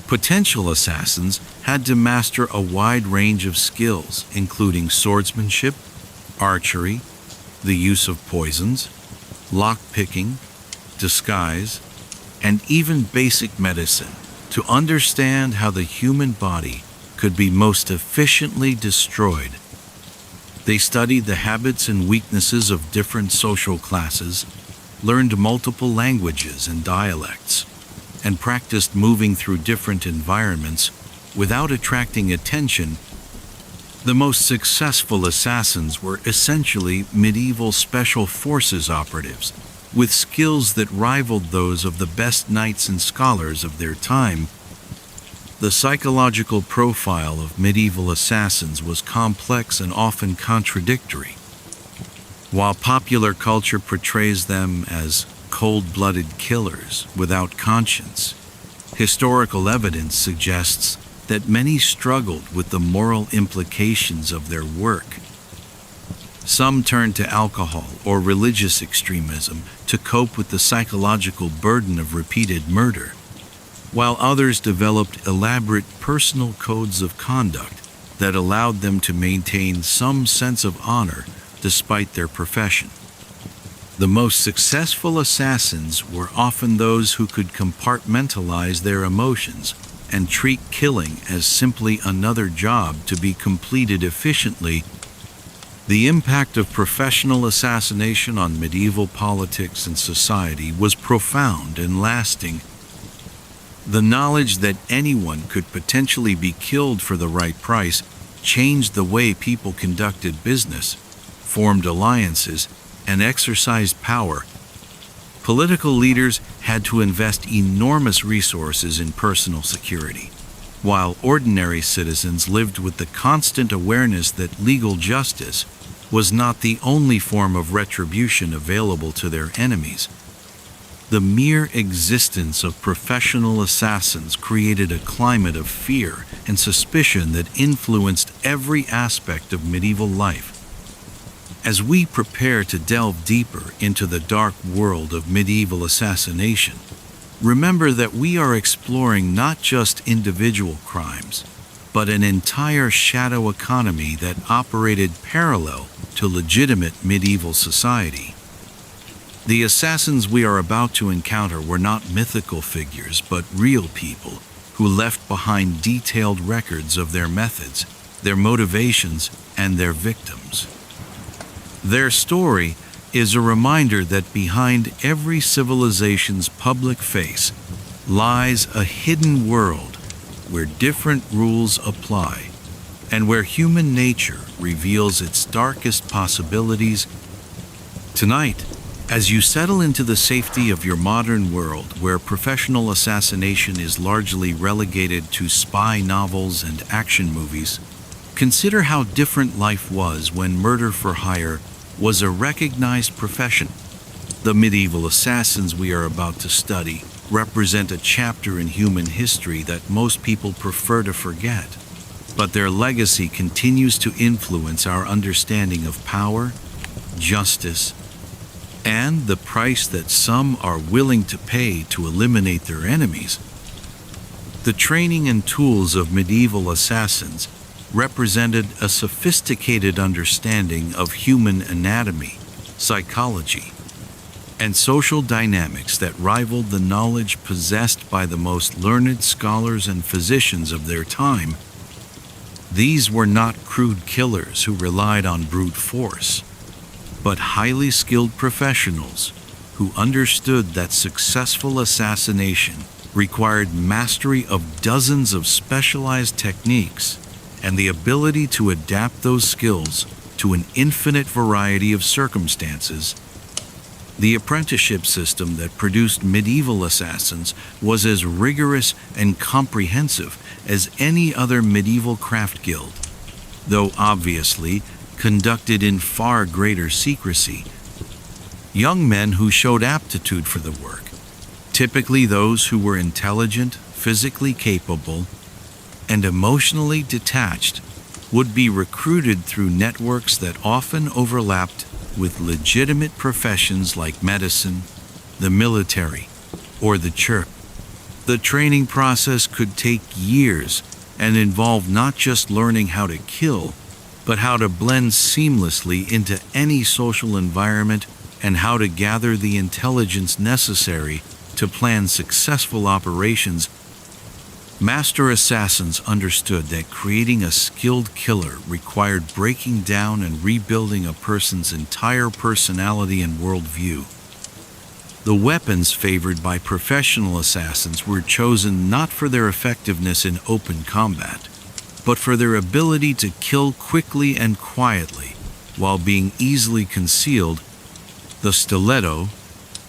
Potential assassins had to master a wide range of skills, including swordsmanship, archery, the use of poisons, lock-picking, disguise, and even basic medicine, to understand how the human body could be most efficiently destroyed. They studied the habits and weaknesses of different social classes, learned multiple languages and dialects, and practiced moving through different environments without attracting attention. The most successful assassins were essentially medieval special forces operatives, with skills that rivaled those of the best knights and scholars of their time. The psychological profile of medieval assassins was complex and often contradictory. While popular culture portrays them as cold-blooded killers without conscience, historical evidence suggests that many struggled with the moral implications of their work. Some turned to alcohol or religious extremism to cope with the psychological burden of repeated murder, while others developed elaborate personal codes of conduct that allowed them to maintain some sense of honor despite their profession. The most successful assassins were often those who could compartmentalize their emotions and treat killing as simply another job to be completed efficiently. The impact of professional assassination on medieval politics and society was profound and lasting. The knowledge that anyone could potentially be killed for the right price changed the way people conducted business, formed alliances, and exercised power. Political leaders had to invest enormous resources in personal security, while ordinary citizens lived with the constant awareness that legal justice was not the only form of retribution available to their enemies. The mere existence of professional assassins created a climate of fear and suspicion that influenced every aspect of medieval life. As we prepare to delve deeper into the dark world of medieval assassination, remember that we are exploring not just individual crimes, but an entire shadow economy that operated parallel to legitimate medieval society. The assassins we are about to encounter were not mythical figures, but real people who left behind detailed records of their methods, their motivations, and their victims. Their story is a reminder that behind every civilization's public face lies a hidden world where different rules apply and where human nature reveals its darkest possibilities. Tonight, as you settle into the safety of your modern world where professional assassination is largely relegated to spy novels and action movies, consider how different life was when murder for hire was a recognized profession. The medieval assassins we are about to study represent a chapter in human history that most people prefer to forget, but their legacy continues to influence our understanding of power, justice, and the price that some are willing to pay to eliminate their enemies. The training and tools of medieval assassins represented a sophisticated understanding of human anatomy, psychology, and social dynamics that rivaled the knowledge possessed by the most learned scholars and physicians of their time. These were not crude killers who relied on brute force, but highly skilled professionals who understood that successful assassination required mastery of dozens of specialized techniques and the ability to adapt those skills to an infinite variety of circumstances. The apprenticeship system that produced medieval assassins was as rigorous and comprehensive as any other medieval craft guild, though obviously conducted in far greater secrecy. Young men who showed aptitude for the work, typically those who were intelligent, physically capable, and emotionally detached, would be recruited through networks that often overlapped with legitimate professions like medicine, the military, or the church. The training process could take years and involve not just learning how to kill, but how to blend seamlessly into any social environment and how to gather the intelligence necessary to plan successful operations. Master assassins understood that creating a skilled killer required breaking down and rebuilding a person's entire personality and worldview. The weapons favored by professional assassins were chosen not for their effectiveness in open combat, but for their ability to kill quickly and quietly while being easily concealed. The stiletto,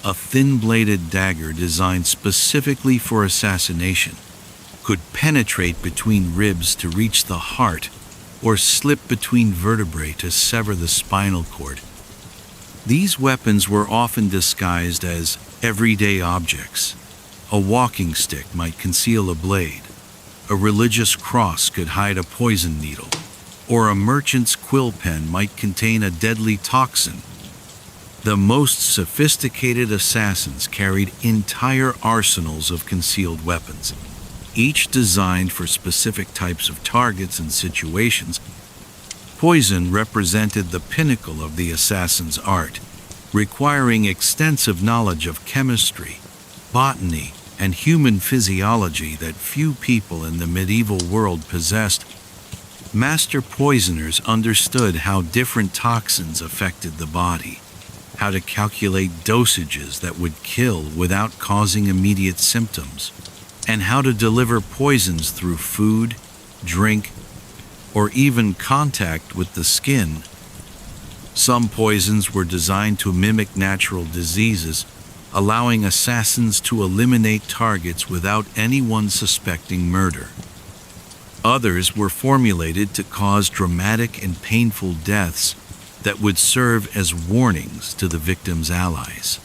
a thin-bladed dagger designed specifically for assassination, could penetrate between ribs to reach the heart or slip between vertebrae to sever the spinal cord. These weapons were often disguised as everyday objects. A walking stick might conceal a blade, A religious cross could hide a poison needle, or a merchant's quill pen might contain a deadly toxin. The most sophisticated assassins carried entire arsenals of concealed weapons, each designed for specific types of targets and situations. Poison represented the pinnacle of the assassin's art, requiring extensive knowledge of chemistry, botany, and human physiology that few people in the medieval world possessed. Master poisoners understood how different toxins affected the body, how to calculate dosages that would kill without causing immediate symptoms, and how to deliver poisons through food, drink, or even contact with the skin. Some poisons were designed to mimic natural diseases, allowing assassins to eliminate targets without anyone suspecting murder. Others were formulated to cause dramatic and painful deaths that would serve as warnings to the victim's allies.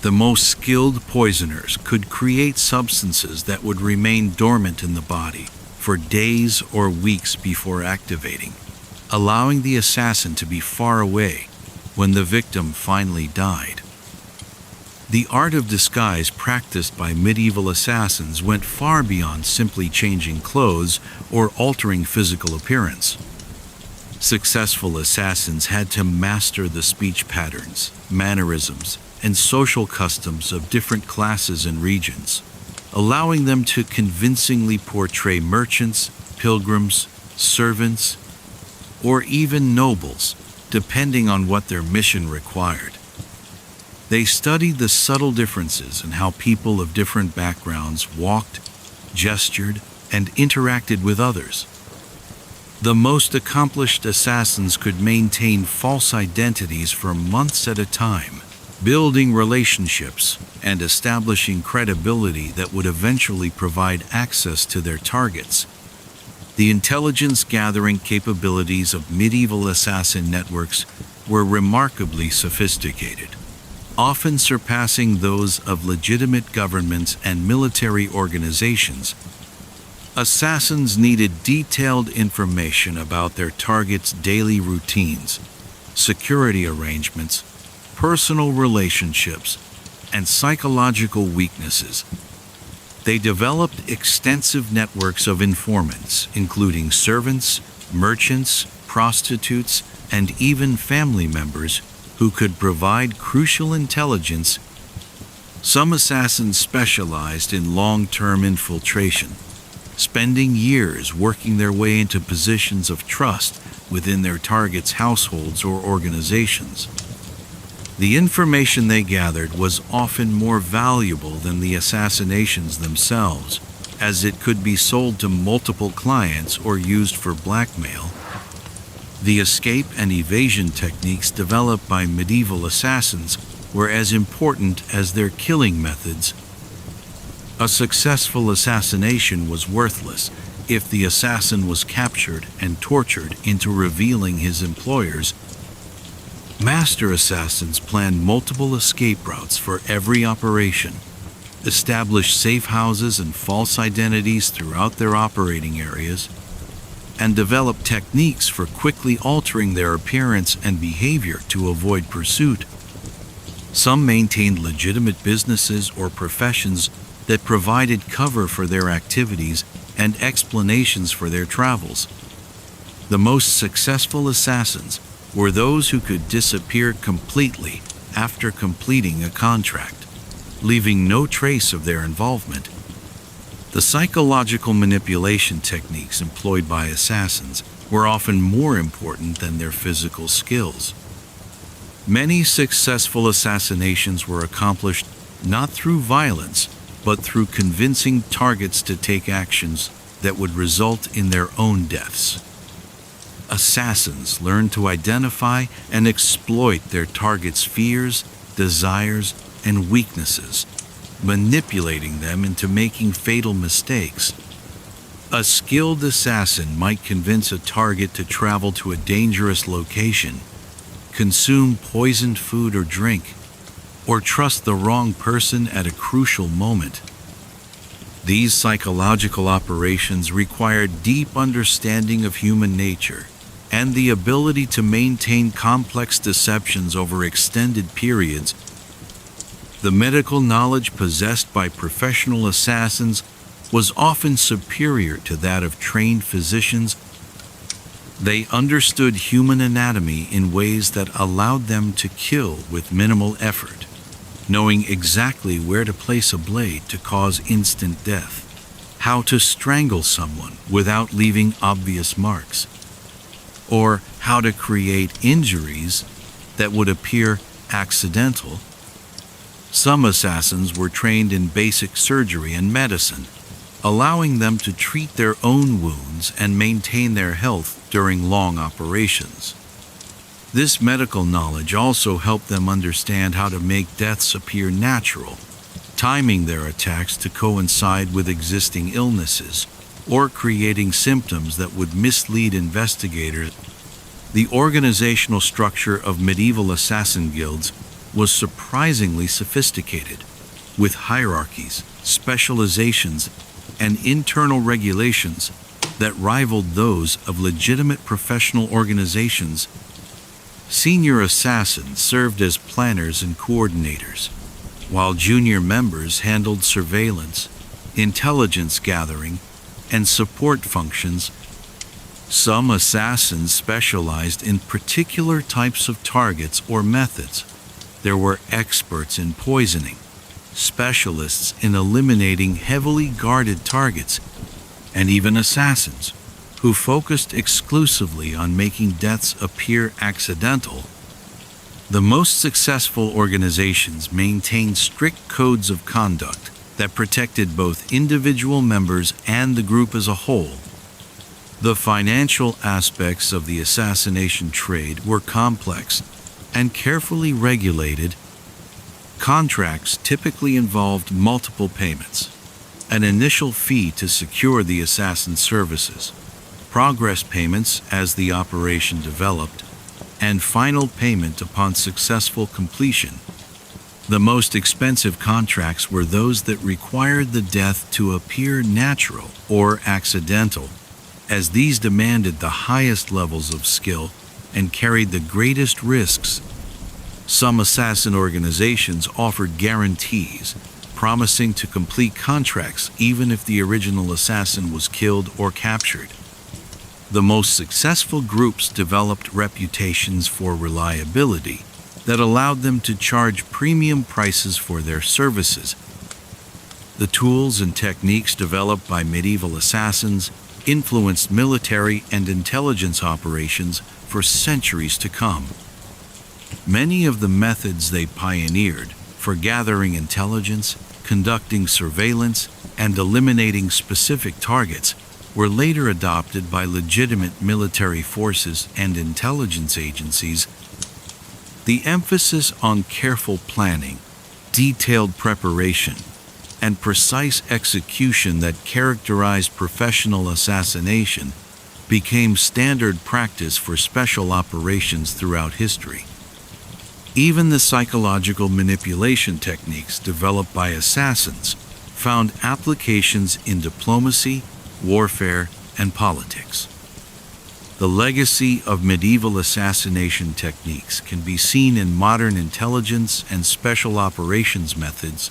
The most skilled poisoners could create substances that would remain dormant in the body for days or weeks before activating, allowing the assassin to be far away when the victim finally died. The art of disguise practiced by medieval assassins went far beyond simply changing clothes or altering physical appearance. Successful assassins had to master the speech patterns, mannerisms, and social customs of different classes and regions, allowing them to convincingly portray merchants, pilgrims, servants, or even nobles, depending on what their mission required. They studied the subtle differences in how people of different backgrounds walked, gestured, and interacted with others. The most accomplished assassins could maintain false identities for months at a time, building relationships and establishing credibility that would eventually provide access to their targets. The intelligence-gathering capabilities of medieval assassin networks were remarkably sophisticated, often surpassing those of legitimate governments and military organizations. Assassins needed detailed information about their targets' daily routines, security arrangements, personal relationships, and psychological weaknesses. They developed extensive networks of informants, including servants, merchants, prostitutes, and even family members who could provide crucial intelligence. Some assassins specialized in long-term infiltration, spending years working their way into positions of trust within their targets' households or organizations. The information they gathered was often more valuable than the assassinations themselves, as it could be sold to multiple clients or used for blackmail. The escape and evasion techniques developed by medieval assassins were as important as their killing methods. A successful assassination was worthless if the assassin was captured and tortured into revealing his employers. Master assassins planned multiple escape routes for every operation, established safe houses and false identities throughout their operating areas, and developed techniques for quickly altering their appearance and behavior to avoid pursuit. Some maintained legitimate businesses or professions that provided cover for their activities and explanations for their travels. The most successful assassins were those who could disappear completely after completing a contract, leaving no trace of their involvement. The psychological manipulation techniques employed by assassins were often more important than their physical skills. Many successful assassinations were accomplished not through violence, but through convincing targets to take actions that would result in their own deaths. Assassins learned to identify and exploit their targets' fears, desires, and weaknesses, manipulating them into making fatal mistakes. A skilled assassin might convince a target to travel to a dangerous location, consume poisoned food or drink, or trust the wrong person at a crucial moment. These psychological operations required deep understanding of human nature and the ability to maintain complex deceptions over extended periods. The medical knowledge possessed by professional assassins was often superior to that of trained physicians. They understood human anatomy in ways that allowed them to kill with minimal effort, knowing exactly where to place a blade to cause instant death, how to strangle someone without leaving obvious marks, or how to create injuries that would appear accidental. Some assassins were trained in basic surgery and medicine, allowing them to treat their own wounds and maintain their health during long operations. This medical knowledge also helped them understand how to make deaths appear natural, timing their attacks to coincide with existing illnesses, or creating symptoms that would mislead investigators. The organizational structure of medieval assassin guilds was surprisingly sophisticated, with hierarchies, specializations, and internal regulations that rivaled those of legitimate professional organizations. Senior assassins served as planners and coordinators, while junior members handled surveillance, intelligence gathering, and support functions. Some assassins specialized in particular types of targets or methods. There were experts in poisoning, specialists in eliminating heavily guarded targets, and even assassins who focused exclusively on making deaths appear accidental. The most successful organizations maintained strict codes of conduct that protected both individual members and the group as a whole. The financial aspects of the assassination trade were complex and carefully regulated. Contracts typically involved multiple payments, an initial fee to secure the assassin's services, progress payments as the operation developed, and final payment upon successful completion. The most expensive contracts were those that required the death to appear natural or accidental, as these demanded the highest levels of skill and carried the greatest risks. Some assassin organizations offered guarantees, promising to complete contracts even if the original assassin was killed or captured. The most successful groups developed reputations for reliability that allowed them to charge premium prices for their services. The tools and techniques developed by medieval assassins influenced military and intelligence operations for centuries to come. Many of the methods they pioneered for gathering intelligence, conducting surveillance, and eliminating specific targets were later adopted by legitimate military forces and intelligence agencies. The emphasis on careful planning, detailed preparation, and precise execution that characterized professional assassination became standard practice for special operations throughout history. Even the psychological manipulation techniques developed by assassins found applications in diplomacy, warfare, and politics. The legacy of medieval assassination techniques can be seen in modern intelligence and special operations methods.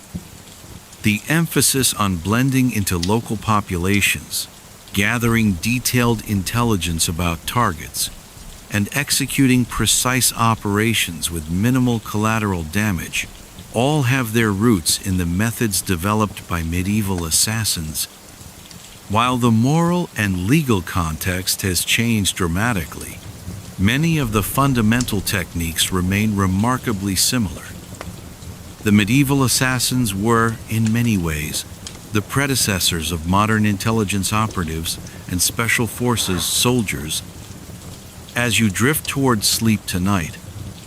The emphasis on blending into local populations, gathering detailed intelligence about targets, and executing precise operations with minimal collateral damage all have their roots in the methods developed by medieval assassins. While the moral and legal context has changed dramatically, many of the fundamental techniques remain remarkably similar. The medieval assassins were, in many ways, the predecessors of modern intelligence operatives and special forces soldiers. As you drift towards sleep tonight,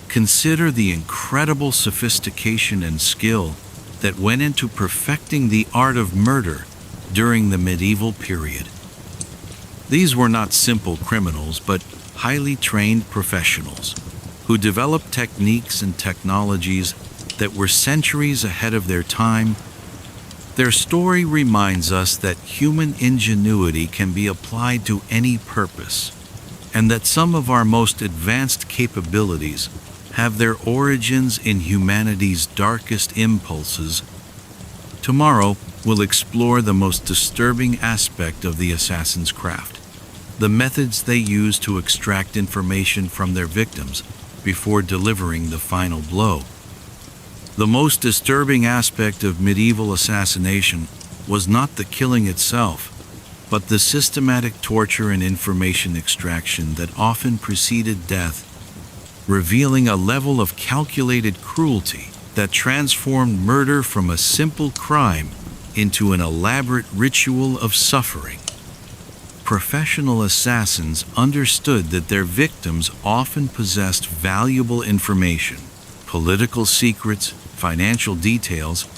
consider the incredible sophistication and skill that went into perfecting the art of murder during the medieval period. These were not simple criminals, but highly trained professionals who developed techniques and technologies that were centuries ahead of their time. Their story reminds us that human ingenuity can be applied to any purpose, and that some of our most advanced capabilities have their origins in humanity's darkest impulses. Tomorrow, we'll explore the most disturbing aspect of the assassin's craft, the methods they use to extract information from their victims before delivering the final blow. The most disturbing aspect of medieval assassination was not the killing itself, but the systematic torture and information extraction that often preceded death, revealing a level of calculated cruelty that transformed murder from a simple crime into an elaborate ritual of suffering. Professional assassins understood that their victims often possessed valuable information, political secrets, financial details,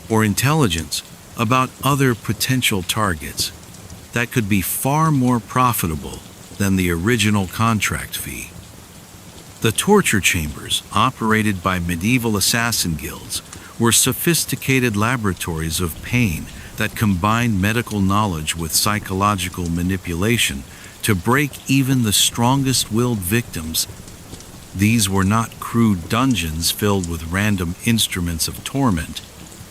or intelligence about other potential targets that could be far more profitable than the original contract fee. The torture chambers, operated by medieval assassin guilds, were sophisticated laboratories of pain that combined medical knowledge with psychological manipulation to break even the strongest-willed victims. These were not crude dungeons filled with random instruments of torment,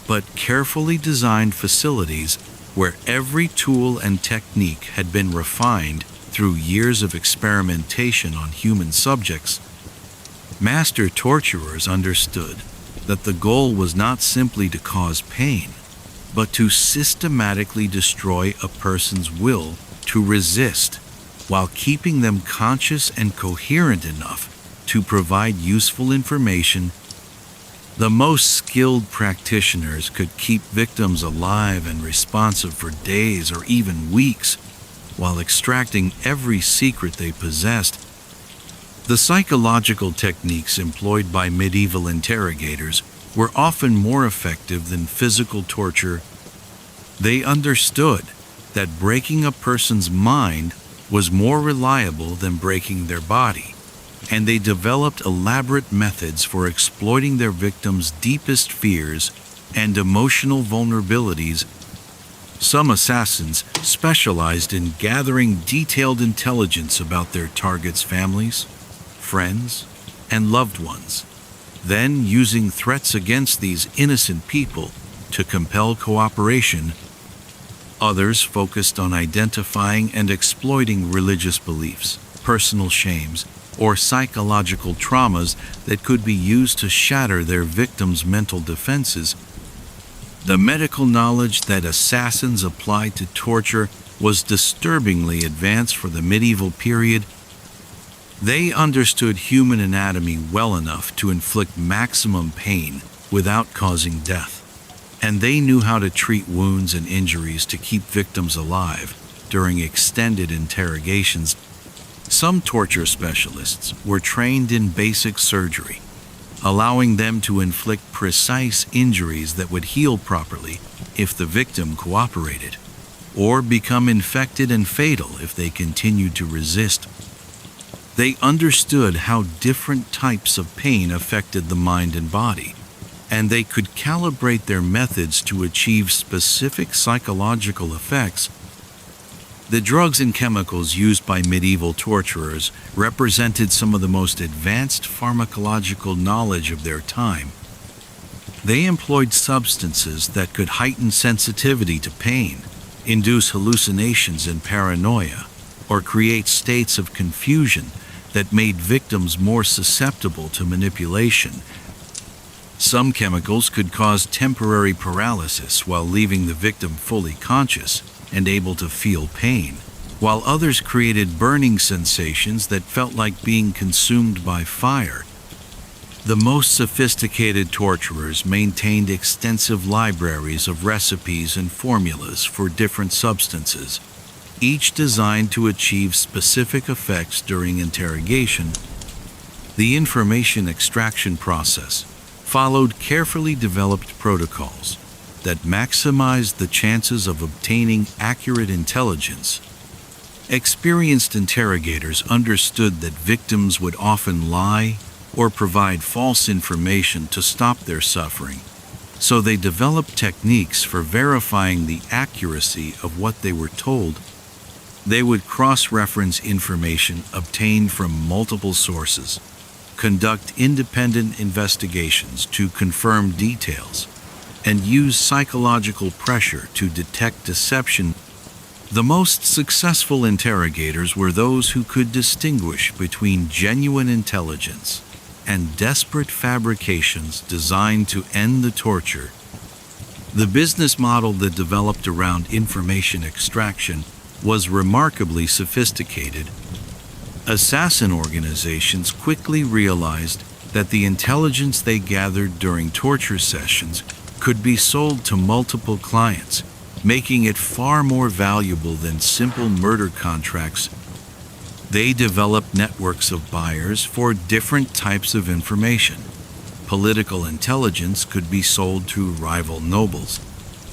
but carefully designed facilities where every tool and technique had been refined through years of experimentation on human subjects. Master torturers understood that the goal was not simply to cause pain, but to systematically destroy a person's will to resist, while keeping them conscious and coherent enough to provide useful information. The most skilled practitioners could keep victims alive and responsive for days or even weeks, while extracting every secret they possessed. The psychological techniques employed by medieval interrogators were often more effective than physical torture. They understood that breaking a person's mind was more reliable than breaking their body, and they developed elaborate methods for exploiting their victims' deepest fears and emotional vulnerabilities. Some assassins specialized in gathering detailed intelligence about their targets' families, friends, and loved ones, then using threats against these innocent people to compel cooperation. Others focused on identifying and exploiting religious beliefs, personal shames, or psychological traumas that could be used to shatter their victims' mental defenses. The medical knowledge that assassins applied to torture was disturbingly advanced for the medieval period. They understood human anatomy well enough to inflict maximum pain without causing death, and they knew how to treat wounds and injuries to keep victims alive during extended interrogations. Some torture specialists were trained in basic surgery, allowing them to inflict precise injuries that would heal properly if the victim cooperated, or become infected and fatal if they continued to resist. They understood how different types of pain affected the mind and body, and they could calibrate their methods to achieve specific psychological effects. The drugs and chemicals used by medieval torturers represented some of the most advanced pharmacological knowledge of their time. They employed substances that could heighten sensitivity to pain, induce hallucinations and paranoia, or create states of confusion that made victims more susceptible to manipulation. Some chemicals could cause temporary paralysis while leaving the victim fully conscious and able to feel pain, while others created burning sensations that felt like being consumed by fire. The most sophisticated torturers maintained extensive libraries of recipes and formulas for different substances, each designed to achieve specific effects during interrogation. The information extraction process followed carefully developed protocols that maximized the chances of obtaining accurate intelligence. Experienced interrogators understood that victims would often lie or provide false information to stop their suffering, so they developed techniques for verifying the accuracy of what they were told. They would cross-reference information obtained from multiple sources, conduct independent investigations to confirm details, and use psychological pressure to detect deception. The most successful interrogators were those who could distinguish between genuine intelligence and desperate fabrications designed to end the torture. The business model that developed around information extraction was remarkably sophisticated. Assassin organizations quickly realized that the intelligence they gathered during torture sessions could be sold to multiple clients, making it far more valuable than simple murder contracts. They developed networks of buyers for different types of information. Political intelligence could be sold to rival nobles.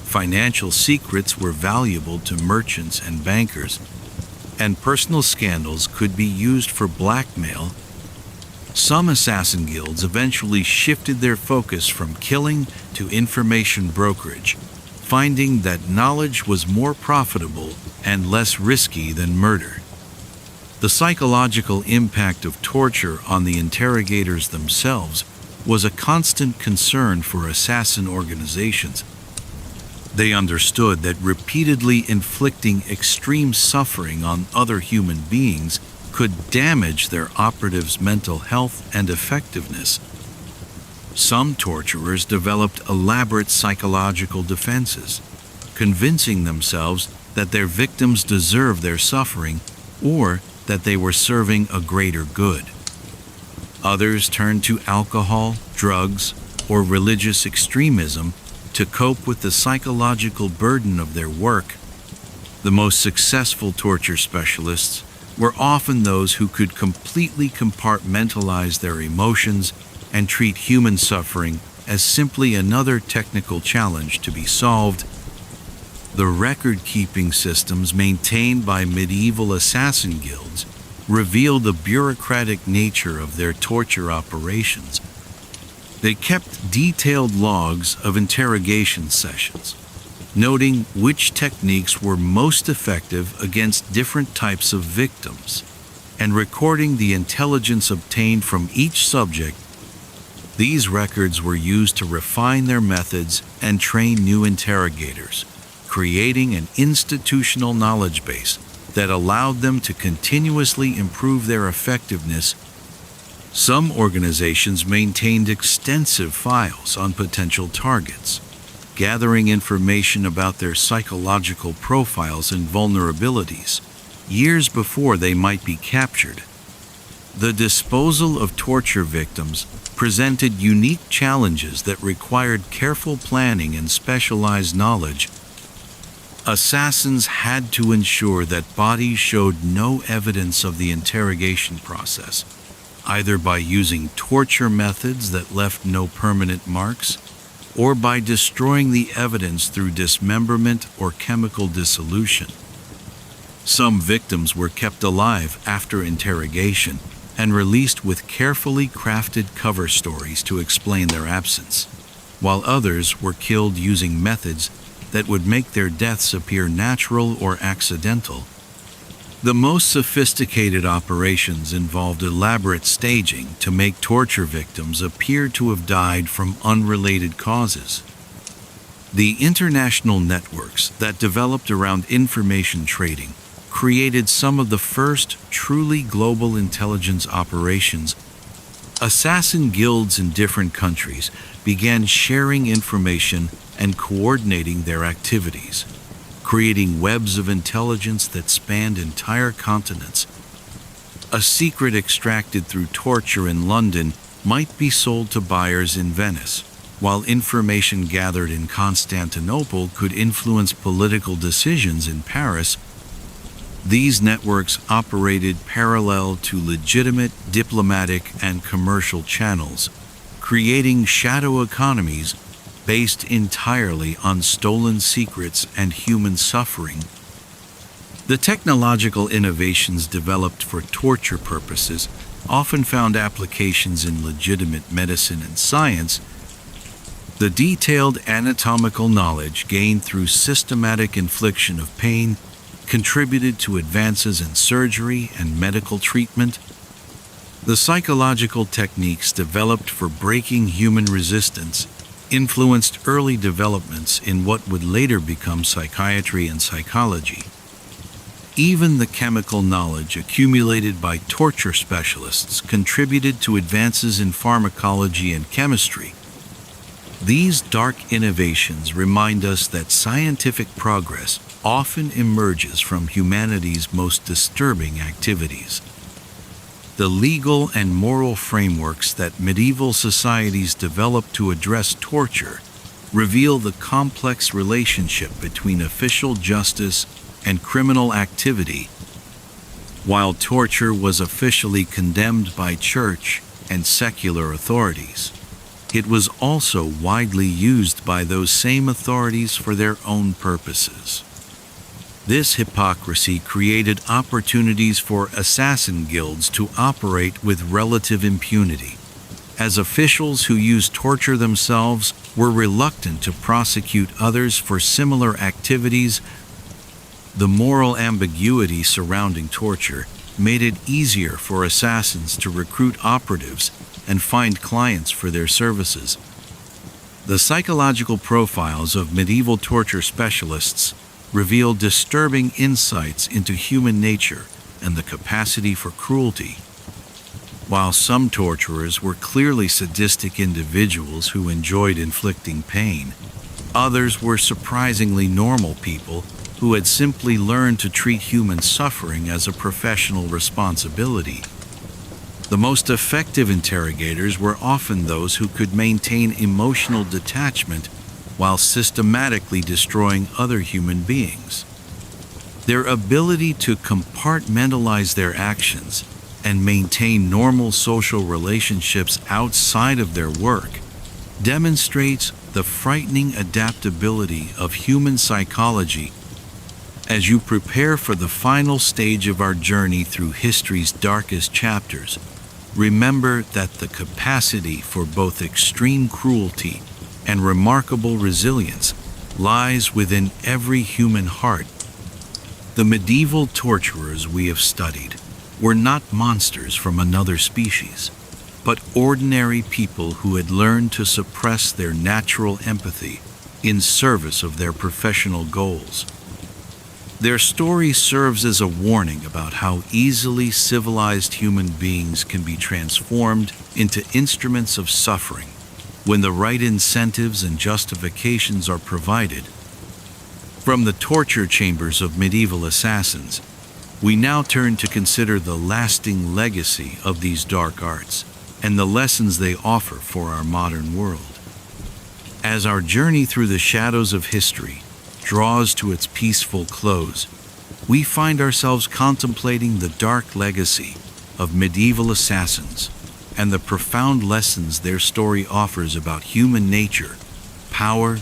Financial secrets were valuable to merchants and bankers, and personal scandals could be used for blackmail. Some assassin guilds eventually shifted their focus from killing to information brokerage, finding that knowledge was more profitable and less risky than murder. The psychological impact of torture on the interrogators themselves was a constant concern for assassin organizations. They understood that repeatedly inflicting extreme suffering on other human beings could damage their operatives' mental health and effectiveness. Some torturers developed elaborate psychological defenses, convincing themselves that their victims deserved their suffering or that they were serving a greater good. Others turned to alcohol, drugs, or religious extremism to cope with the psychological burden of their work. The most successful torture specialists were often those who could completely compartmentalize their emotions and treat human suffering as simply another technical challenge to be solved. The record-keeping systems maintained by medieval assassin guilds reveal the bureaucratic nature of their torture operations. They kept detailed logs of interrogation sessions, noting which techniques were most effective against different types of victims, and recording the intelligence obtained from each subject. These records were used to refine their methods and train new interrogators, creating an institutional knowledge base that allowed them to continuously improve their effectiveness. Some organizations maintained extensive files on potential targets, gathering information about their psychological profiles and vulnerabilities years before they might be captured. The disposal of torture victims presented unique challenges that required careful planning and specialized knowledge. Assassins had to ensure that bodies showed no evidence of the interrogation process, either by using torture methods that left no permanent marks, or by destroying the evidence through dismemberment or chemical dissolution. Some victims were kept alive after interrogation and released with carefully crafted cover stories to explain their absence, while others were killed using methods that would make their deaths appear natural or accidental. The most sophisticated operations involved elaborate staging to make torture victims appear to have died from unrelated causes. The international networks that developed around information trading created some of the first truly global intelligence operations. Assassin guilds in different countries began sharing information and coordinating their activities, creating webs of intelligence that spanned entire continents. A secret extracted through torture in London might be sold to buyers in Venice, while information gathered in Constantinople could influence political decisions in Paris. These networks operated parallel to legitimate diplomatic and commercial channels, creating shadow economies based entirely on stolen secrets and human suffering. The technological innovations developed for torture purposes often found applications in legitimate medicine and science. The detailed anatomical knowledge gained through systematic infliction of pain contributed to advances in surgery and medical treatment. The psychological techniques developed for breaking human resistance influenced early developments in what would later become psychiatry and psychology. Even the chemical knowledge accumulated by torture specialists contributed to advances in pharmacology and chemistry. These dark innovations remind us that scientific progress often emerges from humanity's most disturbing activities. The legal and moral frameworks that medieval societies developed to address torture reveal the complex relationship between official justice and criminal activity. While torture was officially condemned by church and secular authorities, it was also widely used by those same authorities for their own purposes. This hypocrisy created opportunities for assassin guilds to operate with relative impunity, as officials who used torture themselves were reluctant to prosecute others for similar activities. The moral ambiguity surrounding torture made it easier for assassins to recruit operatives and find clients for their services. The psychological profiles of medieval torture specialists reveal disturbing insights into human nature and the capacity for cruelty. While some torturers were clearly sadistic individuals who enjoyed inflicting pain, others were surprisingly normal people who had simply learned to treat human suffering as a professional responsibility. The most effective interrogators were often those who could maintain emotional detachment while systematically destroying other human beings. Their ability to compartmentalize their actions and maintain normal social relationships outside of their work demonstrates the frightening adaptability of human psychology. As you prepare for the final stage of our journey through history's darkest chapters, remember that the capacity for both extreme cruelty and remarkable resilience lies within every human heart. The medieval torturers we have studied were not monsters from another species, but ordinary people who had learned to suppress their natural empathy in service of their professional goals. Their story serves as a warning about how easily civilized human beings can be transformed into instruments of suffering when the right incentives and justifications are provided. From the torture chambers of medieval assassins, we now turn to consider the lasting legacy of these dark arts and the lessons they offer for our modern world. As our journey through the shadows of history draws to its peaceful close, we find ourselves contemplating the dark legacy of medieval assassins and the profound lessons their story offers about human nature, power,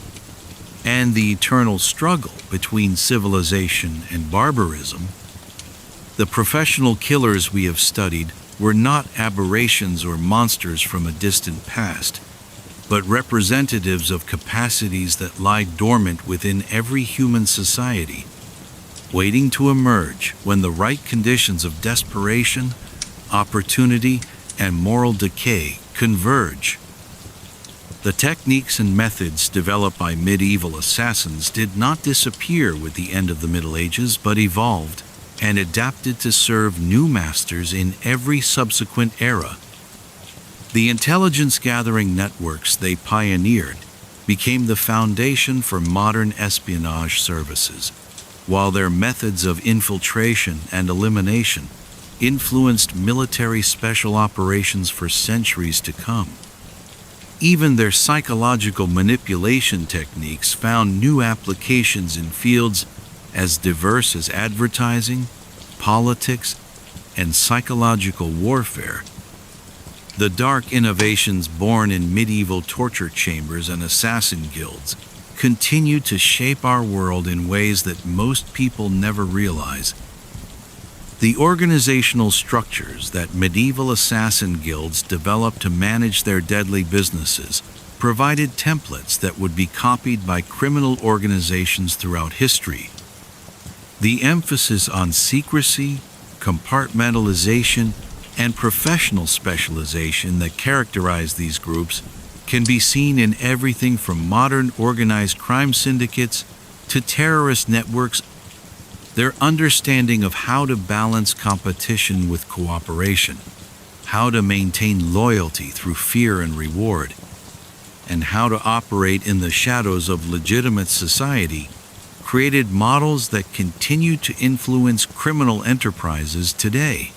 and the eternal struggle between civilization and barbarism. The professional killers we have studied were not aberrations or monsters from a distant past, but representatives of capacities that lie dormant within every human society, waiting to emerge when the right conditions of desperation, opportunity, and moral decay converge. The techniques and methods developed by medieval assassins did not disappear with the end of the Middle Ages, but evolved and adapted to serve new masters in every subsequent era. The intelligence-gathering networks they pioneered became the foundation for modern espionage services, while their methods of infiltration and elimination influenced military special operations for centuries to come. Even their psychological manipulation techniques found new applications in fields as diverse as advertising, politics, and psychological warfare. The dark innovations born in medieval torture chambers and assassin guilds continue to shape our world in ways that most people never realize. The organizational structures that medieval assassin guilds developed to manage their deadly businesses provided templates that would be copied by criminal organizations throughout history. The emphasis on secrecy, compartmentalization, and professional specialization that characterize these groups can be seen in everything from modern organized crime syndicates to terrorist networks. Their understanding of how to balance competition with cooperation, how to maintain loyalty through fear and reward, and how to operate in the shadows of legitimate society created models that continue to influence criminal enterprises today.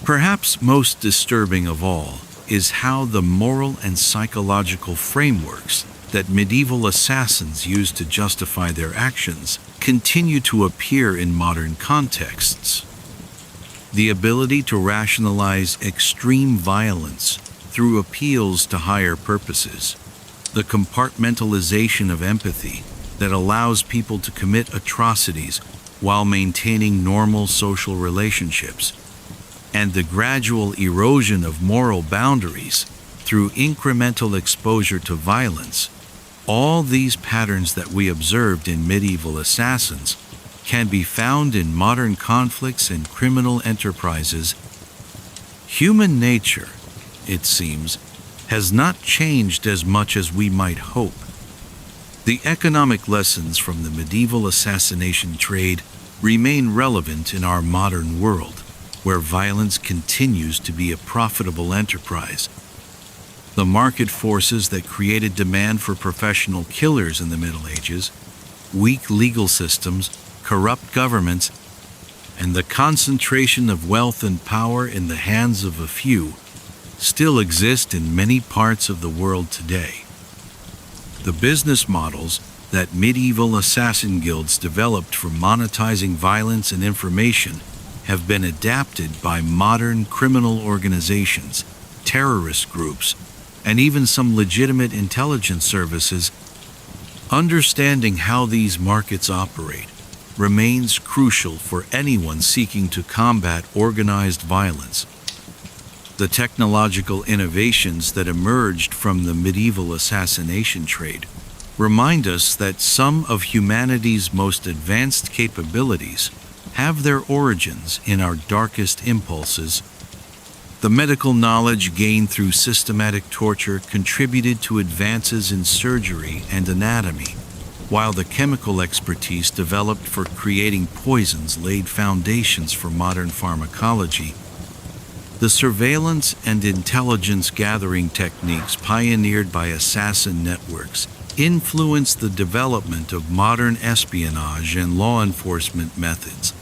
Perhaps most disturbing of all is how the moral and psychological frameworks that medieval assassins used to justify their actions continue to appear in modern contexts. The ability to rationalize extreme violence through appeals to higher purposes, the compartmentalization of empathy that allows people to commit atrocities while maintaining normal social relationships, and the gradual erosion of moral boundaries through incremental exposure to violence. All these patterns that we observed in medieval assassins can be found in modern conflicts and criminal enterprises. Human nature, it seems, has not changed as much as we might hope. The economic lessons from the medieval assassination trade remain relevant in our modern world, where violence continues to be a profitable enterprise. The market forces that created demand for professional killers in the Middle Ages, weak legal systems, corrupt governments, and the concentration of wealth and power in the hands of a few still exist in many parts of the world today. The business models that medieval assassin guilds developed for monetizing violence and information have been adapted by modern criminal organizations, terrorist groups, and even some legitimate intelligence services. Understanding how these markets operate remains crucial for anyone seeking to combat organized violence. The technological innovations that emerged from the medieval assassination trade remind us that some of humanity's most advanced capabilities have their origins in our darkest impulses. The medical knowledge gained through systematic torture contributed to advances in surgery and anatomy, while the chemical expertise developed for creating poisons laid foundations for modern pharmacology. The surveillance and intelligence gathering techniques pioneered by assassin networks influenced the development of modern espionage and law enforcement methods.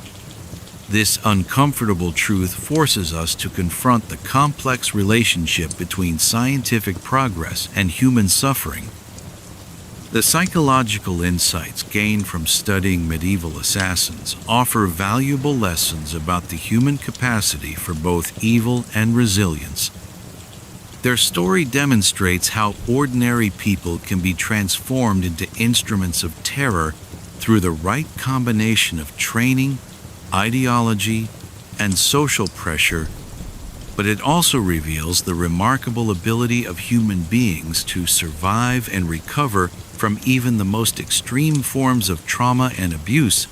This uncomfortable truth forces us to confront the complex relationship between scientific progress and human suffering. The psychological insights gained from studying medieval assassins offer valuable lessons about the human capacity for both evil and resilience. Their story demonstrates how ordinary people can be transformed into instruments of terror through the right combination of training, ideology, and social pressure, but it also reveals the remarkable ability of human beings to survive and recover from even the most extreme forms of trauma and abuse.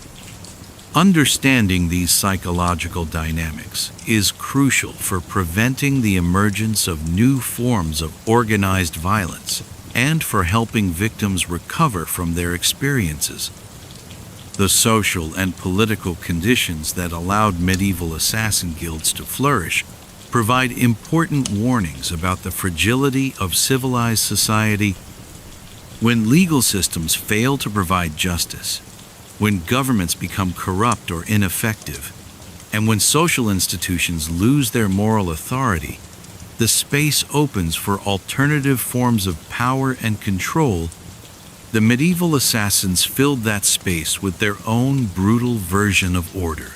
Understanding these psychological dynamics is crucial for preventing the emergence of new forms of organized violence and for helping victims recover from their experiences. The social and political conditions that allowed medieval assassin guilds to flourish provide important warnings about the fragility of civilized society. When legal systems fail to provide justice, when governments become corrupt or ineffective, and when social institutions lose their moral authority, the space opens for alternative forms of power and control. The medieval assassins filled that space with their own brutal version of order,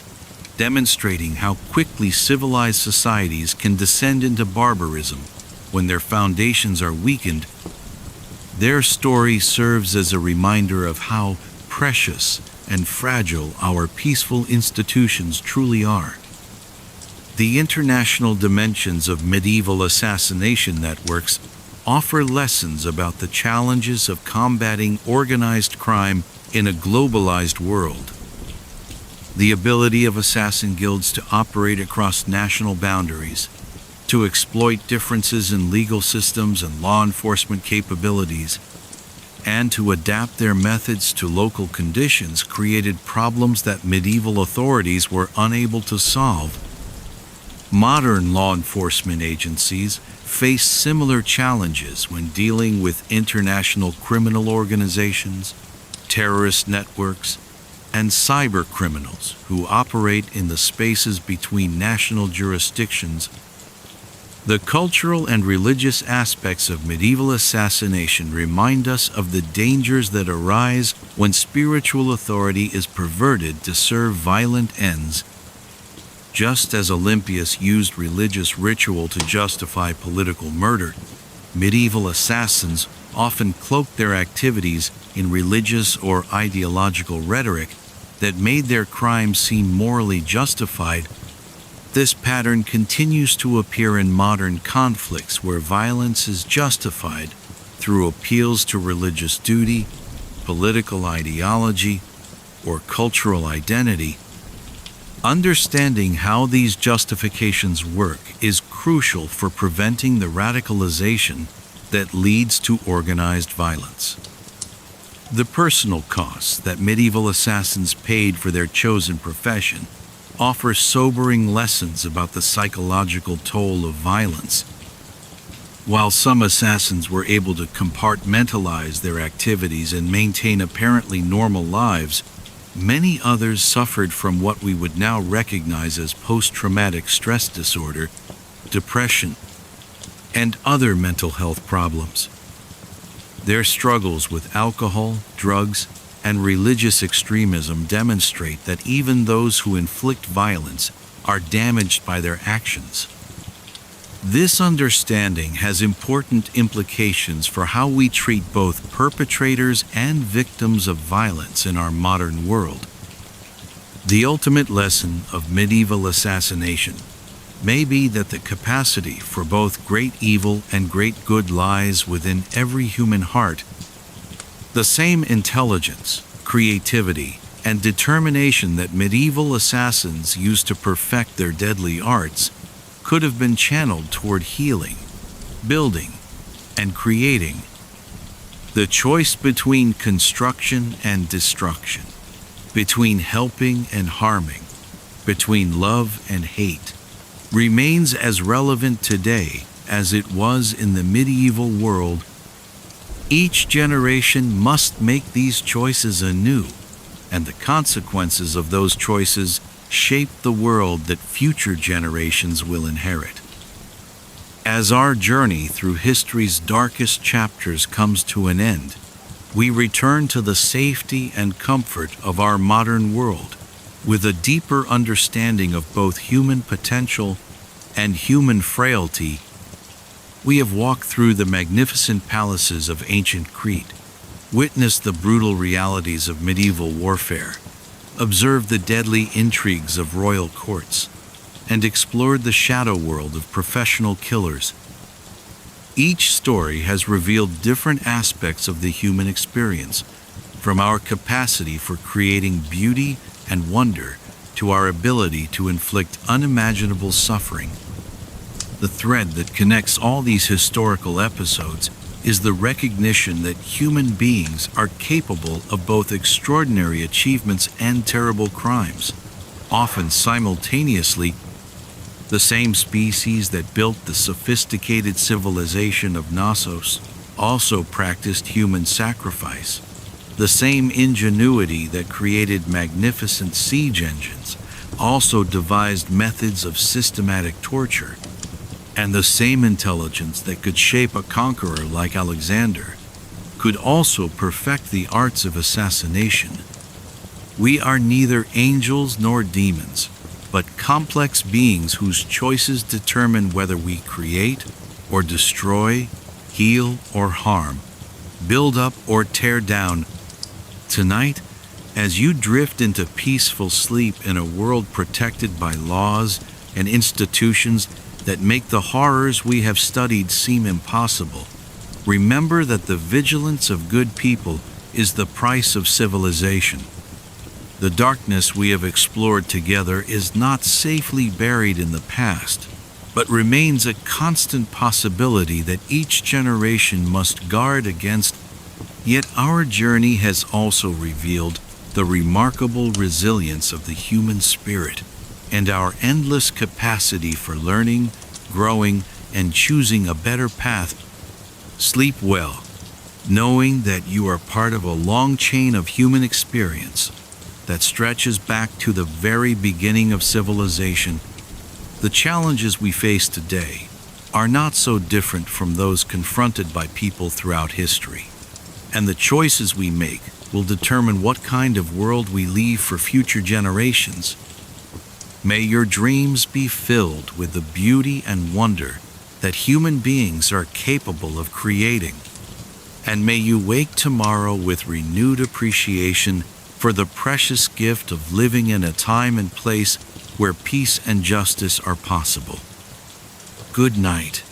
demonstrating how quickly civilized societies can descend into barbarism when their foundations are weakened. Their story serves as a reminder of how precious and fragile our peaceful institutions truly are. The international dimensions of medieval assassination networks offer lessons about the challenges of combating organized crime in a globalized world. The ability of assassin guilds to operate across national boundaries, to exploit differences in legal systems and law enforcement capabilities, and to adapt their methods to local conditions created problems that medieval authorities were unable to solve. Modern law enforcement agencies face similar challenges when dealing with international criminal organizations, terrorist networks, and cyber criminals who operate in the spaces between national jurisdictions. The cultural and religious aspects of medieval assassination remind us of the dangers that arise when spiritual authority is perverted to serve violent ends. Just as Olympius used religious ritual to justify political murder, medieval assassins often cloaked their activities in religious or ideological rhetoric that made their crimes seem morally justified. This pattern continues to appear in modern conflicts where violence is justified through appeals to religious duty, political ideology, or cultural identity. Understanding how these justifications work is crucial for preventing the radicalization that leads to organized violence. The personal costs that medieval assassins paid for their chosen profession offer sobering lessons about the psychological toll of violence. While some assassins were able to compartmentalize their activities and maintain apparently normal lives, many others suffered from what we would now recognize as post-traumatic stress disorder, depression, and other mental health problems. Their struggles with alcohol, drugs, and religious extremism demonstrate that even those who inflict violence are damaged by their actions. This understanding has important implications for how we treat both perpetrators and victims of violence in our modern world. The ultimate lesson of medieval assassination may be that the capacity for both great evil and great good lies within every human heart. The same intelligence, creativity, and determination that medieval assassins used to perfect their deadly arts could have been channeled toward healing, building, and creating. The choice between construction and destruction, between helping and harming, between love and hate, remains as relevant today as it was in the medieval world. Each generation must make these choices anew, and the consequences of those choices shape the world that future generations will inherit. As our journey through history's darkest chapters comes to an end, we return to the safety and comfort of our modern world, with a deeper understanding of both human potential and human frailty. We have walked through the magnificent palaces of ancient Crete, witnessed the brutal realities of medieval warfare, observed the deadly intrigues of royal courts, and explored the shadow world of professional killers. Each story has revealed different aspects of the human experience, from our capacity for creating beauty and wonder to our ability to inflict unimaginable suffering. The thread that connects all these historical episodes is the recognition that human beings are capable of both extraordinary achievements and terrible crimes, often simultaneously. The same species that built the sophisticated civilization of Knossos also practiced human sacrifice. The same ingenuity that created magnificent siege engines also devised methods of systematic torture. And the same intelligence that could shape a conqueror like Alexander could also perfect the arts of assassination. We are neither angels nor demons, but complex beings whose choices determine whether we create or destroy, heal or harm, build up or tear down. Tonight, as you drift into peaceful sleep in a world protected by laws and institutions that make the horrors we have studied seem impossible, Remember that the vigilance of good people is the price of civilization. The darkness we have explored together is not safely buried in the past, but remains a constant possibility that each generation must guard against. Yet our journey has also revealed the remarkable resilience of the human spirit and our endless capacity for learning, growing, and choosing a better path. Sleep well, knowing that you are part of a long chain of human experience that stretches back to the very beginning of civilization. The challenges we face today are not so different from those confronted by people throughout history, and the choices we make will determine what kind of world we leave for future generations. May your dreams be filled with the beauty and wonder that human beings are capable of creating, and may you wake tomorrow with renewed appreciation for the precious gift of living in a time and place where peace and justice are possible. Good night.